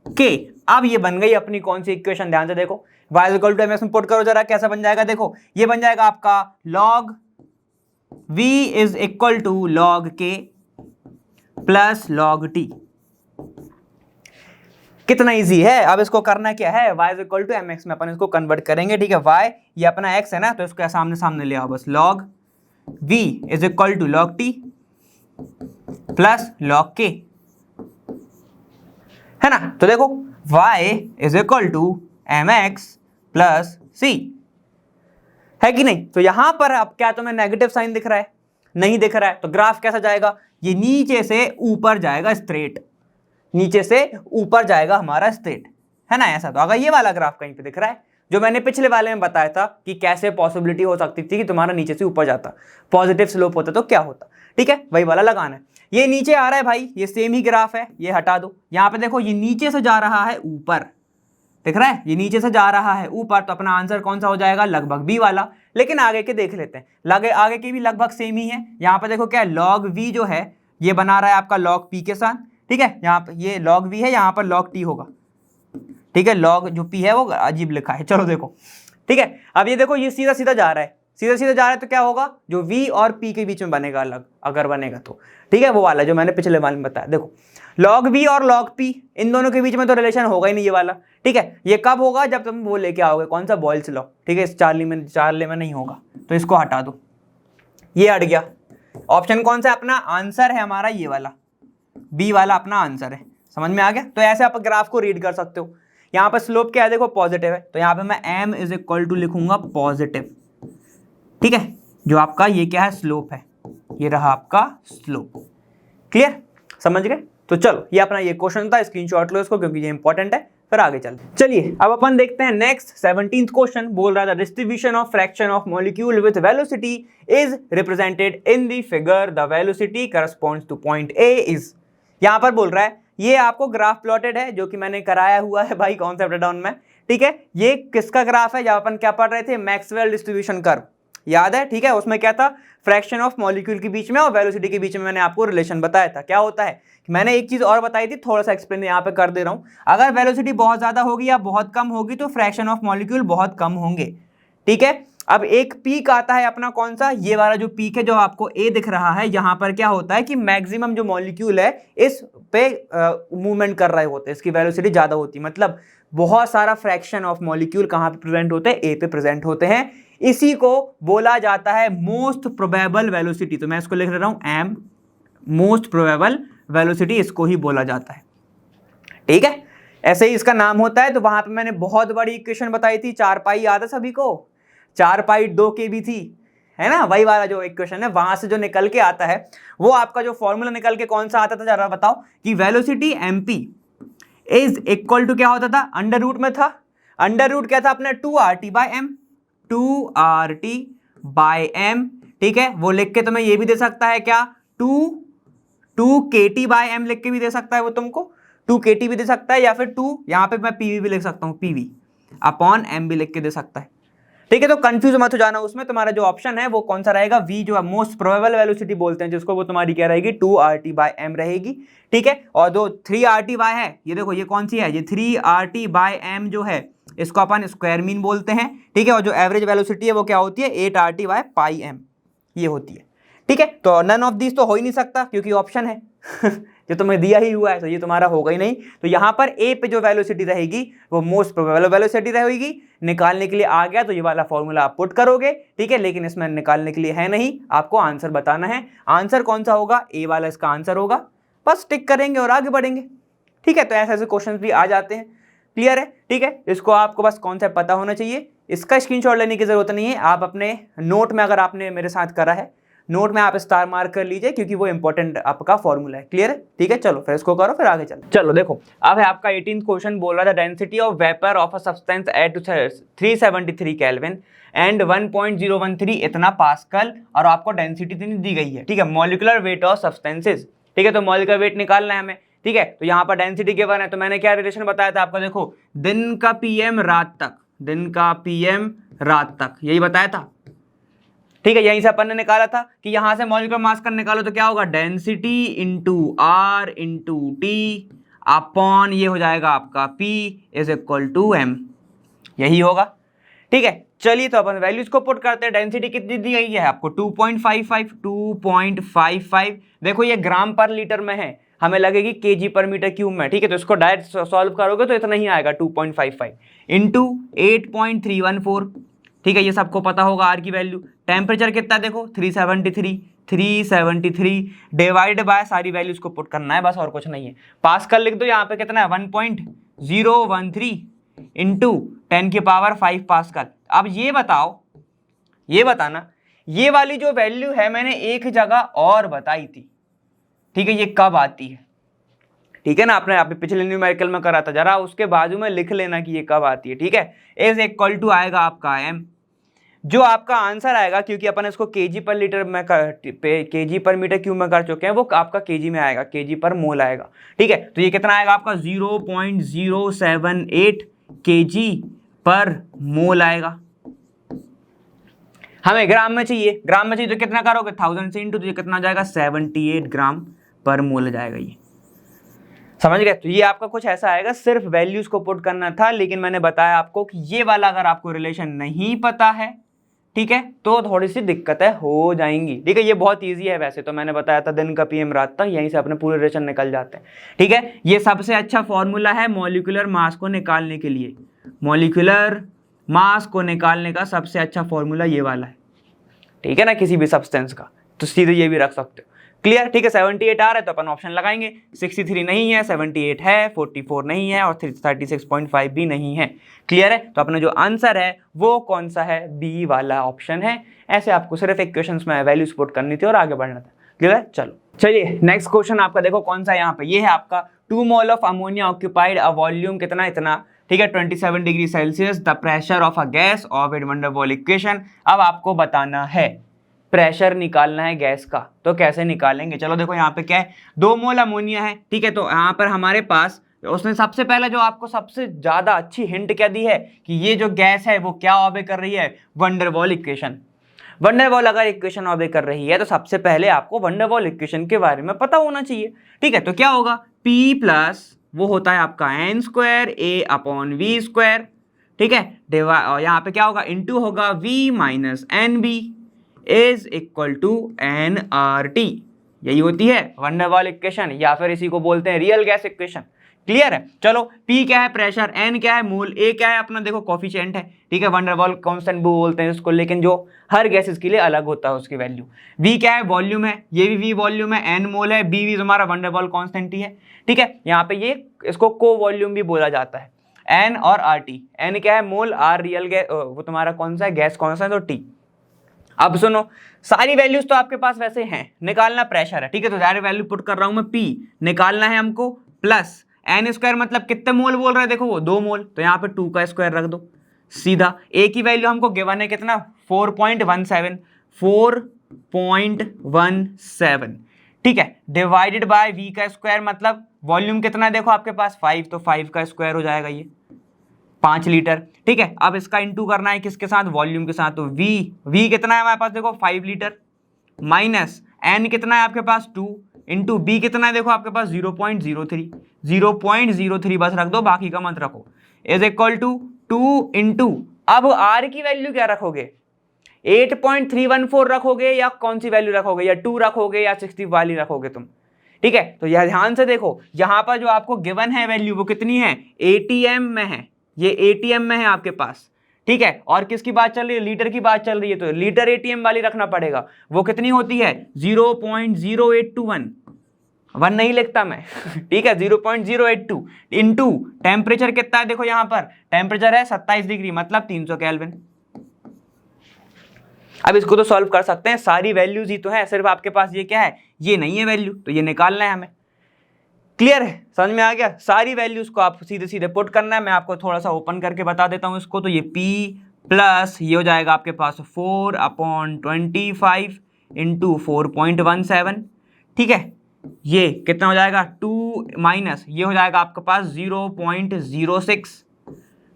k। अब ये बन गई अपनी कौन सी इक्वेशन, ध्यान से देखो, y is equal to mx में पुट करो जरा, कैसा बन जाएगा देखो, ये बन जाएगा आपका log v is equal to log k plus log t। कितना इजी है। अब इसको करना क्या है, y is equal to mx में अपन इसको कन्वर्ट करेंगे। ठीक है, y ये अपना x है ना, तो इसको सामने सामने ले आओ बस, log v is equal to log t plus log k, है ना। तो देखो y is equal to mx plus c, है कि नहीं। तो यहां पर अब क्या तुम्हें नेगेटिव साइन दिख रहा है, नहीं दिख रहा है, तो ग्राफ कैसा जाएगा, ये नीचे से ऊपर जाएगा स्ट्रेट, नीचे से ऊपर जाएगा हमारा स्ट्रेट, है ना ऐसा। तो अगर ये वाला ग्राफ कहीं पे दिख रहा है, जो मैंने पिछले वाले में बताया था कि कैसे पॉसिबिलिटी हो सकती थी कि तुम्हारा नीचे से ऊपर जाता, पॉजिटिव स्लोप होता तो क्या होता। ठीक है, वही वाला लगाना है। ये नीचे आ रहा है भाई, ये सेम ही ग्राफ है, ये हटा दो। यहाँ पे देखो ये नीचे से जा रहा है ऊपर, दिख रहा है, ये नीचे से जा रहा है ऊपर, तो अपना आंसर कौन सा हो जाएगा, लगभग बी वाला। लेकिन आगे के देख लेते हैं, आगे की भी लगभग सेम ही है। यहाँ पे देखो क्या है, log v जो है ये बना रहा है आपका log p के साथ। ठीक है, यहाँ पे ये log v है, यहाँ पर log t होगा। ठीक है, log जो p है वो अजीब लिखा है, चलो देखो। ठीक है, अब ये देखो ये सीधा सीधा जा रहा है, सीधा सीधा जा रहा है, तो क्या होगा, जो v और p के बीच में बनेगा अलग, अगर बनेगा तो। ठीक है, वो वाला जो मैंने पिछले वाले में बताया। देखो log v और log p, इन दोनों के बीच में तो रिलेशन होगा ही नहीं ये वाला। ठीक है, ये कब होगा, जब तुम वो लेके आओगे कौन सा, बॉयल्स लॉ। ठीक है, इस चार्ले में नहीं होगा, तो इसको हटा दो, ये हट गया। ऑप्शन कौन सा अपना आंसर है, हमारा ये वाला बी वाला अपना आंसर है। समझ में आ गया। तो ऐसे आप ग्राफ को रीड कर सकते हो। यहाँ पर स्लोप क्या है देखो, पॉजिटिव है, तो यहाँ पे मैं m इज इक्वल टू लिखूंगा पॉजिटिव। ठीक है, जो आपका ये क्या है, स्लोप है, ये रहा आपका स्लोप। क्लियर, समझ गए। तो चलो ये अपना ये क्वेश्चन था, स्क्रीनशॉट लो इसको क्योंकि ये इंपॉर्टेंट है। फिर आगे चलते हैं। चलिए अब अपन देखते हैं नेक्स्ट 17th क्वेश्चन। बोल रहा था distribution of fraction of molecule with velocity is represented in the figure, the velocity corresponds two point A is. यहाँ पर बोल रहा है, ये आपको ग्राफ प्लॉटेड है जो कि मैंने कराया हुआ है भाई कॉन्सेप्ट डाउन में। ठीक है, ये किसका ग्राफ है, जब अपन क्या पढ़ रहे थे, मैक्सवेल डिस्ट्रीब्यूशन कर्व, याद है। ठीक है, उसमें क्या था, फ्रैक्शन ऑफ मॉलिक्यूल के बीच में और वेलोसिटी के बीच में मैंने आपको रिलेशन बताया था। क्या होता है, मैंने एक चीज और बताई थी, थोड़ा सा एक्सप्लेन यहाँ पे कर दे रहा हूँ। अगर वेलोसिटी बहुत ज्यादा होगी या बहुत कम होगी तो फ्रैक्शन ऑफ मॉलिक्यूल बहुत कम होंगे। ठीक है, अब एक पीक आता है अपना कौन सा, ये वाला जो पीक है जो आपको ए दिख रहा है, यहाँ पर क्या होता है कि मैक्सिमम जो मॉलिक्यूल है इस पे मूवमेंट कर रहे होते हैं, इसकी वेलोसिटी ज्यादा होती है। मतलब बहुत सारा फ्रैक्शन ऑफ मॉलिक्यूल कहाँ पे प्रेजेंट होते हैं, ए पे प्रेजेंट होते हैं। इसी को बोला जाता है मोस्ट प्रोबेबल वेलोसिटी। तो मैं इसको लिख रहा हूं एम, मोस्ट प्रोबेबल वेलोसिटी इसको ही बोला जाता है। ठीक है, ऐसे ही इसका नाम होता है। तो वहां पे मैंने बहुत बड़ी इक्वेशन बताई थी, 4 पाई याद है सभी को, 4 पाई 2 के भी थी, है ना। वही वाला जो इक्वेशन है, वहां से जो निकल के आता है वो आपका जो फॉर्मूला निकल के कौन सा आता था, जरा बताओ, कि velocity M P is equal to क्या होता था, अंडर रूट में था। अंडर रूट क्या था अपना, 2RT bye M, 2RT bye M. ठीक है, वो लिख के तुम्हें ये भी दे सकता है क्या, 2KT बाय एम लिख के भी दे सकता है वो तुमको, 2KT भी दे सकता है, या फिर 2 यहाँ पे मैं PV भी लिख सकता हूँ, PV अपॉन एम भी लिख के दे सकता है। ठीक है, तो कंफ्यूज मत हो जाना उसमें। तुम्हारा जो ऑप्शन है वो कौन सा रहेगा, V जो है मोस्ट प्रोबेबल वेलोसिटी बोलते हैं जिसको, वो तुम्हारी क्या रहेगी, 2RT बाय एम रहेगी। ठीक है, और जो 3RT बाय है, ये देखो ये कौन सी है, ये 3RT बाय एम जो है इसको अपन स्क्वायर मीन बोलते हैं। ठीक है, और जो एवरेज वेलोसिटी है वो क्या होती है, 8RT बाय पाई एम ये होती है। ठीक है, तो नन ऑफ दिस तो हो ही नहीं सकता क्योंकि ऑप्शन है। जो तुम्हें दिया ही हुआ है, तो ये तुम्हारा होगा ही नहीं। तो यहाँ पर ए पे जो वेलोसिटी रहेगी वो मोस्ट प्रोबेबल वेलोसिटी रहेगी। निकालने के लिए आ गया तो ये वाला फॉर्मूला आप पुट करोगे, ठीक है, लेकिन इसमें निकालने के लिए है नहीं, आपको आंसर बताना है। आंसर कौन सा होगा? ए वाला इसका आंसर होगा। बस टिक करेंगे और आगे बढ़ेंगे, ठीक है। तो ऐसे ऐसे क्वेश्चन भी आ जाते हैं, क्लियर है, ठीक है। इसको आपको बस कॉन्सेप्ट पता होना चाहिए। इसका स्क्रीनशॉट लेने की जरूरत नहीं है, आप अपने नोट में, अगर आपने मेरे साथ करा है, नोट में आप स्टार मार्क कर लीजिए, क्योंकि वो इंपॉर्टेंट आपका फॉर्मूला है, क्लियर है, ठीक है। चलो फिर इसको करो, फिर आगे चलो देखो, अब है आपका 18th क्वेश्चन। बोल रहा था density of vapour of a substance eight 373 kelvin and 1.013 इतना पास्कल, और आपको डेंसिटी दी गई है, ठीक है, मॉलिक्यूलर वेट ऑफ सब्सटेंसेस, ठीक है। तो मॉलिक्यूलर वेट निकालना है हमें, ठीक है। तो यहाँ पर डेंसिटी गिवन है, तो मैंने क्या रिलेशन बताया था आपको, देखो दिन का पीएम रात तक, दिन का पीएम रात तक, यही बताया था, ठीक है। यहीं से अपन ने निकाला था कि यहां से मॉलिक्यूलर मास का निकालो तो क्या होगा, density into R into T upon ये हो जाएगा आपका P is equal to M, यही होगा, ठीक है। चलिए तो अपन वैल्यूज को पुट करते हैं। डेंसिटी कितनी दी गई है आपको, 2.55। देखो ये ग्राम पर लीटर में है, हमें लगेगी केजी पर मीटर क्यूब में, ठीक है। तो इसको डायरेक्ट सॉल्व करोगे तो इतना ही आएगा, 2.55 इंटू 8.314, ठीक है, ये सबको पता होगा आर की वैल्यू। टेम्परेचर कितना देखो 373 डिवाइड बाय सारी वैल्यूज को पुट करना है, बस और कुछ नहीं है। पास्कल लिख दो, यहाँ पे कितना है 1.013 इंटू 10⁵ पास्कल। अब ये बताओ, ये बताना, ये वाली जो वैल्यू है मैंने एक जगह और बताई थी, ठीक है, ये कब आती है, ठीक है ना, आपने अभी पिछले न्यूमेरिकल में करा था, जरा उसके बाजू में लिख लेना कि ये कब आती है, ठीक है। इज इक्वल टू आएगा आपका M, जो आपका आंसर आएगा, क्योंकि अपन इसको केजी पर लीटर में केजी पर मीटर क्यूब में कर चुके हैं, वो आपका केजी में आएगा, केजी पर मोल आएगा, ठीक है। तो ये कितना आएगा आपका 0.078 केजी पर मोल आएगा। हमें ग्राम में चाहिए, ग्राम में चाहिए तो कितना करोगे 1000 से इंटू, तो ये कितना आ जाएगा 78 ग्राम पर मोल जाएगा, ये समझ गए। तो ये आपका कुछ ऐसा आएगा, सिर्फ वैल्यूज को पुट करना था, लेकिन मैंने बताया आपको कि ये वाला अगर आपको रिलेशन नहीं पता है, ठीक है, तो थोड़ी सी दिक्कतें हो जाएंगी, ठीक है। ये बहुत इजी है वैसे तो, मैंने बताया था दिन का पीएम रात तक, यहीं से अपने पूरे रिलेशन निकल जाते हैं, ठीक है। ये सबसे अच्छा फॉर्मूला है मॉलिक्यूलर मास को निकालने के लिए, मॉलिक्यूलर मास को निकालने का सबसे अच्छा फॉर्मूला ये वाला है, ठीक है ना, किसी भी सब्सटेंस का। तो सीधे ये भी रख सकते हो, क्लियर, ठीक है। 78 आ रहा है तो अपन ऑप्शन लगाएंगे, 63 नहीं है, 78 है, 44 नहीं है, और 36.5 भी नहीं है, क्लियर है। तो अपना जो आंसर है वो कौन सा है, बी वाला ऑप्शन है। ऐसे आपको सिर्फ एक क्वेश्चन में वैल्यूज पुट करनी थी और आगे बढ़ना था, क्लियर है। चलो चलिए नेक्स्ट क्वेश्चन आपका देखो कौन सा है यहाँ पे, ये है आपका 2 mole of ammonia occupied a volume कितना, इतना, ठीक है, 27 degree Celsius, the pressure of a gas of एड वंडर वॉल इक्वेशन। अब आपको बताना है प्रेशर निकालना है गैस का, तो कैसे निकालेंगे। चलो देखो यहाँ पे क्या है, 2 मोल अमोनिया है, ठीक है। तो यहाँ पर हमारे पास उसने सबसे पहले जो आपको सबसे ज्यादा अच्छी हिंट क्या दी है कि ये जो गैस है वो क्या ऑबे कर रही है, वंडरवॉल इक्वेशन। वंडरवॉल अगर इक्वेशन ऑबे कर रही है तो सबसे पहले आपको वंडरवॉल इक्वेशन के बारे में पता होना चाहिए, ठीक है। तो क्या होगा, P प्लस वो होता है आपका n² A अपॉन V², ठीक है, और यहाँ पे क्या होगा, इंटू होगा V minus NB is equal to nRT, यही होती है वंडरवॉल इक्वेशन, या फिर इसी को बोलते हैं रियल गैस इक्वेशन, क्लियर है। चलो P क्या है प्रेशर, N क्या है मोल, A क्या है अपना देखो कोफिशिएंट है, ठीक है, वंडरवॉल कांस्टेंट भी बोलते हैं इसको, लेकिन जो हर गैसेस के लिए अलग होता है उसकी वैल्यू। V क्या है वॉल्यूम है, ये भी V वॉल्यूम है, N मोल है, B हमारा वंडरवॉल कांस्टेंट ही है, ठीक है। यहाँ पे ये इसको को वॉल्यूम भी बोला जाता है, N और RT। N क्या है मोल, R रियल गैस, वो तुम्हारा कौन सा है गैस कौन सा है, तो T। अब सुनो, सारी वैल्यूज तो आपके पास वैसे हैं, निकालना प्रेशर है, ठीक है, तो सारी वैल्यू पुट कर रहा हूं मैं, P निकालना है हमको, प्लस n² मतलब कितने मोल बोल रहे हैं, देखो वो 2 मोल, तो यहाँ पे 2 का स्क्वायर रख दो सीधा। A की वैल्यू हमको गिवन है कितना, 4.17, ठीक है, डिवाइडेड बाय V का स्क्वायर मतलब वॉल्यूम कितना है देखो आपके पास 5, तो 5 का स्क्वायर हो जाएगा ये 5 लीटर, ठीक है। अब इसका इंटू करना है किसके साथ, वॉल्यूम के साथ, तो V कितना है हमारे पास देखो 5 लीटर, माइनस N कितना है आपके पास 2, इंटू B कितना है देखो आपके पास 0.03 बस रख दो, बाकी का मत रखो, इज इक्वल टू 2 इंटू, अब R की वैल्यू क्या रखोगे, 8.314 रखोगे या कौन सी वैल्यू रखोगे, या 2 रखोगे या 60 वाली रखोगे तुम, ठीक है, तो यह ध्यान से देखो, यहाँ पर जो आपको गिवन है वैल्यू वो कितनी है, एटीएम में है, ये एटीएम में है आपके पास, ठीक है। और किसकी बात चल रही है, लीटर की बात चल रही है, तो लीटर एटीएम वाली रखना पड़ेगा। वो कितनी होती है 0.0821, 1 नहीं लिखता मैं ठीक है, 0.082 इंटू टेम्परेचर कितना है, देखो यहां पर टेम्परेचर है 27 डिग्री मतलब 300 केल्विन। अब इसको तो सॉल्व कर सकते हैं, सारी वैल्यूज ही तो है, सिर्फ आपके पास ये क्या है, ये नहीं है वैल्यू, तो ये निकालना है हमें। क्लियर है, समझ में आ गया, सारी वैल्यूज को आप सीधे सीधे पुट करना है। मैं आपको थोड़ा सा ओपन करके बता देता हूं इसको, तो ये P प्लस ये हो जाएगा आपके पास 4/25 इंटू 4.17, ठीक है। ये कितना हो जाएगा 2 माइनस ये हो जाएगा आपके पास 0.06,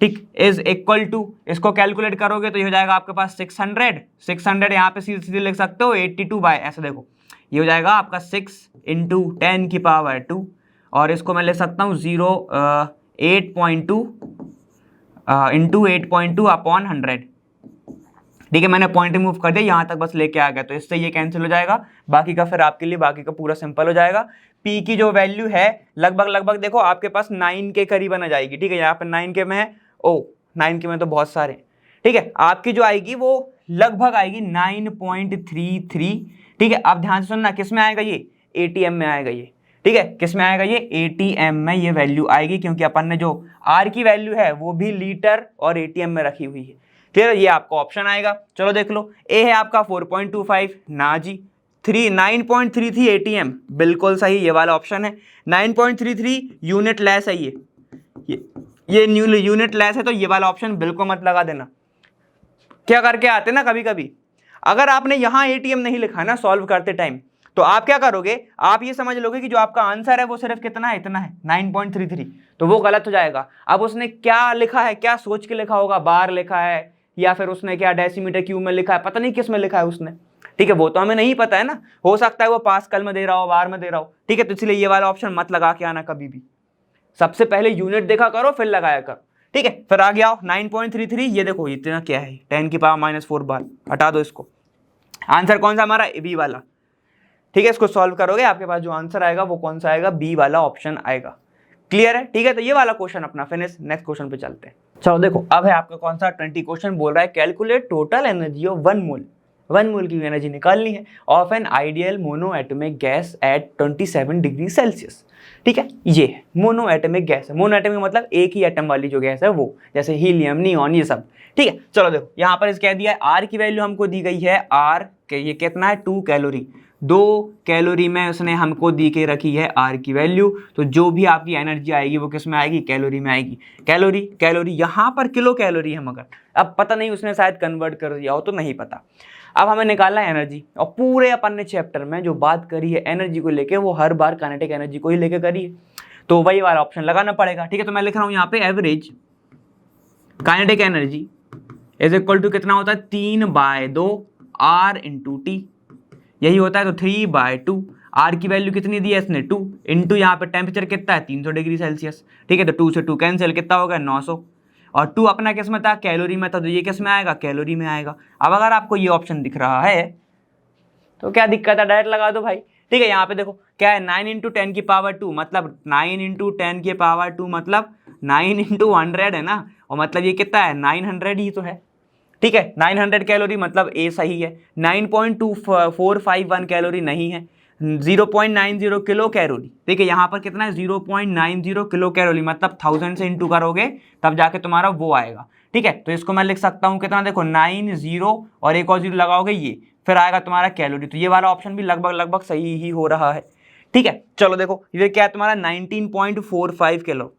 ठीक, इज इक्वल टू, इसको कैलकुलेट करोगे तो ये हो जाएगा आपके पास 600 यहाँ पे सीधे सीधे लिख सकते हो 82 बाय, ऐसे देखो ये हो जाएगा आपका 6 इंटू 10 की पावर 2, और इसको मैं ले सकता हूँ 8.2 इंटू 8.2 अपॉन 100, ठीक है। मैंने पॉइंट रिमूव कर दिया, यहाँ तक बस लेके आ गया, तो इससे ये कैंसिल हो जाएगा, बाकी का फिर आपके लिए बाकी का पूरा सिंपल हो जाएगा। पी की जो वैल्यू है लगभग देखो आपके पास 9 के करीबन आ जाएगी, ठीक है। यहाँ पे 9 के में है, 9 के में तो बहुत सारे, ठीक है। आपकी जो आएगी वो लगभग आएगी 9.33, ठीक है। अब ध्यान से सुनना, किस में आएगा ये, एटीएम में आएगा ये, ठीक है। किस में आएगा ये, एटीएम में ये वैल्यू आएगी, क्योंकि अपन ने जो आर की वैल्यू है वो भी लीटर और एटीएम में रखी हुई है। क्लियर, ये आपका ऑप्शन आएगा। चलो देख लो, ए है आपका 4.25, ना जी, 9.33 एटीएम, बिल्कुल सही, ये वाला ऑप्शन है। 9.33 यूनिट लेस है ये न्यू यूनिट लेस है, तो ये वाला ऑप्शन बिल्कुल मत लगा देना। क्या करके आते ना कभी कभी, अगर आपने यहाँ एटीएम नहीं लिखा ना सॉल्व करते टाइम, तो आप क्या करोगे, आप ये समझ लोगे कि जो आपका आंसर है वो सिर्फ कितना है, इतना है 9.33, तो वो गलत हो जाएगा। अब उसने क्या लिखा है, क्या सोच के लिखा होगा, बार लिखा है या फिर उसने क्या डेसीमीटर क्यूब में लिखा है, पता नहीं किस में लिखा है उसने, ठीक है, वो तो हमें नहीं पता है ना, हो सकता है वो पास्कल में दे रहा हो, बार में दे रहा हो, ठीक है। तो इसलिए ये वाला ऑप्शन मत लगा के आना कभी भी, सबसे पहले यूनिट देखा करो फिर लगाया करो, ठीक है। फिर आ गया 9.33, ये देखो इतना क्या है, 10 की पावर -4 बार, हटा दो इसको। आंसर कौन सा हमारा, बी वाला, ठीक है। इसको सॉल्व करोगे आपके पास जो आंसर आएगा वो कौन सा आएगा, बी वाला ऑप्शन आएगा। क्लियर है, ठीक है। तो ये वाला क्वेश्चन अपना फिनिश, नेक्स्ट क्वेश्चन पे चलते हैं। चलो देखो, अब है आपका कौन सा 20 क्वेश्चन, बोल रहा है कैलकुलेट टोटल एनर्जी ऑफ 1 मोल, 1 मोल की एनर्जी निकालनी है of an ideal mono atomic gas at 27 degree Celsius, ठीक है। ये मोनो एटॉमिक गैस है, मोनो एटॉमिक मतलब एक ही एटम वाली जो गैस है वो, जैसे हीलियम, नियॉन, ये सब, ठीक है। चलो देखो, यहाँ पर इस कह दिया है आर की वैल्यू हमको दी गई है, आर के ये कितना है 2 कैलोरी, 2 कैलोरी में उसने हमको दी के रखी है आर की वैल्यू, तो जो भी आपकी एनर्जी आएगी वो किस में आएगी, कैलोरी में आएगी। कैलोरी यहाँ पर किलो कैलोरी है, मगर अब पता नहीं उसने शायद कन्वर्ट कर दिया हो, तो नहीं पता। अब हमें निकालना है एनर्जी, और पूरे अपन ने चैप्टर में जो बात करी है एनर्जी को लेके, वो हर बार काइनेटिक एनर्जी को ही लेके करी है, तो वही वाला ऑप्शन लगाना पड़ेगा, ठीक है। तो मैं लिख रहा हूँ यहाँ पे average kinetic energy is equal to कितना होता है, 3/2 R इंटू टी, यही होता है। तो 3/2, आर की वैल्यू कितनी दी है इसने 2, इंटू यहाँ पे टेम्परेचर कितना है 300 डिग्री सेल्सियस, ठीक है। तो 2 से 2 कैंसिल, कितना होगा 900, और 2 अपना किस में था, कैलोरी में था, तो ये किस में आएगा, कैलोरी में आएगा। अब अगर आपको ये ऑप्शन दिख रहा है तो क्या दिक्कत है, डायरेक्ट लगा दो भाई, ठीक है। यहाँ पे देखो क्या है, 9 इंटू 10 की पावर 2 मतलब 9 इंटू 10 की पावर 2 मतलब 9 इंटू 100 है ना, और मतलब ये कितना है 900 ही तो है, ठीक है। 900 कैलोरी मतलब ए सही है, 9.2451 कैलोरी नहीं है, 0.90 किलो कैलोरी, ठीक है। यहाँ पर कितना है 0.90 किलो कैलोरी, मतलब 1000 से इंटू करोगे तब जाके तुम्हारा वो आएगा, ठीक है। तो इसको मैं लिख सकता हूँ कितना, देखो 90 और एक और 0 लगाओगे, ये फिर आएगा तुम्हारा कैलोरी, तो ये वाला ऑप्शन भी लगभग सही ही हो रहा है, ठीक है। चलो देखो ये क्या है तुम्हारा 19.45 किलो,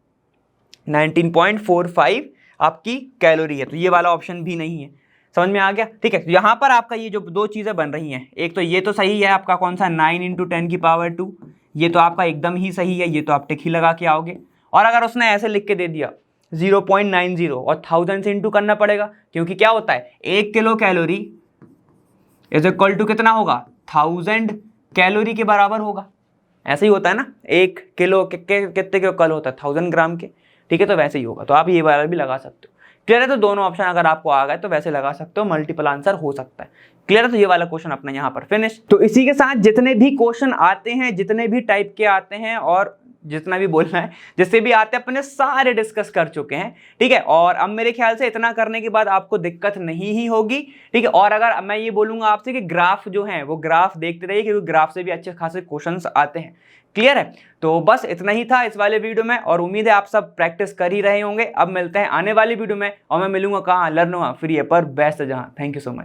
19.45 आपकी कैलोरी है, तो ये वाला ऑप्शन भी नहीं है, समझ में आ गया, ठीक है। यहाँ पर आपका ये जो दो चीज़ें बन रही हैं, एक तो ये तो सही है आपका कौन सा 9 इंटू 10 की पावर 2, ये तो आपका एकदम ही सही है, ये तो आप टिक ही लगा के आओगे। और अगर उसने ऐसे लिख के दे दिया 0.90 और 1000 से इंटू करना पड़ेगा, क्योंकि क्या होता है 1 kilocalorie is equal to कितना होगा 1000 कैलोरी के बराबर होगा, ऐसे ही होता है ना, 1 किलो कितने के कल होता है 1000 ग्राम के, ठीक है। तो वैसे ही होगा, तो आप ये वाला भी लगा सकते हो। क्लियर है? तो दोनों ऑप्शन अगर आपको आ गए तो वैसे लगा सकते हो, मल्टीपल आंसर हो सकता है। क्लियर है? तो ये वाला क्वेश्चन अपना यहाँ पर फिनिश। तो इसी के साथ जितने भी क्वेश्चन आते हैं, जितने भी टाइप के आते हैं और जितना भी बोलना है, जिससे भी आते हैं, अपने सारे डिस्कस कर चुके हैं, ठीक है। और अब मेरे ख्याल से इतना करने के बाद आपको दिक्कत नहीं ही होगी, ठीक है। और अगर मैं ये बोलूंगा आपसे कि ग्राफ जो है वो ग्राफ देखते रहिए, क्योंकि ग्राफ से भी अच्छे खासे क्वेश्चंस आते हैं। क्लियर है? तो बस इतना ही था इस वाले वीडियो में, और उम्मीद है आप सब प्रैक्टिस कर ही रहे होंगे। अब मिलते हैं आने वाली वीडियो में, और मैं मिलूंगा कहाँ? लर्न फ्री है पर बेस्ट जहां। Thank you so much.